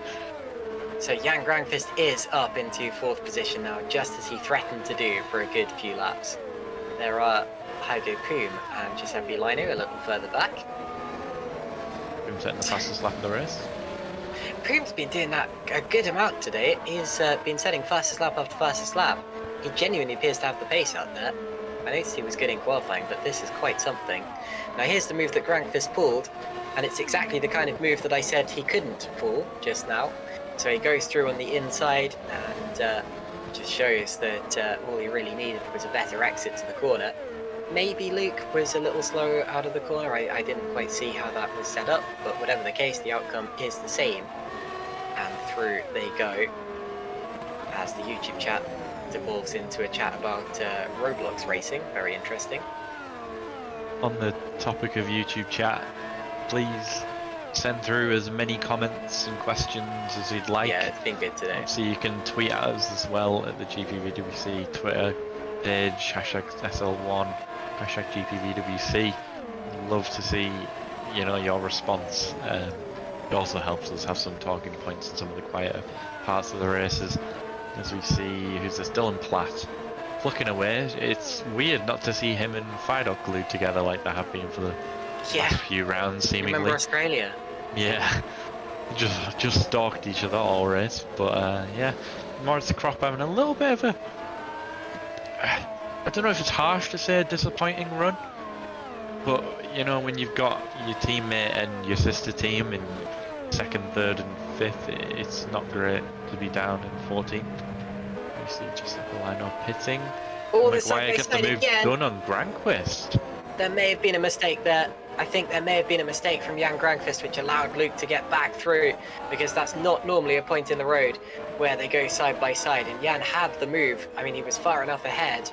So Jan Grankvist is up into 4th position now, just as he threatened to do for a good few laps. There are Haudo Poom and Giuseppe Lino a little further back. Poom setting the fastest lap of the race. Poom's been doing that a good amount today. He's been setting fastest lap after fastest lap. He genuinely appears to have the pace out there. I noticed he was good in qualifying, but this is quite something. Now here's the move that Grankvist pulled, and it's exactly the kind of move that I said he couldn't pull just now. So he goes through on the inside and just shows that all he really needed was a better exit to the corner. maybe Luke was a little slow out of the corner. I didn't quite see how that was set up, but whatever the case, the outcome is the same. And through they go as the YouTube chat devolves into a chat about Roblox racing. Very interesting. On the topic of YouTube chat, please send through as many comments and questions as you'd like. Yeah, it's been good today. So you can tweet at us as well at the GPVWC Twitter page, hashtag SL1, hashtag GPVWC. Love to see, you know, your response. It also helps us have some talking points in some of the quieter parts of the races. As we see, who's this, Dylan Platt, looking away. It's weird not to see him and Fidok glued together like they have been for the last few rounds, seemingly. Remember Australia? Yeah, just stalked each other all race. But yeah, Moritz Krop having a little bit of a, I don't know if it's harsh to say a disappointing run, but you know, when you've got your teammate and your sister team in second, third and fifth, it's not great to be down in 14th. You see just like the line of pitting. Oh, Maguire get the move done on Granquist. There may have been a mistake there. I think there may have been a mistake from Jan Granqvist which allowed Luke to get back through, because that's not normally a point in the road where they go side by side, and Jan had the move. I mean, he was far enough ahead.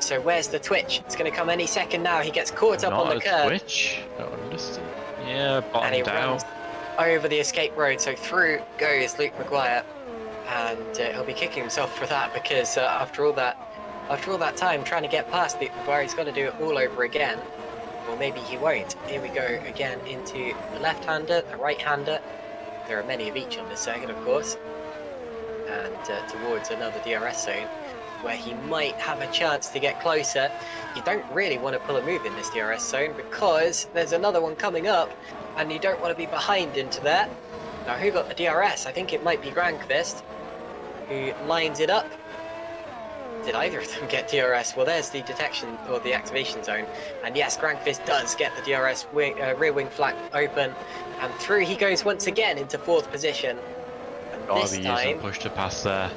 So where's the twitch? It's going to come any second now. He gets caught up on the curb. Twitch? I don't understand. Yeah, and he down. runs over the escape road. So through goes Luke Maguire, and he'll be kicking himself for that, because after all that time trying to get past Luke Maguire, he's got to do it all over again. Or maybe he won't. Here we go again into the left-hander, the right-hander. There are many of each on this circuit, of course. And towards another DRS zone, where he might have a chance to get closer. You don't really want to pull a move in this DRS zone, because there's another one coming up, and you don't want to be behind into that. Now, who got the DRS? I think it might be Granqvist, who lines it up. Did either of them get DRS? Well, there's the detection or the activation zone. And yes, Granqvist does get the DRS rear wing flap open. And through he goes once again into 4th position. And this time, push to pass there.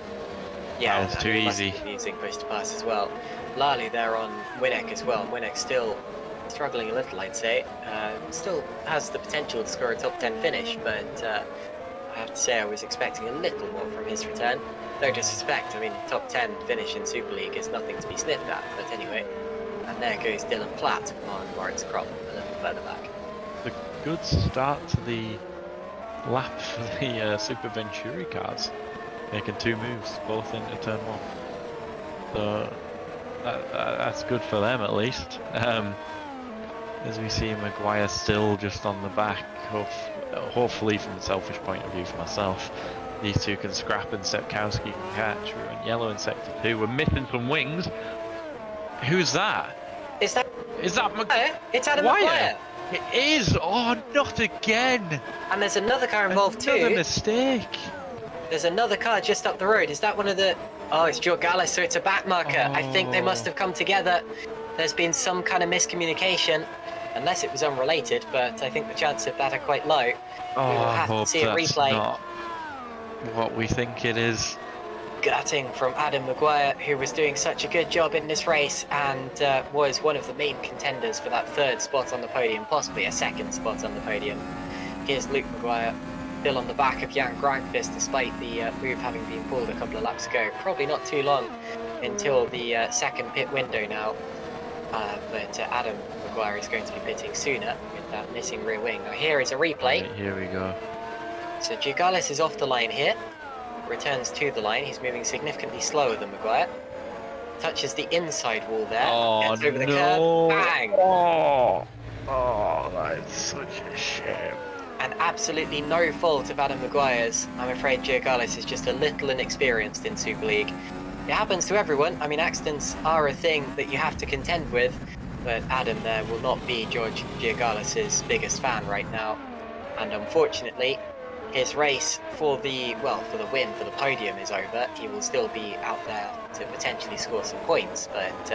Yeah, that was too easy. Using push to pass as well. Lally there on Winnick as well. Winnick still struggling a little, I'd say. Still has the potential to score a top 10 finish, but I have to say I was expecting a little more from his return. No disrespect, I mean, top 10 finish in Super League is nothing to be sniffed at, but anyway. And there goes Dylan Platt on Moritz Krop a little further back. A good start to the lap for the Super Venturi cars, making 2 moves, both into turn 1. So that's good for them at least. As we see Maguire still just on the back, hopefully from a selfish point of view for myself, these two can scrap and Sepkowski can catch. We're in yellow in sector 2. We're missing some wings. Who's that? Is that Maguire? It's Adam Maguire. It is. Oh, not again. And there's another car involved too. Another mistake. There's another car just up the road. Is that one of the... Oh, it's Joe Gallus, so it's a back marker. I think they must have come together. There's been some kind of miscommunication, unless it was unrelated, but I think the chances of that are quite low. We will have to see a replay. Not what we think it is. Gutting from Adam Maguire, who was doing such a good job in this race and was one of the main contenders for that 3rd spot on the podium, possibly a 2nd spot on the podium. Here's Luke Maguire, still on the back of Jan Granqvist, despite the move having been pulled a couple of laps ago. Probably not too long until the 2nd pit window now, but Adam Maguire is going to be pitting sooner with that missing rear wing. Now here is a replay. Right, here we go. So Gigalis is off the line here, returns to the line. He's moving significantly slower than Maguire. Touches the inside wall there, gets over the curb, bang! Oh, that's such a shame. And absolutely no fault of Adam Maguire's. I'm afraid Gigalis is just a little inexperienced in Super League. It happens to everyone. I mean, accidents are a thing that you have to contend with, but Adam there will not be George Gigalis' biggest fan right now. And unfortunately, his race for the win, for the podium is over. He will still be out there to potentially score some points, but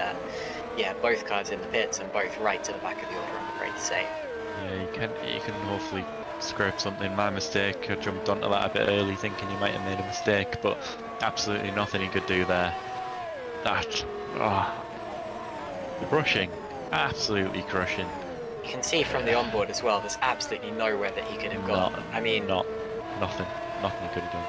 yeah, both cars in the pits and both right to the back of the order, I'm afraid to say. Yeah, you can hopefully scrape something. My mistake, I jumped onto that a bit early thinking he might have made a mistake, but absolutely nothing he could do there. The brushing, absolutely crushing. You can see from the onboard as well, there's absolutely nowhere that he could have gone. I mean, nothing he could have done.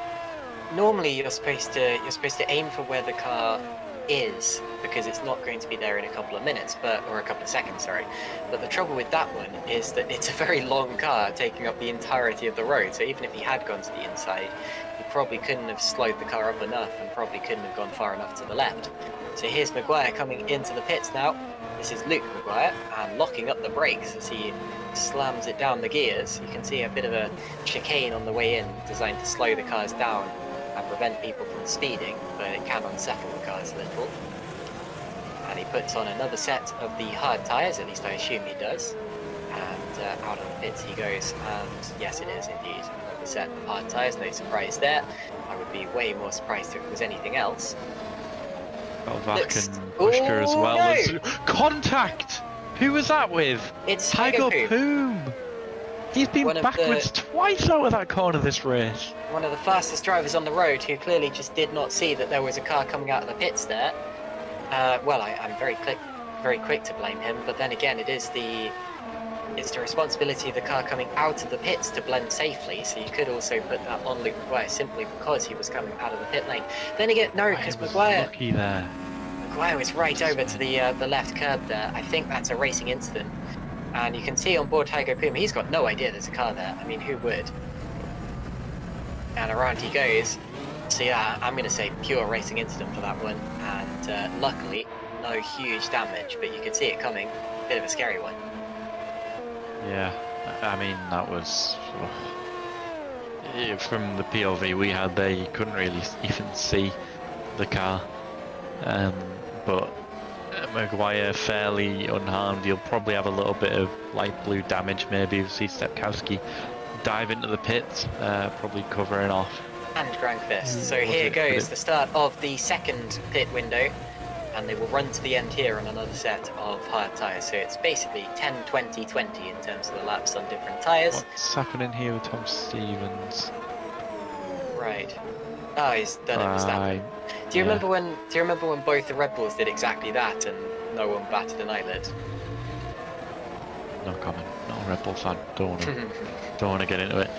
Normally you're supposed to aim for where the car is, because it's not going to be there in a couple of minutes, or a couple of seconds, sorry. But the trouble with that one is that it's a very long car taking up the entirety of the road. So even if he had gone to the inside, he probably couldn't have slowed the car up enough and probably couldn't have gone far enough to the left. So here's Maguire coming into the pits now. This is Luke Maguire, and locking up the brakes as he slams it down the gears. You can see a bit of a chicane on the way in, designed to slow the cars down and prevent people from speeding, but it can unsettle the cars a little. And he puts on another set of the hard tyres, at least I assume he does. And out of the pits he goes, and yes, it is indeed another set of hard tyres, no surprise there. I would be way more surprised if it was anything else. Vac and Pushka as well. No! Contact! Who was that with? It's Tiger Tiger Poom! He's been backwards twice out of that corner this race. One of the fastest drivers on the road, who clearly just did not see that there was a car coming out of the pits there. Well, I'm very quick to blame him, but then again, it's the responsibility of the car coming out of the pits to blend safely. So you could also put that on Luke Maguire simply because he was coming out of the pit lane. Then again, no, because Maguire was right over to the left curb there. I think that's a racing incident. And you can see on board Tiger Puma, he's got no idea there's a car there. I mean, who would? And around he goes. So yeah, I'm going to say pure racing incident for that one. And luckily, no huge damage, but you could see it coming. Bit of a scary one. Yeah, I mean, that was... from the POV we had there, you couldn't really even see the car. But Maguire fairly unharmed. He'll probably have a little bit of light blue damage maybe. We'll see Stepkowski dive into the pits, probably covering off. And Grankvist. So here goes the start of the second pit window, and they will run to the end here on another set of hard tyres. So it's basically 10, 20, 20 in terms of the laps on different tyres. What's happening here with Tom Stevens? Right. Oh, he's done it for Verstappen. Do you remember when both the Red Bulls did exactly that and no one batted an eyelid? No comment. Not a Red Bull fan. Don't want to get into it.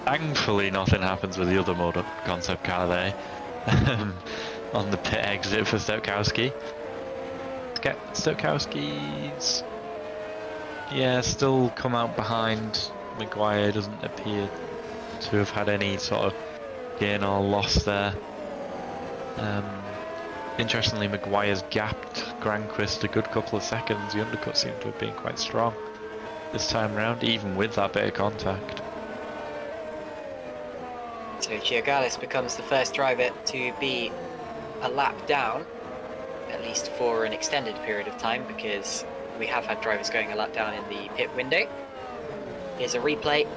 Thankfully, nothing happens with the other motor concept car there. On the pit exit for Stepkowski. Stepkowski's still come out behind. Maguire doesn't appear to have had any sort of gain or loss there. Interestingly, Maguire's gapped Granquist a good couple of seconds. The undercut seemed to have been quite strong this time round, even with that bit of contact. So Giorgalis becomes the first driver to be a lap down, at least for an extended period of time, because we have had drivers going a lap down in the pit window. Here's a replay.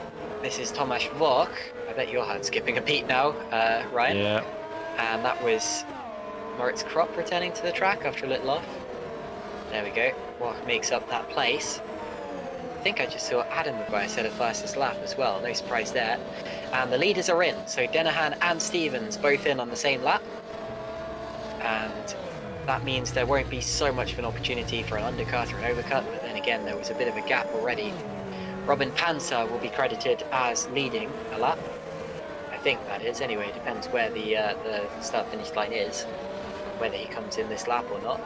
This is Tomasz Vok. I bet your heart's skipping a beat now, Ryan. Yeah. And that was Moritz Kropp returning to the track after a little off. There we go. Vok makes up that place. I think I just saw Adam Maguire set a fastest lap as well. No surprise there. And the leaders are in. So Dennehan and Stevens both in on the same lap. And that means there won't be so much of an opportunity for an undercut or an overcut. But then again, there was a bit of a gap already. Robin Panzer will be credited as leading a lap. I think that is. Anyway, it depends where the start-finish line is, whether he comes in this lap or not.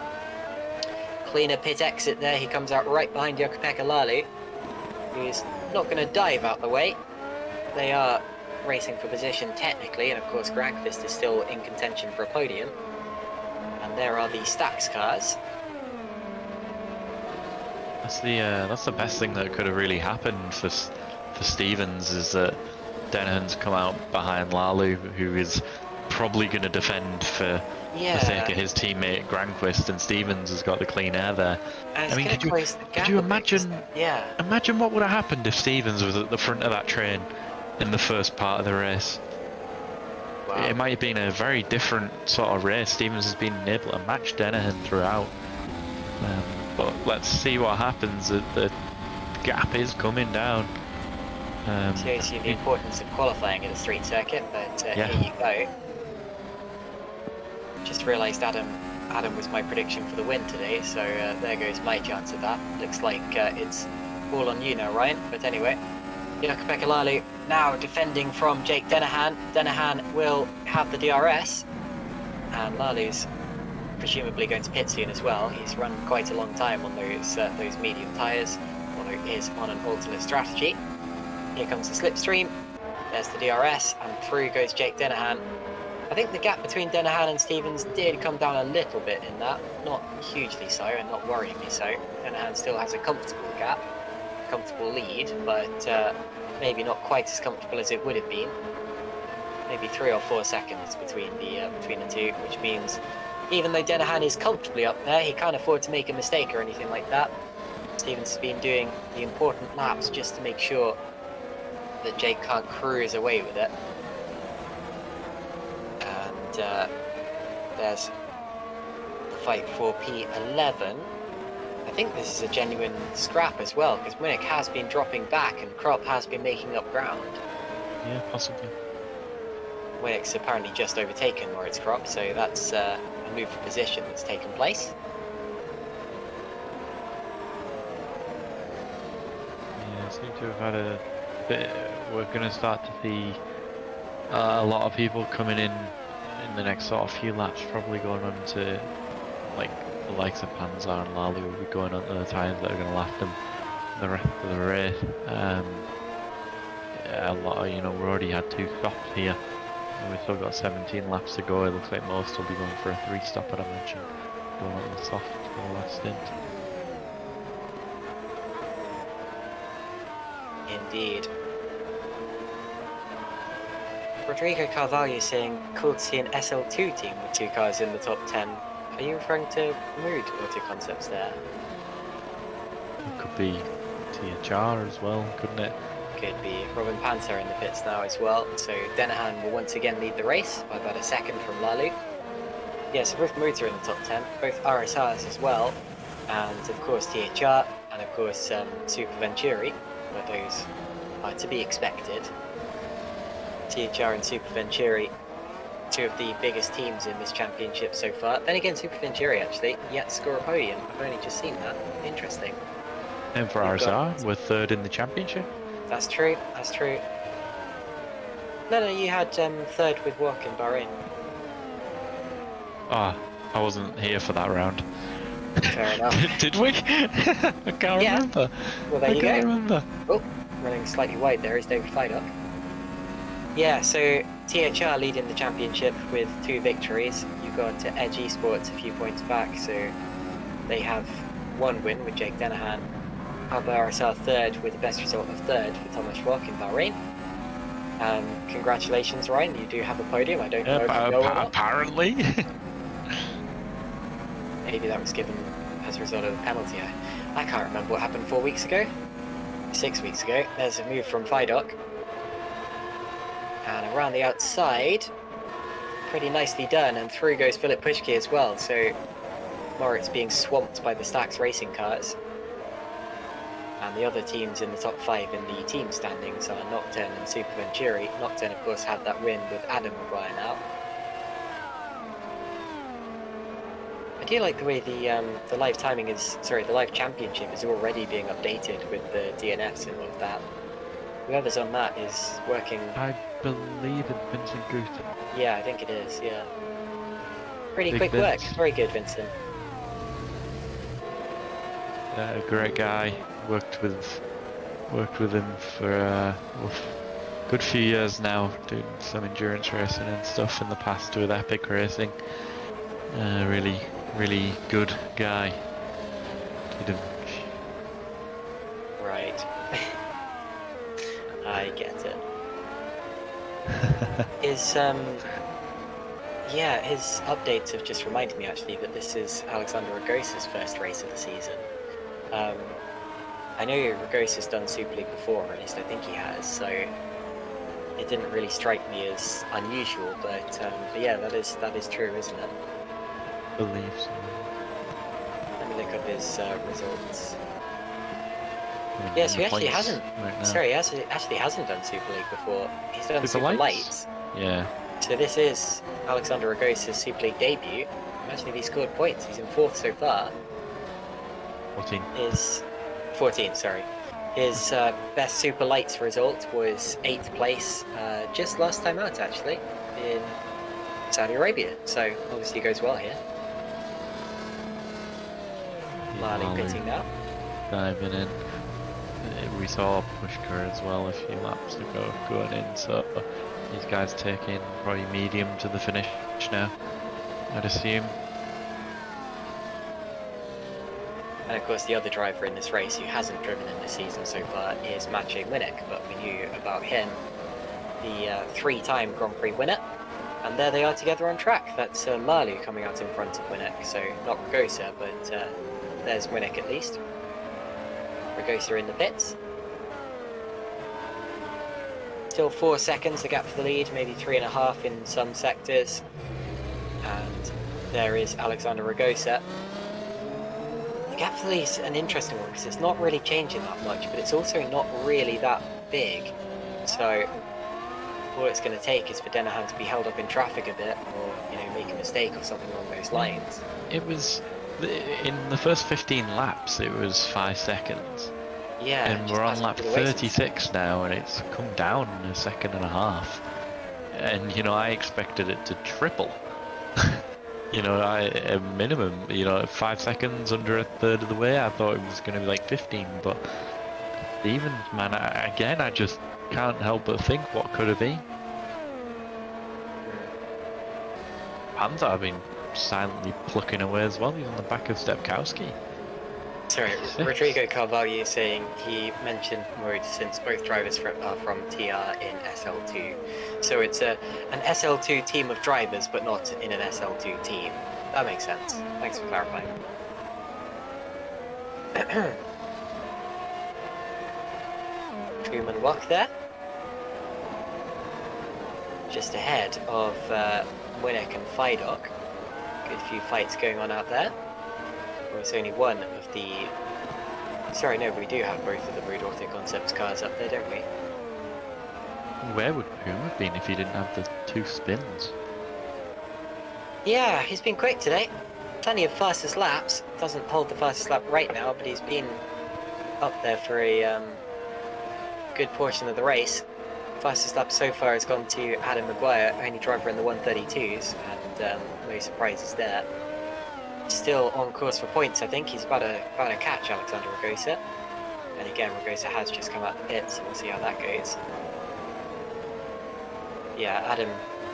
Cleaner pit exit there. He comes out right behind Jukka-Pekka Lalu, who's not going to dive out the way. They are racing for position technically, and of course Granqvist is still in contention for a podium. And there are the Stax cars. That's the best thing that could have really happened for Stevens, is that Dennehan's come out behind Lalu, who is probably going to defend for the sake of his teammate Granqvist, and Stevens has got the clean air there. I mean, could you imagine? Imagine what would have happened if Stevens was at the front of that train in the first part of the race. Wow. It might have been a very different sort of race. Stevens has been able to match Dennehan throughout. But let's see what happens. The gap is coming down. Shows you the importance of qualifying at a street circuit, but here you go. Just realised Adam Adam was my prediction for the win today, so there goes my chance of that. Looks like it's all on you now, Ryan. But anyway, Jaakko-Pekka Laulu now defending from Jake Dennehan. Dennehan will have the DRS, and Lalu's presumably going to pit soon as well. He's run quite a long time on those medium tyres, although he is on an alternate strategy. Here comes the slipstream. There's the DRS, and through goes Jake Dennehan. I think the gap between Dennehan and Stevens did come down a little bit in that. Not hugely so, and not worryingly so. Dennehan still has a comfortable gap, comfortable lead, but maybe not quite as comfortable as it would have been. Maybe 3 or 4 seconds between the two, which means even though Dennehan is comfortably up there, he can't afford to make a mistake or anything like that. Stevens has been doing the important laps just to make sure that Jake can't cruise away with it. And there's the fight for P11. I think this is a genuine scrap as well, because Winnick has been dropping back and Kropp has been making up ground. Yeah, possibly. Winnick's apparently just overtaken Moritz Kropp, so that's a move for position that's taken place. Yeah, seem to have had a bit. We're going to start to see a lot of people coming in the next sort of few laps, probably going on to like the likes of Panzer and Lalu will be going on to the tyres that are going to last them the rest of the race. Yeah, a lot of, we already had 2 stops here, and we've still got 17 laps to go. It looks like most will be going for a 3-stop, I'd imagine, going on the soft for the last stint. Indeed. Rodrigo Carvalho saying cool to see an SL2 team with 2 cars in the top 10. Are you referring to Mood Auto Concepts there? It could be THR as well, couldn't it? Could be. Robin Panther in the pits now as well. So Dennehan will once again lead the race by about a second from Lalu. Yeah, so both Moods are in the top 10, both RSRs as well, and of course THR, and of course Super Venturi, but those are to be expected. THR and Super Venturi, 2 of the biggest teams in this championship so far. Then again, Super Venturi actually yet to score a podium. I've only just seen that. Interesting. And for RSR, we're 3rd in the championship. That's true. That's true. No, you had 3rd with Walk in Bahrain. Ah, I wasn't here for that round. Fair enough. Did we? I can't remember. Well, there you go. I can't remember. Oh, running slightly wide there is David Feiduck. Yeah, so THR leading the championship with 2 victories. You've got Edge Esports a few points back, so they have 1 win with Jake Dennehan. Alba RSR 3rd with the best result of 3rd for Thomas Walk in Bahrain. Congratulations, Ryan, you do have a podium. I don't know if you know or not. Apparently. Maybe that was given as a result of the penalty. I can't remember what happened 4 weeks ago. 6 weeks ago. There's a move from Feiduck. And around the outside, pretty nicely done, and through goes Philip Pushki as well, so Moritz being swamped by the Stax racing cars. And the other teams in the top 5 in the team standings are Nocturne and Super Venturi. Nocturne, of course, had that win with Adam Maguire now. I do like the way the live timing is, the live championship is already being updated with the DNFs and all of that. Whoever's on that is working. I believe it's Vincent Guter. Yeah, I think it is, yeah. Pretty Big quick Vince. work. Very good, Vincent. A great guy. Worked with him for a good few years now, doing some endurance racing and stuff in the past with Epic Racing. Really good guy. Right. I get it. His updates have just reminded me actually that this is Alexander Ragosa's first race of the season. I know Ragosa's done Super League before, or at least I think he has, so it didn't really strike me as unusual, but yeah, that is true, isn't it? I believe so. Let me look up his results. Yeah, so he actually hasn't. Sorry, he actually hasn't done Super League before. He's done Super Lights. Yeah. So this is Alexander Ragosa's Super League debut. Imagine if he scored points. He's in 4th so far. 14. His 14, sorry. His best Super Lights result was 8th place just last time out, actually, in Saudi Arabia. So obviously goes well here. Marley pitting now. Diving in. We saw Pushkar as well a few laps ago going in, so these guys taking probably medium to the finish now, I'd assume. And of course the other driver in this race who hasn't driven in this season so far is Maciej Winnick, but we knew about him, the 3-time Grand Prix winner. And there they are together on track. That's Malu coming out in front of Winnick, so not Ragosa, but there's Winnick at least. Ragosa in the pits. Still 4 seconds, the gap for the lead, maybe 3.5 in some sectors. And there is Alexander Ragosa. The gap for the lead is an interesting one because it's not really changing that much, but it's also not really that big. So all it's going to take is for Denahan to be held up in traffic a bit, or make a mistake or something along those lines. It was in the first 15 laps. It was 5 seconds. Yeah, and we're on lap 36 now, and it's come down a second and a half. And I expected it to triple. A minimum. 5 seconds under a third of the way. I thought it was going to be like 15, but Stevens, man, I just can't help but think what could have been. Panzer have been silently plucking away as well. He's on the back of Stepkowski. Sorry, Rodrigo Carvalho saying he mentioned mode since both drivers are from TR in SL2. So it's an SL2 team of drivers, but not in an SL2 team. That makes sense. Thanks for clarifying. Truman Walk there. Just ahead of Winnick and Fidok. Good few fights going on out there. Well, it's only one of the... Sorry, no, we do have both of the Rude Auto Concepts cars up there, don't we? Where would Puma have been if he didn't have the 2 spins? Yeah, he's been quick today. Plenty of fastest laps. Doesn't hold the fastest lap right now, but he's been up there for a good portion of the race. Fastest lap so far has gone to Adam Maguire, only driver in the 132s, and no surprises there. Still on course for points, I think. He's about to catch Alexander Ragosa. And again, Ragosa has just come out of the pits, so we'll see how that goes. Yeah, Adam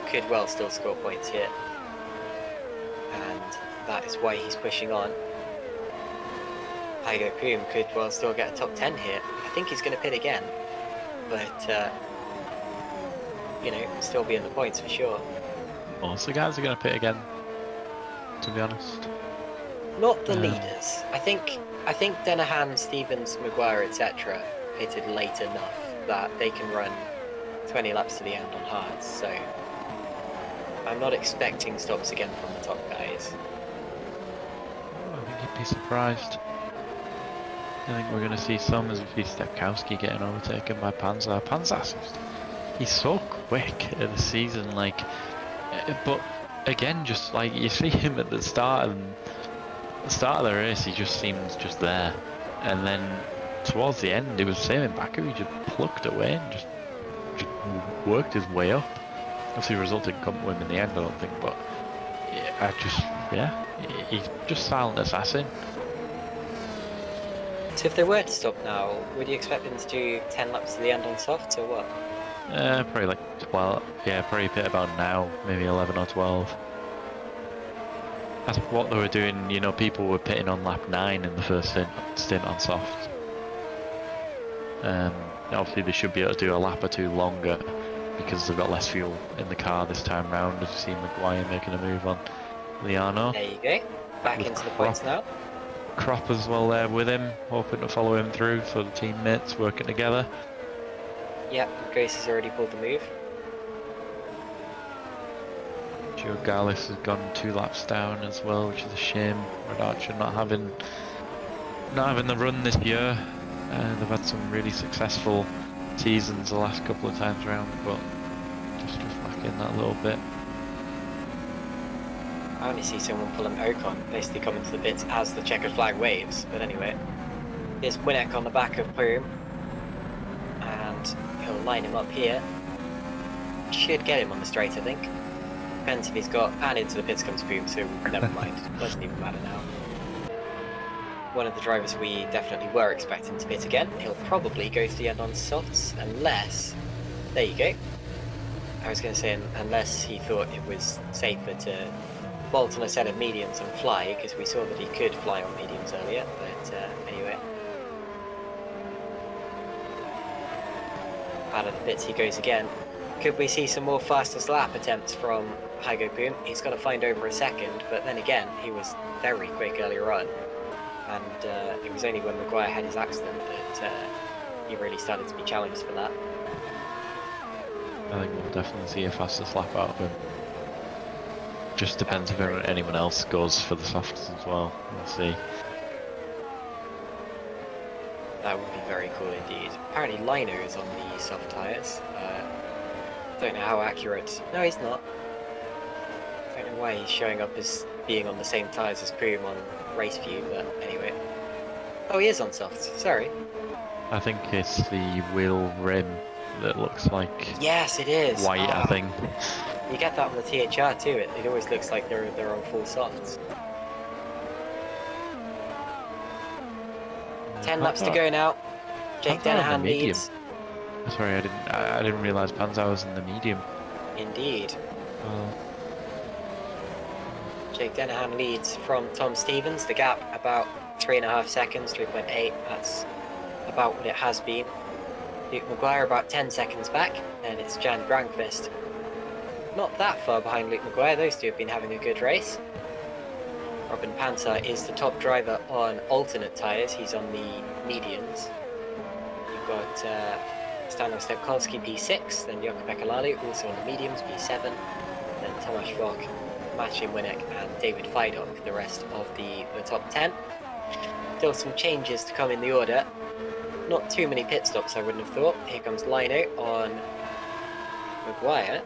could well still score points here. And that is why he's pushing on. Hygo Poom could well still get a top 10 here. I think he's going to pit again. But, still be in the points for sure. Most of the guys are going to pit again, to be honest. Not the leaders. I think Denahan, Stevens, Maguire, etc. pitted late enough that they can run 20 laps to the end on hards, so I'm not expecting stops again from the top guys. I think you'd be surprised. I think we're going to see some as we see Stepkowski getting overtaken by Panzer. Panzer, he's so quick at the season, but again, just like you see him at the start of the race, he just seems just there, and then towards the end, it was the same in Baku. He just plucked away and just worked his way up. Obviously, the result didn't come to him in the end, I don't think, but he's just silent assassin. So if they were to stop now, would you expect them to do 10 laps to the end on softs or what? Probably like 12. Yeah, probably pit about now, maybe 11 or 12. That's what they were doing. People were pitting on lap 9 in the first stint on soft. Obviously, they should be able to do a lap or 2 longer because they've got less fuel in the car this time round. As you see Maguire making a move on Liano. There you go. Back into the points now. Crop as well there with him, hoping to follow him through. So the teammates working together. Yep, Grace has already pulled the move. Gio Gallus has gone 2 laps down as well, which is a shame. Red Archer not having the run this year. They've had some really successful seasons the last couple of times around, but just lacking that little bit. I only see someone pulling Ocon, basically coming to the pits as the checkered flag waves. But anyway, here's Winnick on the back of Prix, and he'll line him up here. Should get him on the straight, I think. Depends if he's got, and into the pits comes Boom, so never mind. Doesn't even matter now. One of the drivers we definitely were expecting to pit again. He'll probably go to the end on softs, unless... There you go. I was going to say unless he thought it was safer to bolt on a set of mediums and fly, because we saw that he could fly on mediums earlier, but anyway. Out of the pits he goes again. Could we see some more fastest lap attempts from Hygo Poom? He's got to find over a second, but then again, he was very quick earlier on. And it was only when Maguire had his accident that he really started to be challenged for that. I think we'll definitely see a fastest lap out of him. Just depends if anyone else goes for the softs as well. We'll see. That would be very cool indeed. Apparently Lino is on the soft tyres. Don't know how accurate. No, he's not. Don't know why he's showing up as being on the same tyres as Poom on race view, but anyway. Oh, he is on softs, sorry. I think it's the wheel rim that looks like yes, it is. white, I think. You get that on the THR too, it always looks like they're on full softs. 10 laps to go now. Jake Dennehan leads. Sorry, I didn't realise Panzer was in the medium. Indeed. Jake Dennehan leads from Tom Stevens. The gap about 3.5 seconds, 3.8. That's about what it has been. Luke Maguire about 10 seconds back, and it's Jan Granqvist. Not that far behind Luke Maguire. Those two have been having a good race. Robin Panzer is the top driver on alternate tyres. He's on the mediums. You've got Stano Stepkowski P6, then Joko Pekalali also on the mediums, P7, then Tomasz Vok, Maciej Winnick and David Fidok, the rest of the top 10. Still some changes to come in the order. Not too many pit stops I wouldn't have thought. Here comes Lino on Maguire.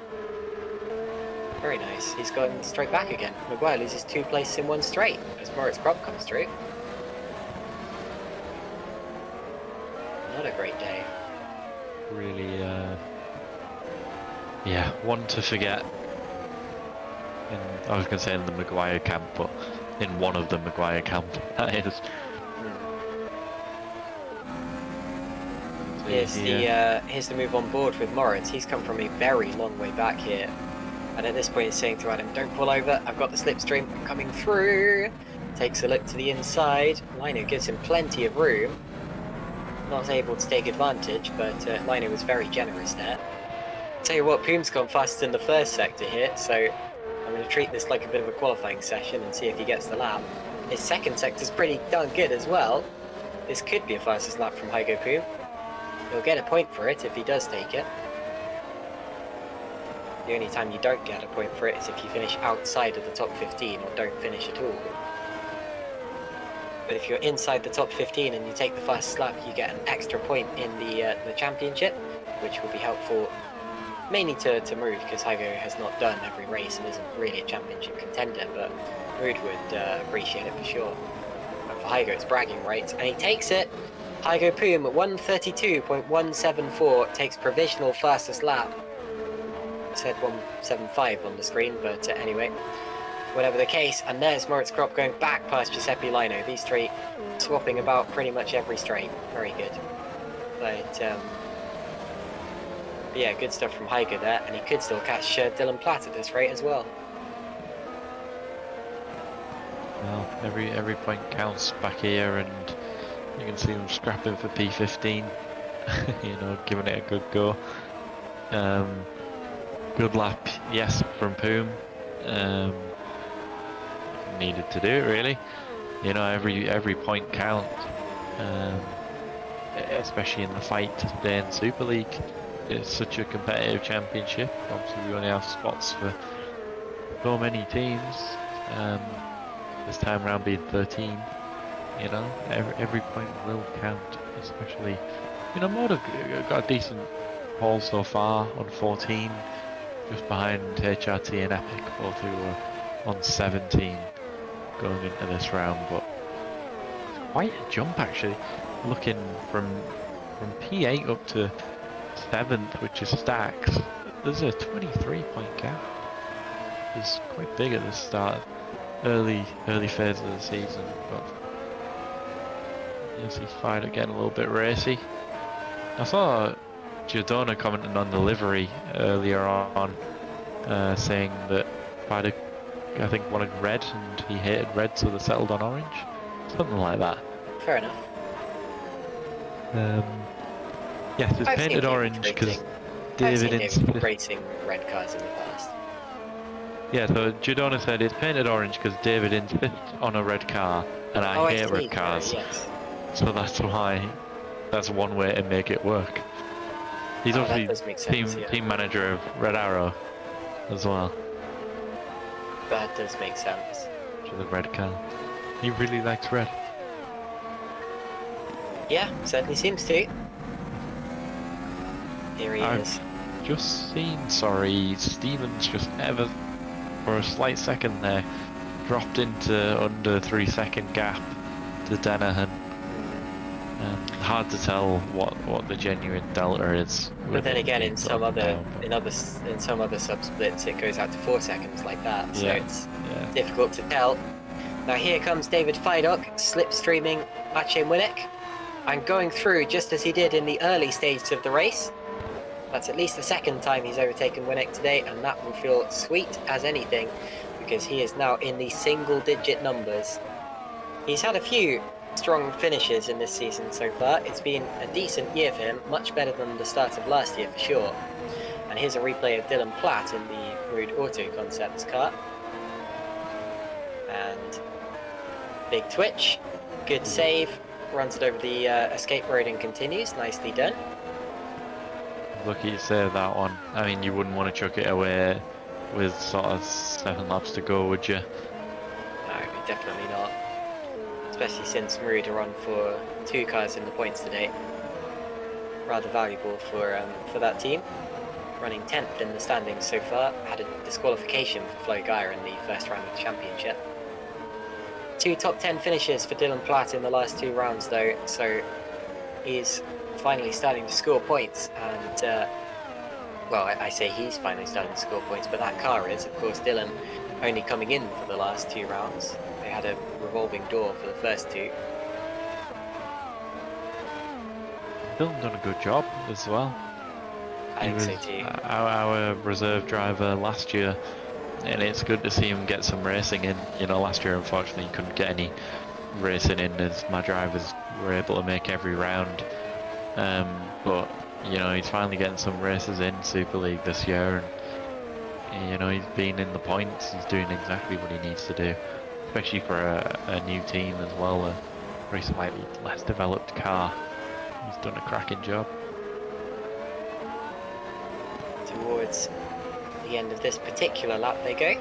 Very nice. He's gone straight back again. Maguire loses 2 places in 1 straight as Moritz Kropp comes through. Not a great day. Really, yeah, one to forget. I was going to say in the Maguire camp, but in one of the Maguire camp, that is. Here's the move on board with Moritz. He's come from a very long way back here. And at this point he's saying to Adam, don't pull over, I've got the slipstream, I'm coming through. Takes a look to the inside. Lino gives him plenty of room. Not able to take advantage, but Lino was very generous there. Tell you what, Poom's gone faster in the first sector here, so I'm going to treat this like a bit of a qualifying session and see if he gets the lap. His second sector's pretty darn good as well. This could be a fastest lap from Hygo Poom. He'll get a point for it if he does take it. The only time you don't get a point for it is if you finish outside of the top 15 or don't finish at all. But if you're inside the top 15 and you take the fastest lap, you get an extra point in the championship, which will be helpful mainly to Mood, because Hygo has not done every race and isn't really a championship contender, but Mood would appreciate it for sure. But for Hygo, it's bragging rights, and he takes it! Hygo Poom at 1:32.174 takes provisional fastest lap. It said 1:75 on the screen, but anyway. Whatever the case, and there's Moritz Kropp going back past Giuseppe Lino. These three swapping about pretty much every straight. Very good. But yeah, good stuff from Hygo there, and he could still catch Dylan Platt at this rate as well. Well, every point counts back here, and you can see them scrapping for P15. You know, giving it a good go. Good lap, yes, from Poom. Needed to do it really. You know, every point counts, especially in the fight today in Super League. It's such a competitive championship. Obviously, we only have spots for so many teams. This time around being 13. You know, every point will count, especially. You know, Moda got a decent haul so far on 14, just behind HRT and Epic, both who were on 17 going into this round, but it's quite a jump actually. Looking from P8 up to 7th, which is stacks, there's a 23-point gap. It's quite big at the start, early phase of the season, but yes, he's fired getting a little bit racy. I saw Giordano commenting on the livery earlier on, saying that Fider, I think, wanted red and he hated red, so they settled on orange, something like that. Fair enough. Yes, it's painted orange because David insisted. Racing red cars in the past. Yeah, so Giordano said it's painted orange because David insists on a red car, and I hate red cars. Yes. So that's why. That's one way to make it work. He's obviously team manager of Red Arrow as well. That does make sense. To the red car. He really likes red. Yeah, certainly seems to. Here he is. Just seen, Stevens just ever, for a slight second there, dropped into under 3-second gap to Danahan. Hard to tell what the genuine delta is. But then again, in some other sub-splits, it goes out to 4 seconds like that. So it's difficult to tell. Now here comes David Fidok, slipstreaming Maciej Winnick, and going through just as he did in the early stages of the race. That's at least the second time he's overtaken Winnick today, and that will feel sweet as anything, because he is now in the single-digit numbers. He's had a few strong finishes in this season so far. It's been a decent year for him, much better than the start of last year for sure. And here's a replay of Dylan Platt in the Rude Auto Concepts car. And big twitch, good save, runs it over the escape road and continues, nicely done. Lucky to save that one. I mean, you wouldn't want to chuck it away with sort of 7 laps to go, would you? No, definitely not. Especially since Marood are on for 2 cars in the points today. Rather valuable for that team. Running 10th in the standings so far. Had a disqualification for Flo Geyer in the first round of the championship. 2 top 10 finishes for Dylan Platt in the last 2 rounds though, so he's finally starting to score points. And well, I say he's finally starting to score points, but that car is, of course. Dylan only coming in for the last 2 rounds. They had a revolving door for the first 2. Dylan done a good job as well. I think so too. Our reserve driver last year, and it's good to see him get some racing in. You know, last year unfortunately he couldn't get any racing in as my drivers were able to make every round. But you know, he's finally getting some races in Super League this year, and you know, he's been in the points. He's doing exactly what he needs to do, especially for a new team as well, a very slightly less developed car. He's done a cracking job. Towards the end of this particular lap they go.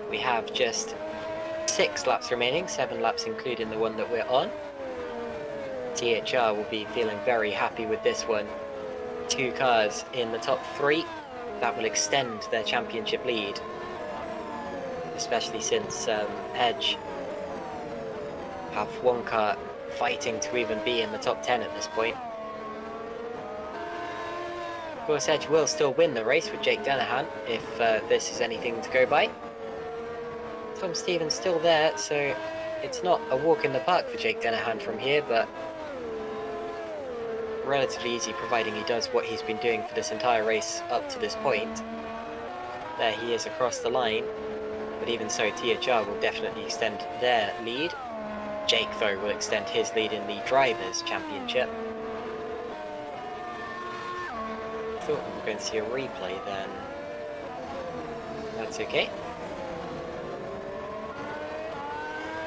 We have just 6 laps remaining, 7 laps including the one that we're on. THR will be feeling very happy with this one. 2 cars in the top 3. That will extend their championship lead. Especially since Edge have 1 car fighting to even be in the top 10 at this point. Of course, Edge will still win the race with Jake Danahan if this is anything to go by. Tom Stevens still there, so it's not a walk in the park for Jake Danahan from here, but relatively easy providing he does what he's been doing for this entire race up to this point. There he is across the line, but even so, THR will definitely extend their lead. Jake, though, will extend his lead in the Drivers' Championship. I thought we were going to see a replay then. That's okay.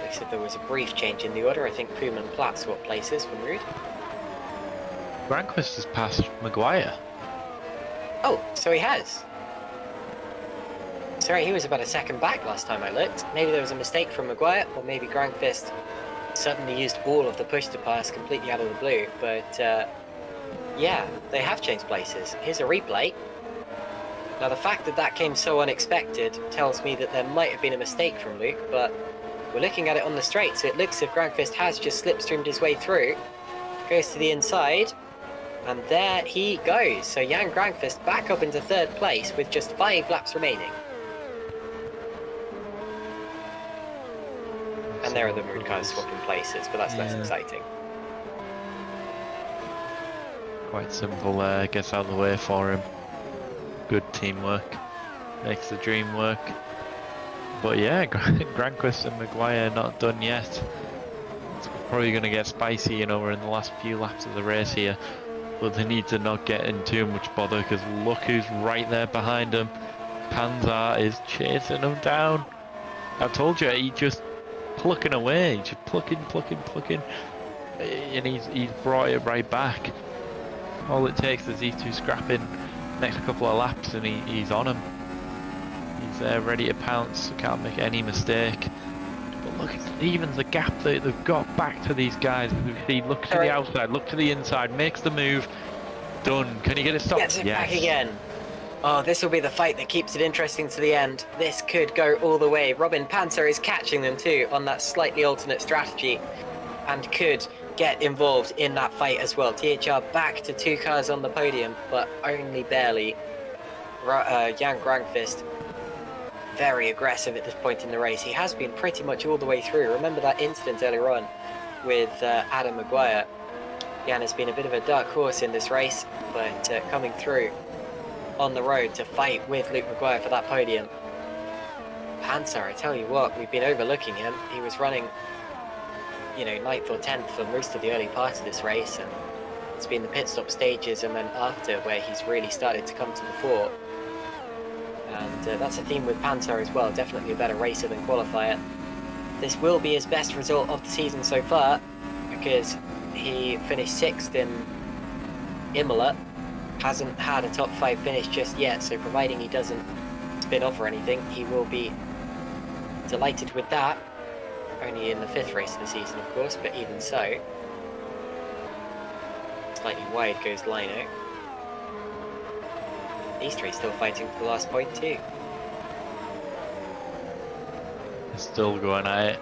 Looks like there was a brief change in the order. I think Puma and Platt swapped places for Rude. Granquist has passed Maguire. Oh, so he has. Sorry, he was about a second back last time I looked. Maybe there was a mistake from Maguire, or maybe Granquist suddenly used all of the push to pass completely out of the blue, but yeah, they have changed places. Here's a replay. Now, the fact that that came so unexpected tells me that there might have been a mistake from Luke, but we're looking at it on the straight, so it looks as if Granqvist has just slipstreamed his way through. Goes to the inside, and there he goes. So Jan Granqvist back up into third place with just 5 laps remaining. And there are the mood cars swapping places, but that's less exciting. Quite simple there, gets out of the way for him. Good teamwork, makes the dream work. But yeah, Granqvist and Maguire not done yet. It's probably going to get spicy, you know, we're in the last few laps of the race here. But they need to not get in too much bother, because look who's right there behind him. Panzer is chasing him down. I told you, he just plucking away, just plucking. And he's brought it right back. All it takes is these two scrapping next couple of laps and he's on him. He's there ready to pounce, can't make any mistake. But look, even the gap that they've got back to these guys. He looks to the outside, look to the inside, makes the move. Done. Can he get it stopped? Gets it back again. Oh, this will be the fight that keeps it interesting to the end. This could go all the way. Robin Panzer is catching them too on that slightly alternate strategy and could get involved in that fight as well. THR back to 2 cars on the podium, but only barely. Jan Granqvist very aggressive at this point in the race. He has been pretty much all the way through. Remember that incident earlier on with Adam Maguire. Jan has been a bit of a dark horse in this race, but coming through on the road to fight with Luke Maguire for that podium. Panzer, I tell you what, we've been overlooking him. He was running, you know, 9th or 10th for most of the early part of this race, and it's been the pit stop stages and then after where he's really started to come to the fore. And that's a theme with Panzer as well, definitely a better racer than qualifier. This will be his best result of the season so far, because he finished 6th in Imola, hasn't had a top 5 finish just yet, so providing he doesn't spin off or anything, he will be delighted with that. Only in the 5th race of the season, of course, but even so. Slightly wide goes Lino. These three still fighting for the last point too. Still going at it.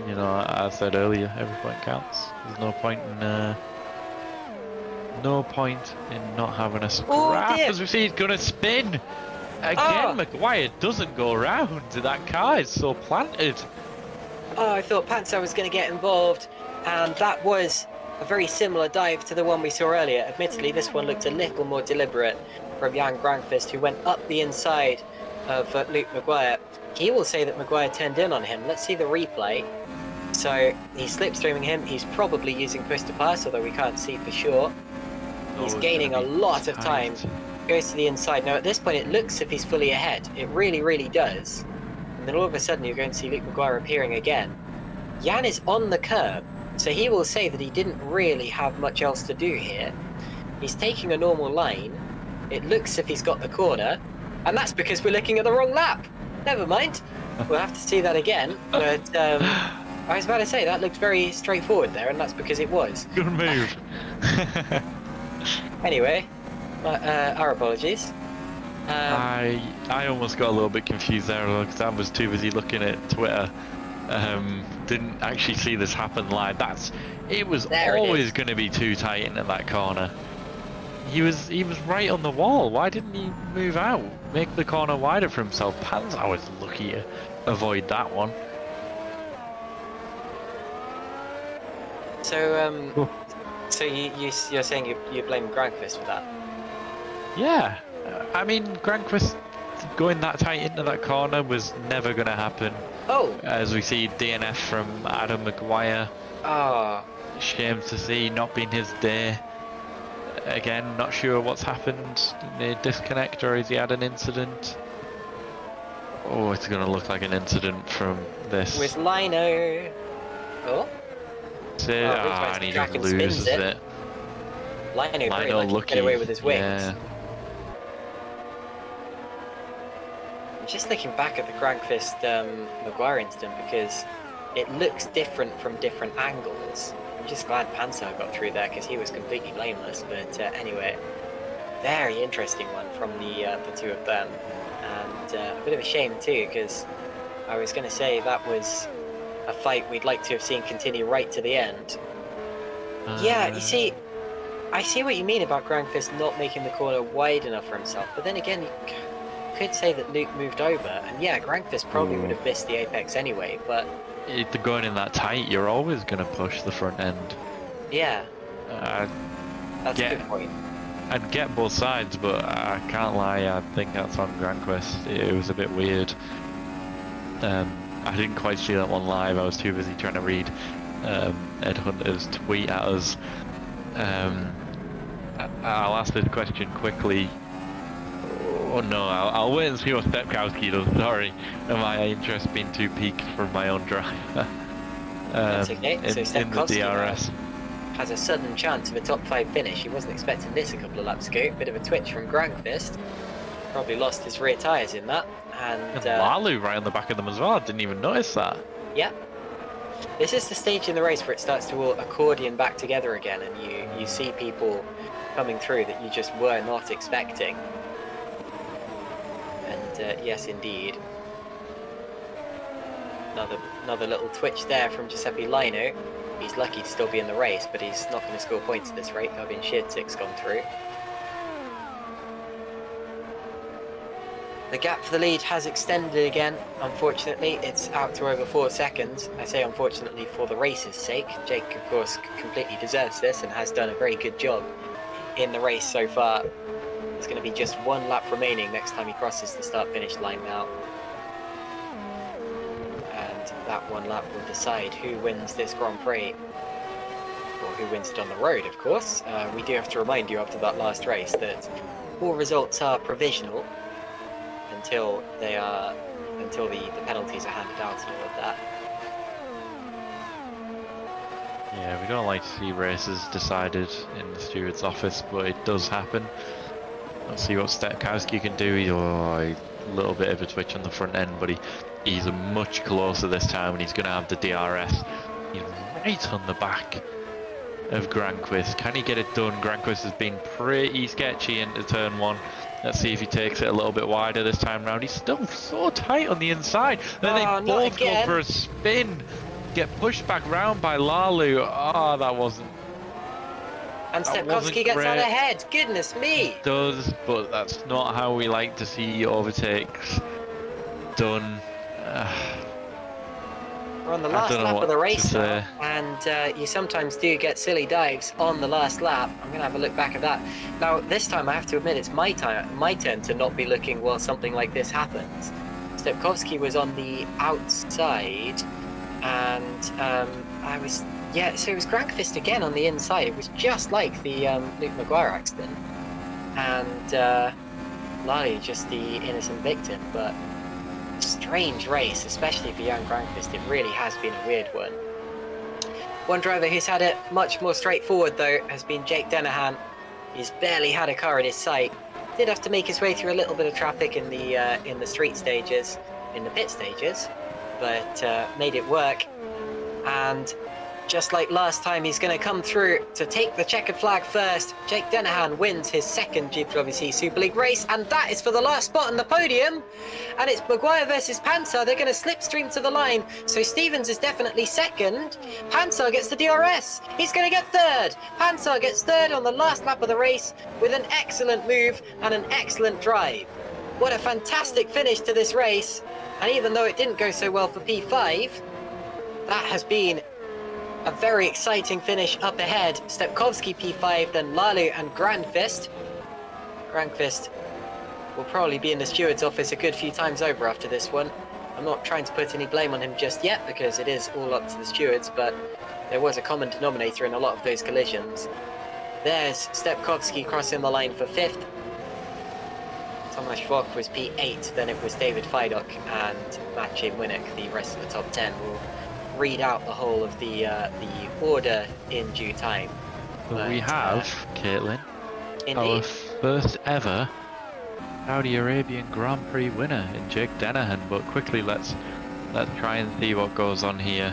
You know, as I said earlier, every point counts. There's no point in not having a scrap. As we see, he's gonna spin again. Maguire doesn't go around. That car is so planted. Oh, I thought Panzer was going to get involved, and that was a very similar dive to the one we saw earlier. Admittedly, this one looked a little more deliberate from Jan Granqvist, who went up the inside of Luke Maguire. He will say that Maguire turned in on him. Let's see the replay. So he's slipstreaming him. He's probably using push to pass, although we can't see for sure. He's gaining a lot of time. Goes to the inside. Now at this point it looks as if he's fully ahead. It really does. And then all of a sudden you're going to see Luke Maguire appearing again. Jan is on the curb, so he will say that he didn't really have much else to do here. He's taking a normal line. It looks as if he's got the corner, and that's because we're looking at the wrong lap. Never mind. We'll have to see that again. But I was about to say that looked very straightforward there, and that's because it was. Good move. Anyway, our apologies. I almost got a little bit confused there because I was too busy looking at Twitter. Didn't actually see this happen live. It was always going to be too tight into that corner. He was right on the wall. Why didn't he move out? Make the corner wider for himself. Panzer was lucky to avoid that one. So so you're saying you blame Granqvist for that? Yeah, I mean Granqvist going that tight into that corner was never going to happen. Oh, as we see DNF from Adam Maguire. Oh, shame to see, not been his day. Again, not sure what's happened. A disconnect, or has he had an incident? Oh, it's going to look like an incident from this. With Lino. Oh. And he just loses it. Lino very lucky to get away with his wings. Yeah. I'm just looking back at the Granqvist Maguire incident because it looks different from different angles. I'm just glad Panzer got through there because he was completely blameless. But anyway, very interesting one from the two of them, and a bit of a shame too, because I was going to say that was a fight we'd like to have seen continue right to the end. Yeah, you see, I see what you mean about Grandfist not making the corner wide enough for himself, but then again, you could say that Luke moved over, and yeah, Grandfist probably would have missed the apex anyway, but... Going in that tight, you're always going to push the front end. Yeah. That's a good point. I'd get both sides, but I can't lie, I think that's on Grandquist. It was a bit weird. I didn't quite see that one live, I was too busy trying to read Ed Hunter's tweet at us. I'll ask this question quickly. Oh no, I'll wait and see what Stepkowski does, sorry. My interest being too peaked from my own driver. That's okay, so in the DRS. Has a sudden chance of a top 5 finish. He wasn't expecting this a couple of laps ago. Bit of a twitch from Grandfist. Probably lost his rear tyres in that. And Lalu right on the back of them as well. I didn't even notice that. Yeah. This is the stage in the race where it starts to all accordion back together again, and you see people coming through that you just were not expecting. And yes, indeed. Another little twitch there from Giuseppe Lino. He's lucky to still be in the race, but he's not going to score points at this rate. Fabian Schiertzig's gone through. The gap for the lead has extended again. Unfortunately, it's out to over 4 seconds. I say unfortunately for the race's sake. Jake, of course, completely deserves this and has done a very good job in the race so far. There's going to be just 1 lap remaining next time he crosses the start-finish line now. That 1 lap will decide who wins this Grand Prix, or who wins it on the road, of course. We do have to remind you after that last race that all results are provisional until the penalties are handed out and all of that. Yeah, we don't like to see races decided in the steward's office, but it does happen. Let's see what Stepkowski can do. A little bit of a twitch on the front end, but he's much closer this time, and he's going to have the DRS. He's right on the back of Grandquist. Can he get it done? Grandquist has been pretty sketchy into turn 1. Let's see if he takes it a little bit wider this time round. He's still so tight on the inside. Then they both go for a spin. Get pushed back round by Lalu. Oh, that wasn't... And Stepkowski gets out ahead. Goodness me. He does, but that's not how we like to see overtakes done. We're on the last lap of the race now, and you sometimes do get silly dives on the last lap. I'm going to have a look back at that. Now, this time I have to admit it's my turn to not be looking while something like this happens. Stepkowski was on the outside, and so it was Grandfist again on the inside. It was just like the Luke Maguire accident, and Lally just the innocent victim, but strange race, especially for young Grandfist. It really has been a weird one. One driver who's had it much more straightforward though has been Jake Dennehan. He's barely had a car in his sight. Did have to make his way through a little bit of traffic in the street stages, in the pit stages, but made it work. And just like last time, he's going to come through to take the checkered flag first. Jake Dennehan wins his 2nd GPVWC Super League race, and that is for the last spot on the podium. And it's Maguire versus Panzer. They're going to slipstream to the line. So Stevens is definitely 2nd. Panzer gets the DRS. He's going to get 3rd. Panzer gets 3rd on the last lap of the race with an excellent move and an excellent drive. What a fantastic finish to this race. And even though it didn't go so well for P5, that has been a very exciting finish up ahead. Stepkowski P5, then Lalu and Grandfist. Grandfist will probably be in the steward's office a good few times over after this one. I'm not trying to put any blame on him just yet because it is all up to the stewards, but there was a common denominator in a lot of those collisions. There's Stepkowski crossing the line for 5th. Thomas Schwab was P8, then it was David Fidok and Maciej Winnick. The rest of the top 10 will read out the whole of the order in due time. But we have, Caitlin, indeed, our first ever Saudi Arabian Grand Prix winner in Jake Dennehan. But quickly, let's try and see what goes on here.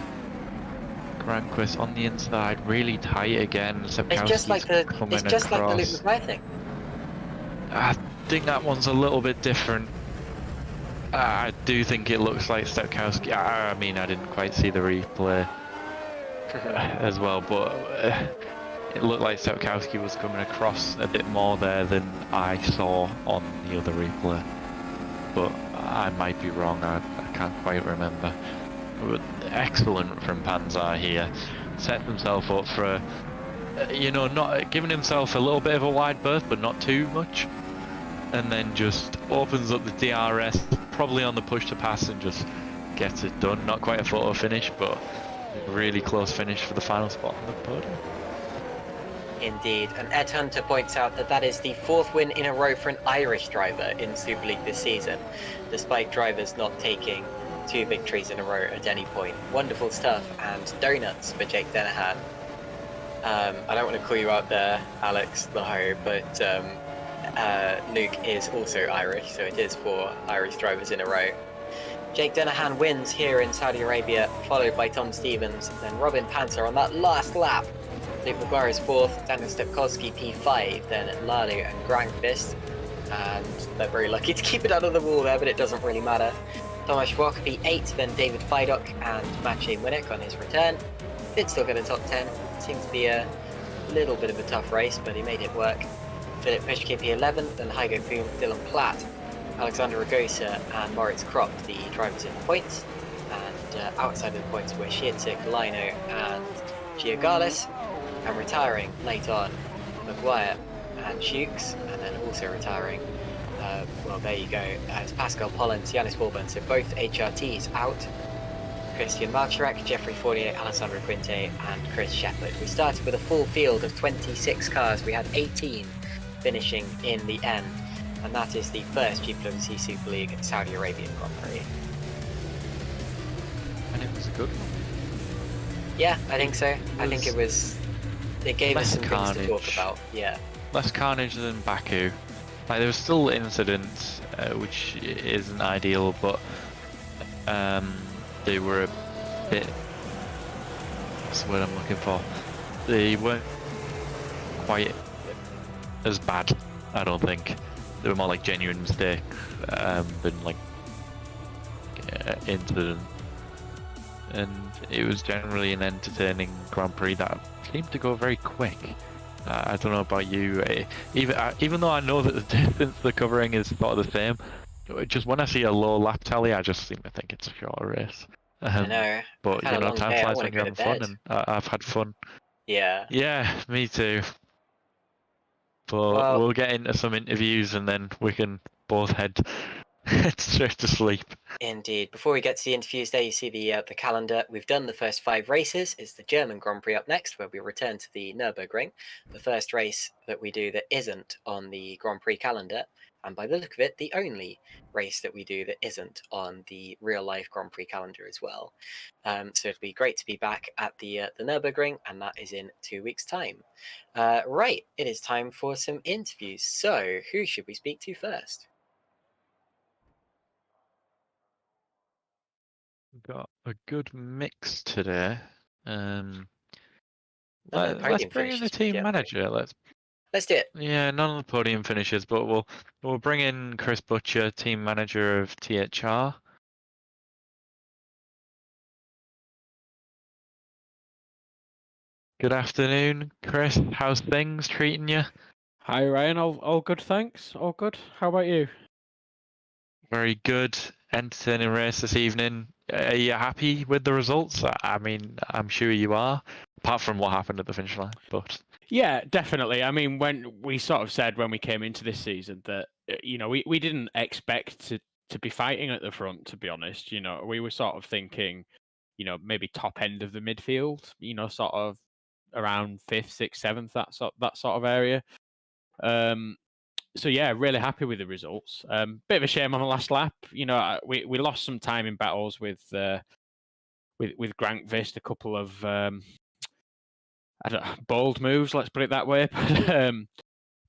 Grandquist on the inside, really tight again. It's just like the Luke Maguire thing. I think that one's a little bit different. I do think it looks like Stepkowski. I mean, I didn't quite see the replay as well, but it looked like Stepkowski was coming across a bit more there than I saw on the other replay. But I might be wrong, I can't quite remember. But excellent from Panzer here. Sets himself up for, not giving himself a little bit of a wide berth, but not too much. And then just opens up the DRS, probably on the push to pass, and just gets it done. Not quite a photo finish, but really close finish for the final spot on the podium. Indeed, and Ed Hunter points out that that is the 4th win in a row for an Irish driver in Super League this season, despite drivers not taking 2 victories in a row at any point. Wonderful stuff, and donuts for Jake Dennehan. I don't want to call you out there, Alex, no, but Luke is also Irish, so it is 4 Irish drivers in a row. Jake Dennehan wins here in Saudi Arabia, followed by Tom Stevens, then Robin Panzer on that last lap. Luke McGuire is 4th, Daniel Stepkowski P5, then Lalu and Grankvist, and they're very lucky to keep it out of the wall there, but it doesn't really matter. Tomasz Walker P8, then David Fidok and Maciej Winnick on his return. Did still get a top 10, seemed to be a little bit of a tough race, but he made it work. Philip Pischke P11, then Heigo Poom, Dylan Platt, Alexander Ragosa and Moritz Kropp, the drivers in the points. And outside of the points were Shietzik, Lino and Giagalis. And retiring late on, Maguire and Jukes, and then also retiring, well there you go, it's Pascal Pollens, Yanis Walburn, so both HRTs out. Christian Marchirek, Jeffrey Fournier, Alessandro Quinte and Chris Shepherd. We started with a full field of 26 cars, we had 18 finishing in the end, and that is the first GPWC Super League Saudi Arabian Grand Prix. And it was a good one. Yeah, I think so. I think it gave us some carnage. things to talk about, yeah. Less carnage than Baku. Like, there was still incidents, which isn't ideal, but they were a bit... What's the word I'm looking for? They weren't quite as bad, I don't think. They were more like genuine mistakes than like incident. And it was generally an entertaining Grand Prix that seemed to go very quick. I don't know about you, even though I know that the distance they're covering is sort of the same, just when I see a low lap tally, I just seem to think it's a shorter race. I know. But you know, time flies when you're having fun, and I've had fun. Yeah. Yeah, me too. But we'll get into some interviews and then we can both head straight to sleep. Indeed. Before we get to the interviews there, you see the calendar. We've done the first 5 races. It's the German Grand Prix up next, where we return to the Nürburgring. The first race that we do that isn't on the Grand Prix calendar, and by the look of it, the only race that we do that isn't on the real-life Grand Prix calendar as well. So it'll be great to be back at the Nürburgring, and that is in 2 weeks' time. Right, it is time for some interviews. So, who should we speak to first? We've got a good mix today. Let's bring in the team manager. Let's do it. Yeah, none of the podium finishes, but we'll bring in Chris Butcher, team manager of THR. Good afternoon, Chris. How's things treating you? Hi Ryan, all good, thanks. All good. How about you? Very good. Entertaining race this evening. Are you happy with the results? I mean, I'm sure you are, apart from what happened at the finish line. But yeah, definitely. I mean, when we sort of said when we came into this season that we didn't expect to be fighting at the front. To be honest, we were sort of thinking, maybe top end of the midfield. Sort of around 5th, 6th, 7th, that sort of area. So yeah, really happy with the results. Bit of a shame on the last lap. We lost some time in battles with Grankvist, a couple of bold moves, let's put it that way.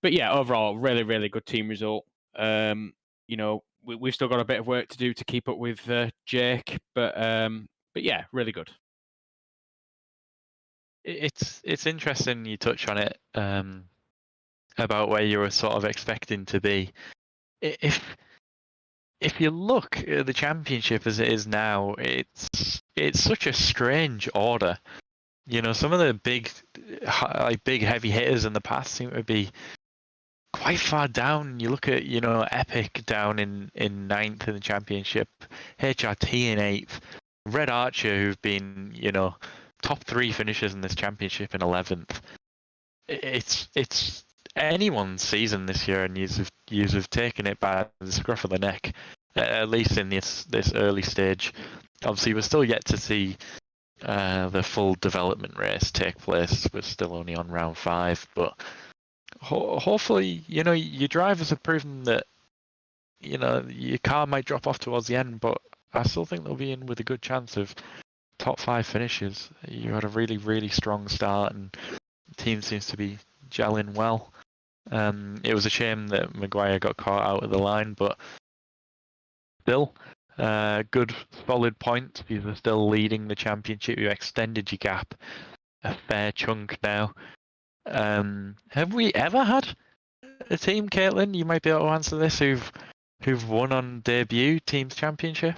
But yeah, overall, really, really good team result. We've still got a bit of work to do to keep up with Jake, but yeah, really good. It's interesting you touch on it. about where you were sort of expecting to be. If you look at the championship as it is now, it's such a strange order. Some of the big heavy hitters in the past seem to be quite far down. You look at Epic down in ninth in the championship, HRT in 8th, Red Archer, who've been top 3 finishers in this championship in 11th. It's anyone's season this year, and you've taken it by the scruff of the neck, at least in this early stage. Obviously, we're still yet to see the full development race take place. We're still only on round 5, but hopefully, your drivers have proven that your car might drop off towards the end, but I still think they'll be in with a good chance of top 5 finishes. You had a really, really strong start, and the team seems to be gelling well. It was a shame that Maguire got caught out of the line, but still, good solid points. You are still leading the championship. You extended your gap a fair chunk now. Have we ever had a team, Caitlin? You might be able to answer this. Who've won on debut teams championship?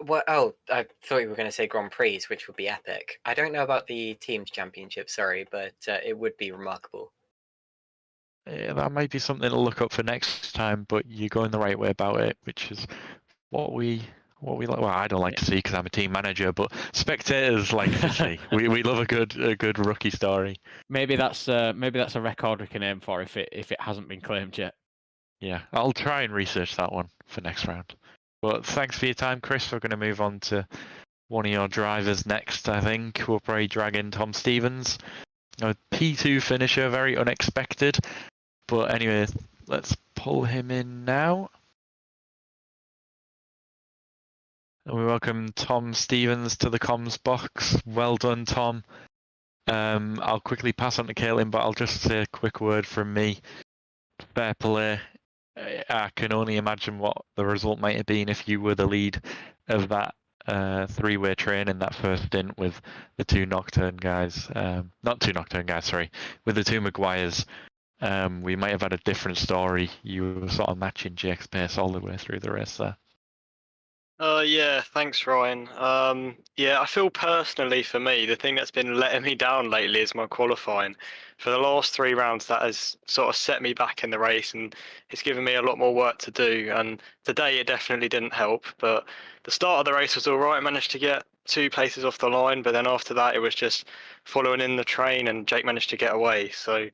Well, oh, I thought you were going to say Grand Prix, which would be epic. I don't know about the teams championship, sorry, but it would be remarkable. Yeah, that might be something to look up for next time, but you're going the right way about it, which is what we like. Well, I don't like to see because I'm a team manager, but spectators like to see. We love a good rookie story. Maybe that's a record we can aim for if it hasn't been claimed yet. Yeah, I'll try and research that one for next round. But thanks for your time, Chris. We're going to move on to one of your drivers next, I think. We'll probably drag in Tom Stevens, a P2 finisher, very unexpected. But anyway, let's pull him in now. And we welcome Tom Stevens to the comms box. Well done, Tom. I'll quickly pass on to Caitlin, but I'll just say a quick word from me. Fair play. I can only imagine what the result might have been if you were the lead of that 3-way train in that first stint with the 2 Nocturne guys. Not 2 Nocturne guys, sorry. With the 2 Maguires. We might have had a different story. You were sort of matching Jake's pace all the way through the race there. Yeah, thanks, Ryan. Yeah, I feel personally for me, the thing that's been letting me down lately is my qualifying. For the last 3 rounds, that has sort of set me back in the race, and it's given me a lot more work to do. And today it definitely didn't help, but the start of the race was all right. I managed to get 2 places off the line, but then after that, it was just following in the train, and Jake managed to get away. So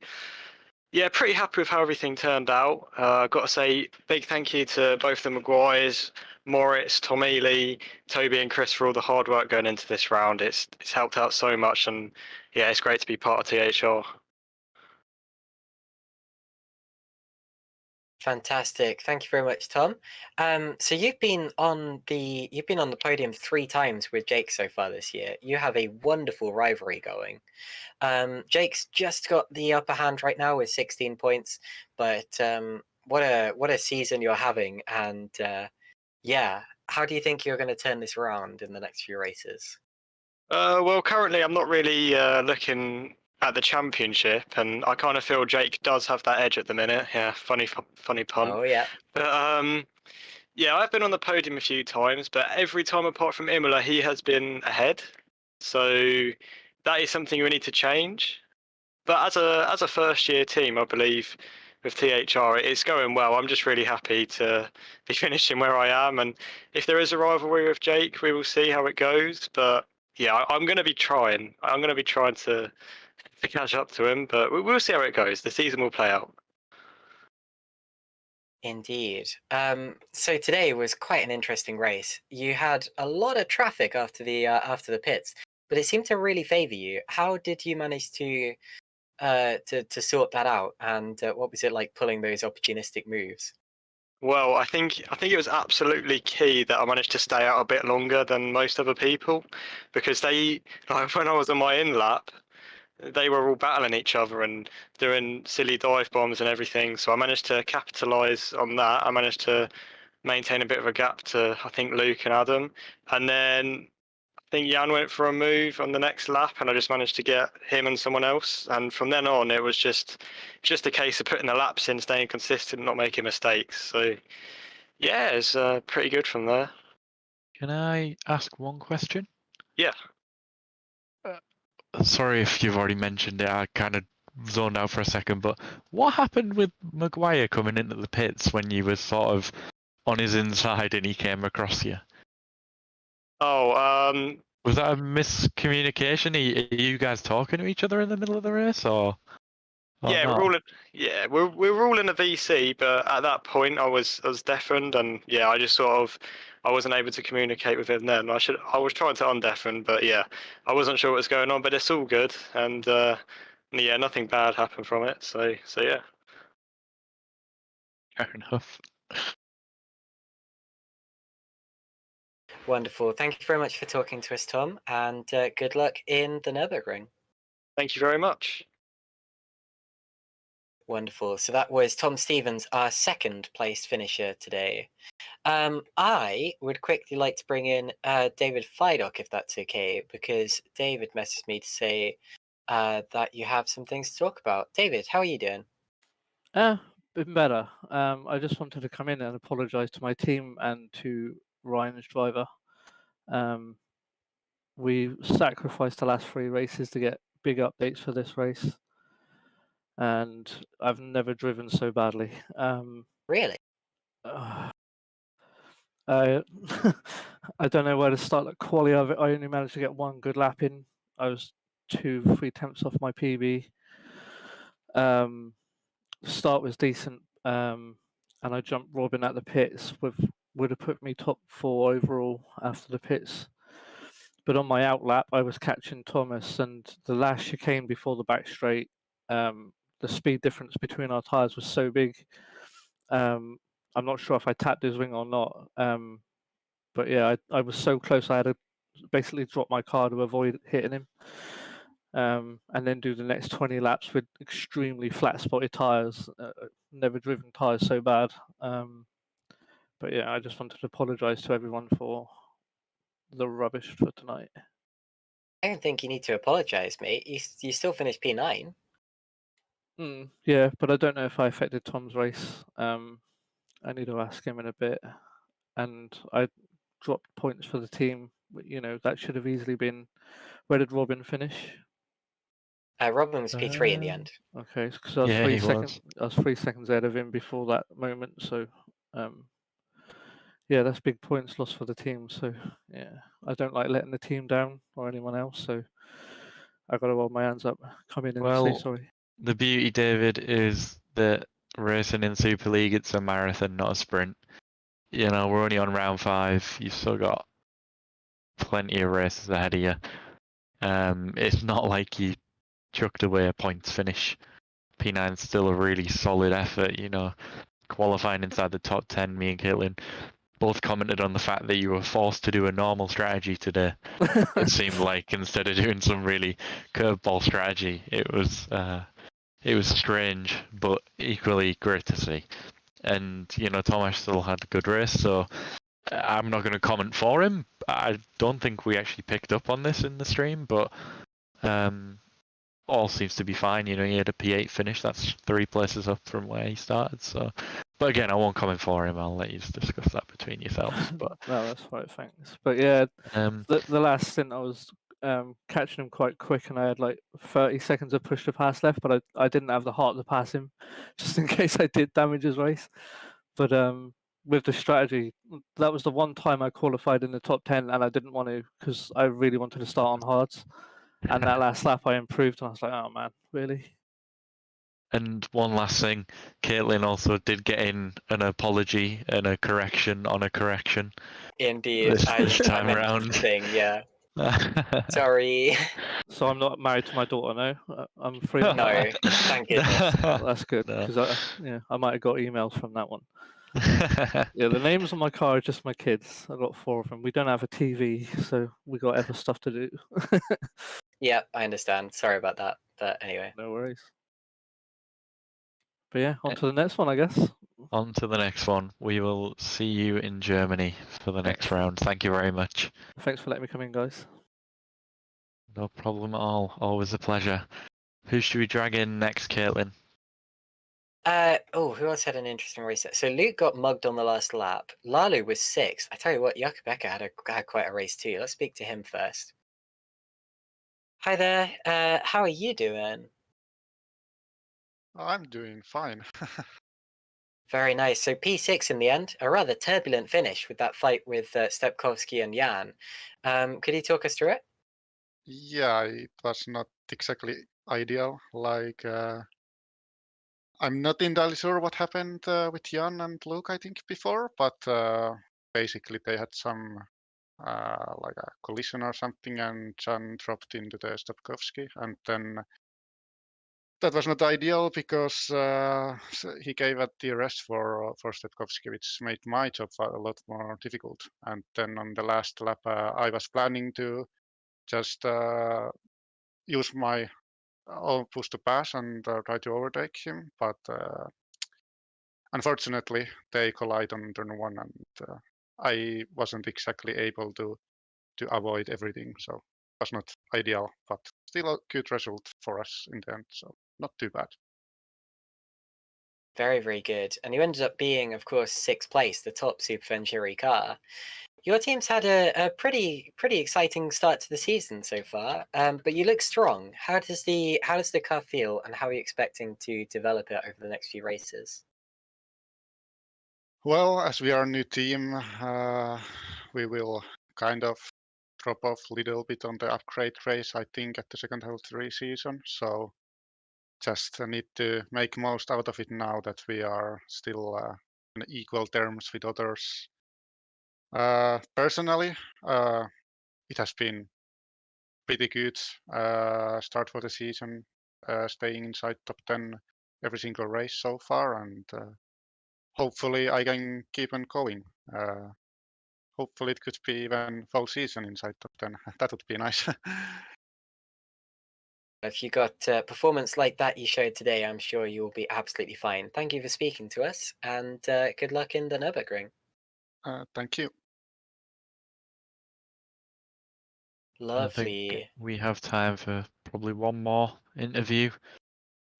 yeah, pretty happy with how everything turned out. I've got to say, big thank you to both the Maguires, Moritz, Tom Ely, Toby and Chris for all the hard work going into this round. It's helped out so much, and yeah, it's great to be part of THR. Fantastic. Thank you very much, Tom. So you've been on the podium 3 times with Jake so far this year. You have a wonderful rivalry going. Jake's just got the upper hand right now with 16 points, but what a season you're having, and yeah, how do you think you're going to turn this around in the next few races? Well, currently I'm not really looking at the championship, and I kind of feel Jake does have that edge at the minute. Yeah, funny pun. Oh yeah. But yeah, I've been on the podium a few times, but every time apart from Imola, he has been ahead. So that is something we need to change. But as a first year team, I believe with THR, it's going well. I'm just really happy to be finishing where I am, and if there is a rivalry with Jake, we will see how it goes. But yeah, I'm going to be trying. I'm going to be trying to catch up to him, but we'll see how it goes. The season will play out. Indeed. So today was quite an interesting race. You had a lot of traffic after the pits, but it seemed to really favour you. How did you manage to sort that out, and what was it like pulling those opportunistic moves? Well, I think it was absolutely key that I managed to stay out a bit longer than most other people, because they, like when I was on my in lap, they were all battling each other and doing silly dive bombs and everything. So I managed to capitalise on that. I managed to maintain a bit of a gap to, I think, Luke and Adam. And then I think Jan went for a move on the next lap, and I just managed to get him and someone else. And from then on, it was just a case of putting the laps in, staying consistent, not making mistakes. So yeah, it's pretty good from there. Can I ask one question? Yeah. Sorry if you've already mentioned it. I kind of zoned out for a second, but what happened with Maguire coming into the pits when you were sort of on his inside and he came across you? Oh, Was that a miscommunication? Are you guys talking to each other in the middle of the race, or yeah, not? we're all in a VC, but at that point I was deafened, and yeah, I just I wasn't able to communicate with him then. I was trying to undeafen, but yeah, I wasn't sure what was going on. But it's all good, and yeah, nothing bad happened from it. So yeah. Fair enough. Wonderful. Thank you very much for talking to us, Tom, and good luck in the Nürburgring. Thank you very much. Wonderful. So that was Tom Stevens, our second placed finisher today. I would quickly like to bring in David Flydock, if that's okay, because David messaged me to say that you have some things to talk about. David, how are you doing? Been better. I just wanted to come in and apologise to my team and to Ryan's driver. We sacrificed the last 3 races to get big updates for this race, and I've never driven so badly. Really? I I don't know where to start. Like quality of it, I only managed to get 1 good lap in. I was 2-3 tenths off my PB. Start was decent, and I jumped Robin at the pits. Would have put me top 4 overall after the pits. But on my out lap, I was catching Thomas, and the last chicane before the back straight, the speed difference between our tyres was so big. I'm not sure if I tapped his wing or not, but yeah, I was so close. I had to basically drop my car to avoid hitting him, and then do the next 20 laps with extremely flat spotted tyres. Never driven tyres so bad. But yeah, I just wanted to apologise to everyone for the rubbish for tonight. I don't think you need to apologise, mate. You still finished P9. Yeah, but I don't know if I affected Tom's race. I need to ask him in a bit. And I dropped points for the team. You know, that should have easily been. Where did Robin finish? Robin was P3 in the end. Okay, because I was Yeah, 3 he seconds. I was 3 seconds ahead of him before that moment. So, yeah, that's big points lost for the team. So, yeah, I don't like letting the team down or anyone else. So, I got to hold my hands up, come in and say sorry. The beauty, David, is that racing in Super League, it's a marathon, not a sprint. You know, we're only on round 5. You've still got plenty of races ahead of you. It's not like you chucked away a points finish. P9's still a really solid effort, you know. Qualifying inside the top 10, me and Caitlin both commented on the fact that you were forced to do a normal strategy today. It seemed like, instead of doing some really curveball strategy. It was strange, but equally great to see. And, you know, Tomasz still had a good race, so I'm not going to comment for him. I don't think we actually picked up on this in the stream, but all seems to be fine. You know, he had a P8 finish. That's 3 places up from where he started. So, but again, I won't comment for him. I'll let you discuss that between yourselves. But no, that's right. Thanks. But yeah, the last stint I was catching him quite quick, and I had like 30 seconds of push to pass left, but I didn't have the heart to pass him, just in case I did damage his race. But with the strategy, that was the one time I qualified in the top 10, and I didn't want to because I really wanted to start on hards. And that last lap I improved, and I was like, oh man, really? And one last thing, Caitlin also did get in an apology and a correction on a correction. Indeed, this time around. Yeah. Sorry. So I'm not married to my daughter now. I'm free. No, thank goodness. That's good, because I might have got emails from that one. Yeah, the names on my car are just my kids. I got 4 of them. We don't have a TV, so we got other stuff to do. Yeah, I understand. Sorry about that, but anyway. No worries. But yeah, on to the next one, I guess. On to the next one. We will see you in Germany for the next round. Thank you very much. Thanks for letting me come in, guys. No problem at all. Always a pleasure. Who should we drag in next, Caitlin? Who else had an interesting race? So Luke got mugged on the last lap. Lalu was 6th. I tell you what, Jakubeka had quite a race too. Let's speak to him first. Hi there. How are you doing? I'm doing fine. Very nice. So P6 in the end, a rather turbulent finish with that fight with Stepkowski and Jan. Could you talk us through it? Yeah, it was not exactly ideal. Like, I'm not entirely sure what happened with Jan and Luke, I think, before, but basically they had some like a collision or something, and Jan dropped into the Stepkowski, and then that was not ideal because he gave a DRS for Stepkowski, which made my job a lot more difficult. And then on the last lap, I was planning to just use my push to pass and try to overtake him, but unfortunately they collide on turn 1, and I wasn't exactly able to avoid everything, so it was not ideal, but still a good result for us in the end, so not too bad. Very, very good. And you ended up being, of course, 6th place, the top Super Venturi car. Your team's had a pretty exciting start to the season so far, but you look strong. How does the car feel, and how are you expecting to develop it over the next few races? Well, as we are a new team, we will kind of drop off a little bit on the upgrade race, I think, at the second half of the season. So just need to make most out of it now that we are still on equal terms with others. Personally, it has been pretty good start for the season, staying inside top 10 every single race so far, and hopefully I can keep on going. Hopefully it could be even full season inside top 10. That would be nice. If you got performance like that you showed today, I'm sure you will be absolutely fine. Thank you for speaking to us, and good luck in the Nürburgring. Thank you. I think Lovely. we have time for probably one more interview.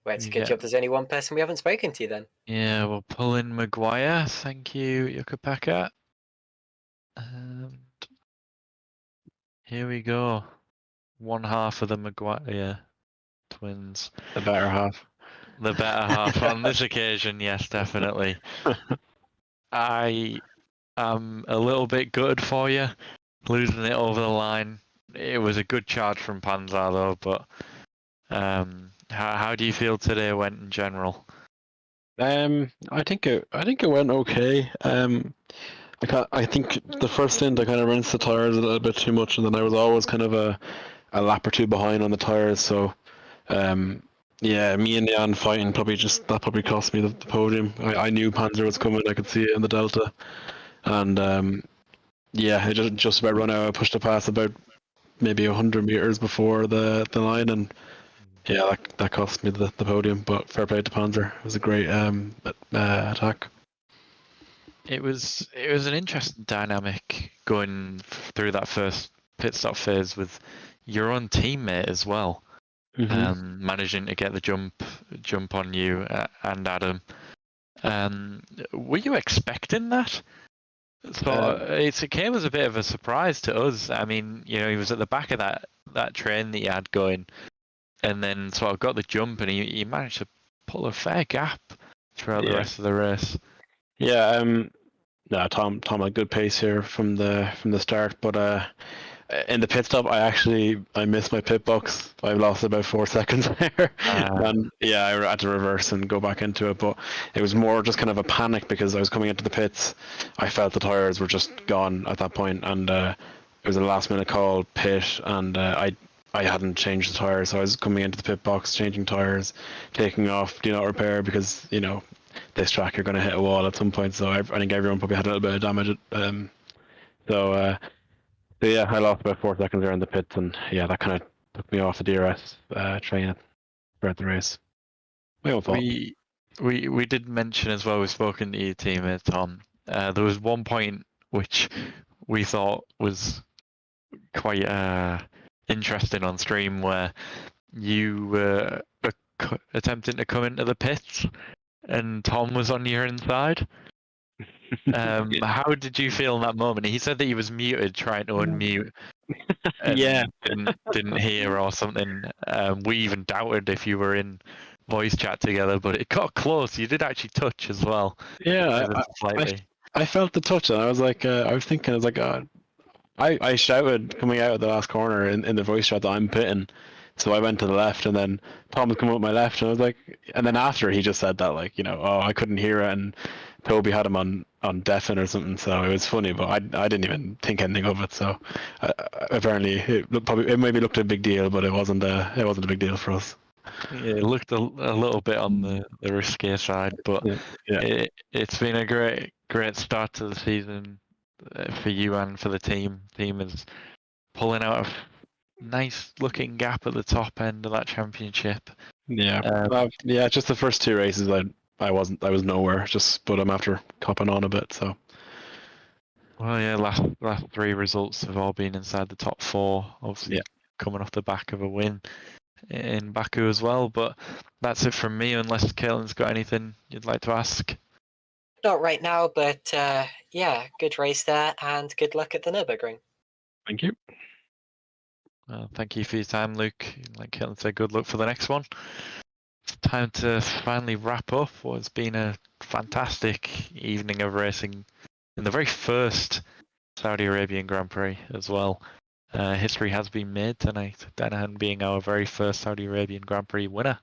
Well, it's a We good get- job there's only one person we haven't spoken to then. Yeah, we'll pull in Maguire. Thank you, Jakubeka. And here we go. One half of the Maguire twins. The better half. The better half on this occasion, yes, definitely. I am a little bit gutted for you, losing it over the line. It was a good charge from Panzer though, but how do you feel today went in general? I think it went okay. I think the first stint I kind of rinsed the tires a little bit too much, and then I was always kind of a lap or two behind on the tires. So, yeah, me and Jan fighting probably cost me the podium. I knew Panzer was coming. I could see it in the Delta, and yeah, I just about run out. I pushed it past about maybe 100 meters before the line, and yeah, that cost me the podium. But fair play to Panzer. It was a great attack. It was an interesting dynamic going through that first pit stop phase with your own teammate as well, managing to get the jump on you and Adam. Were you expecting that? So it came as a bit of a surprise to us. I mean, you know, he was at the back of that train that he had going, and then sort of got the jump, and he managed to pull a fair gap throughout the rest of the race. Yeah, no, Tom had good pace here from the start, but in the pit stop, I missed my pit box. I lost about 4 seconds there, and yeah, I had to reverse and go back into it. But it was more just kind of a panic because I was coming into the pits. I felt the tires were just gone at that point, and it was a last minute call pit, and I hadn't changed the tires, so I was coming into the pit box, changing tires, taking off, do not repair, because you know this track you're going to hit a wall at some point. So I think everyone probably had a little bit of damage. So yeah, I lost about 4 seconds there in the pits, and yeah, that kind of took me off the DRS train throughout the race. My own fault. We did mention as well. We've spoken to your teammate Tom. There was one point which we thought was quite interesting on stream where you were attempting to come into the pits, and Tom was on your inside. How did you feel in that moment? He said that he was muted, trying to unmute. And Yeah. didn't hear or something. We even doubted if you were in voice chat together, but it got close. You did actually touch as well. Yeah, Slightly. I felt the touch, and I was like, I was thinking, I was like, I shouted coming out of the last corner in the voice chat that I'm pitting, so I went to the left, and then Tom was coming up my left, and I was like, and then after he just said that, like, oh, I couldn't hear it, and Toby had him on deafen or something, so it was funny, but I didn't even think anything of it. So apparently it maybe looked a big deal, but it wasn't a big deal for us. Yeah, it looked a little bit on the riskier side, but yeah. It's been a great start to the season for you and for the team. Team is pulling out a nice looking gap at the top end of that championship. Yeah, just the first 2 races I was nowhere, but I'm after copping on a bit. So. Well, yeah, last 3 results have all been inside the top 4. Obviously, coming off the back of a win in Baku as well. But that's it from me, unless Caitlin's got anything you'd like to ask. Not right now, but yeah, good race there, and good luck at the Nürburgring. Thank you. Thank you for your time, Luke. Like Caitlin said, good luck for the next one. It's time to finally wrap up what's been a fantastic evening of racing in the very first Saudi Arabian Grand Prix as well. History has been made tonight, Danahan being our very first Saudi Arabian Grand Prix winner.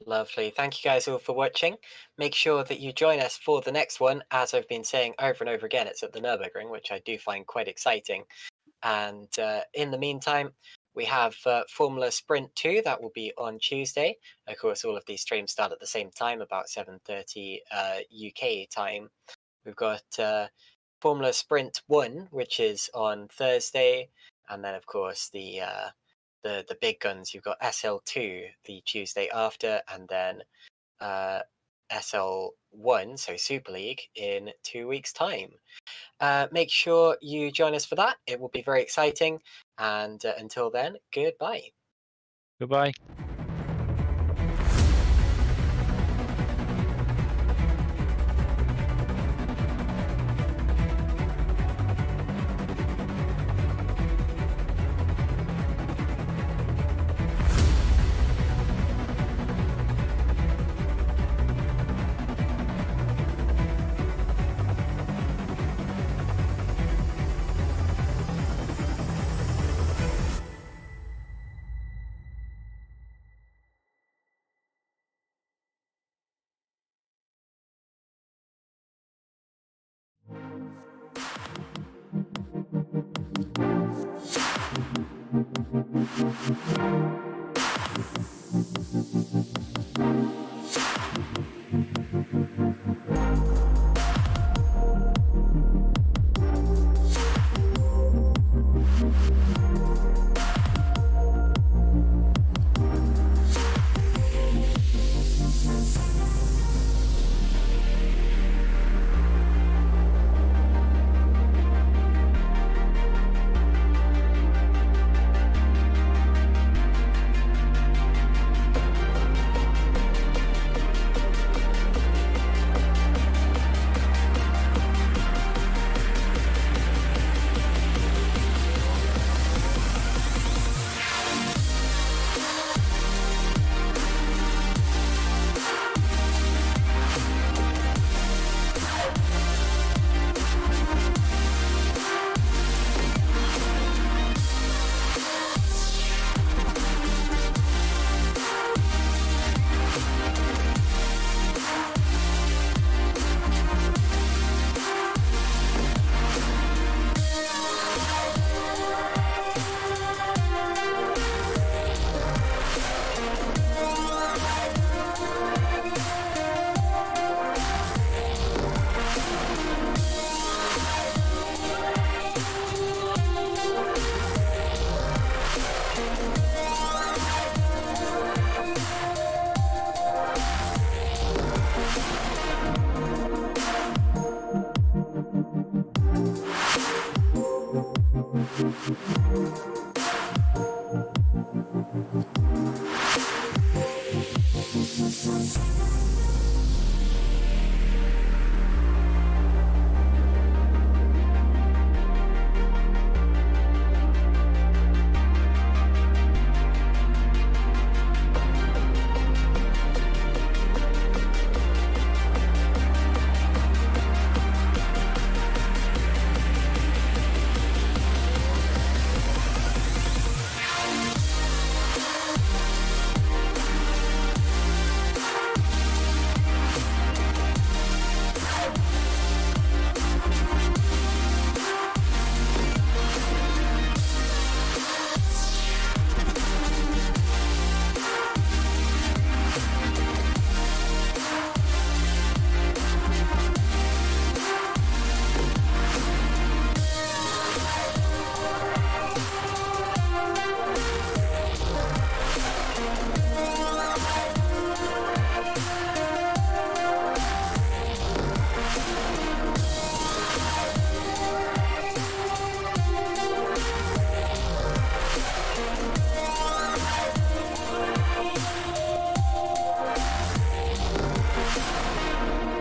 Lovely. Thank you guys all for watching. Make sure that you join us for the next one. As I've been saying over and over again, it's at the Nürburgring, which I do find quite exciting. And in the meantime, we have Formula Sprint 2 that will be on Tuesday. Of course, all of these streams start at the same time, about 7:30 UK time. We've got Formula Sprint 1, which is on Thursday, and then of course the big guns. You've got SL2 the Tuesday after, and then SL1, so Super League, in 2 weeks' time. Make sure you join us for that. It will be very exciting. And until then, goodbye. Goodbye.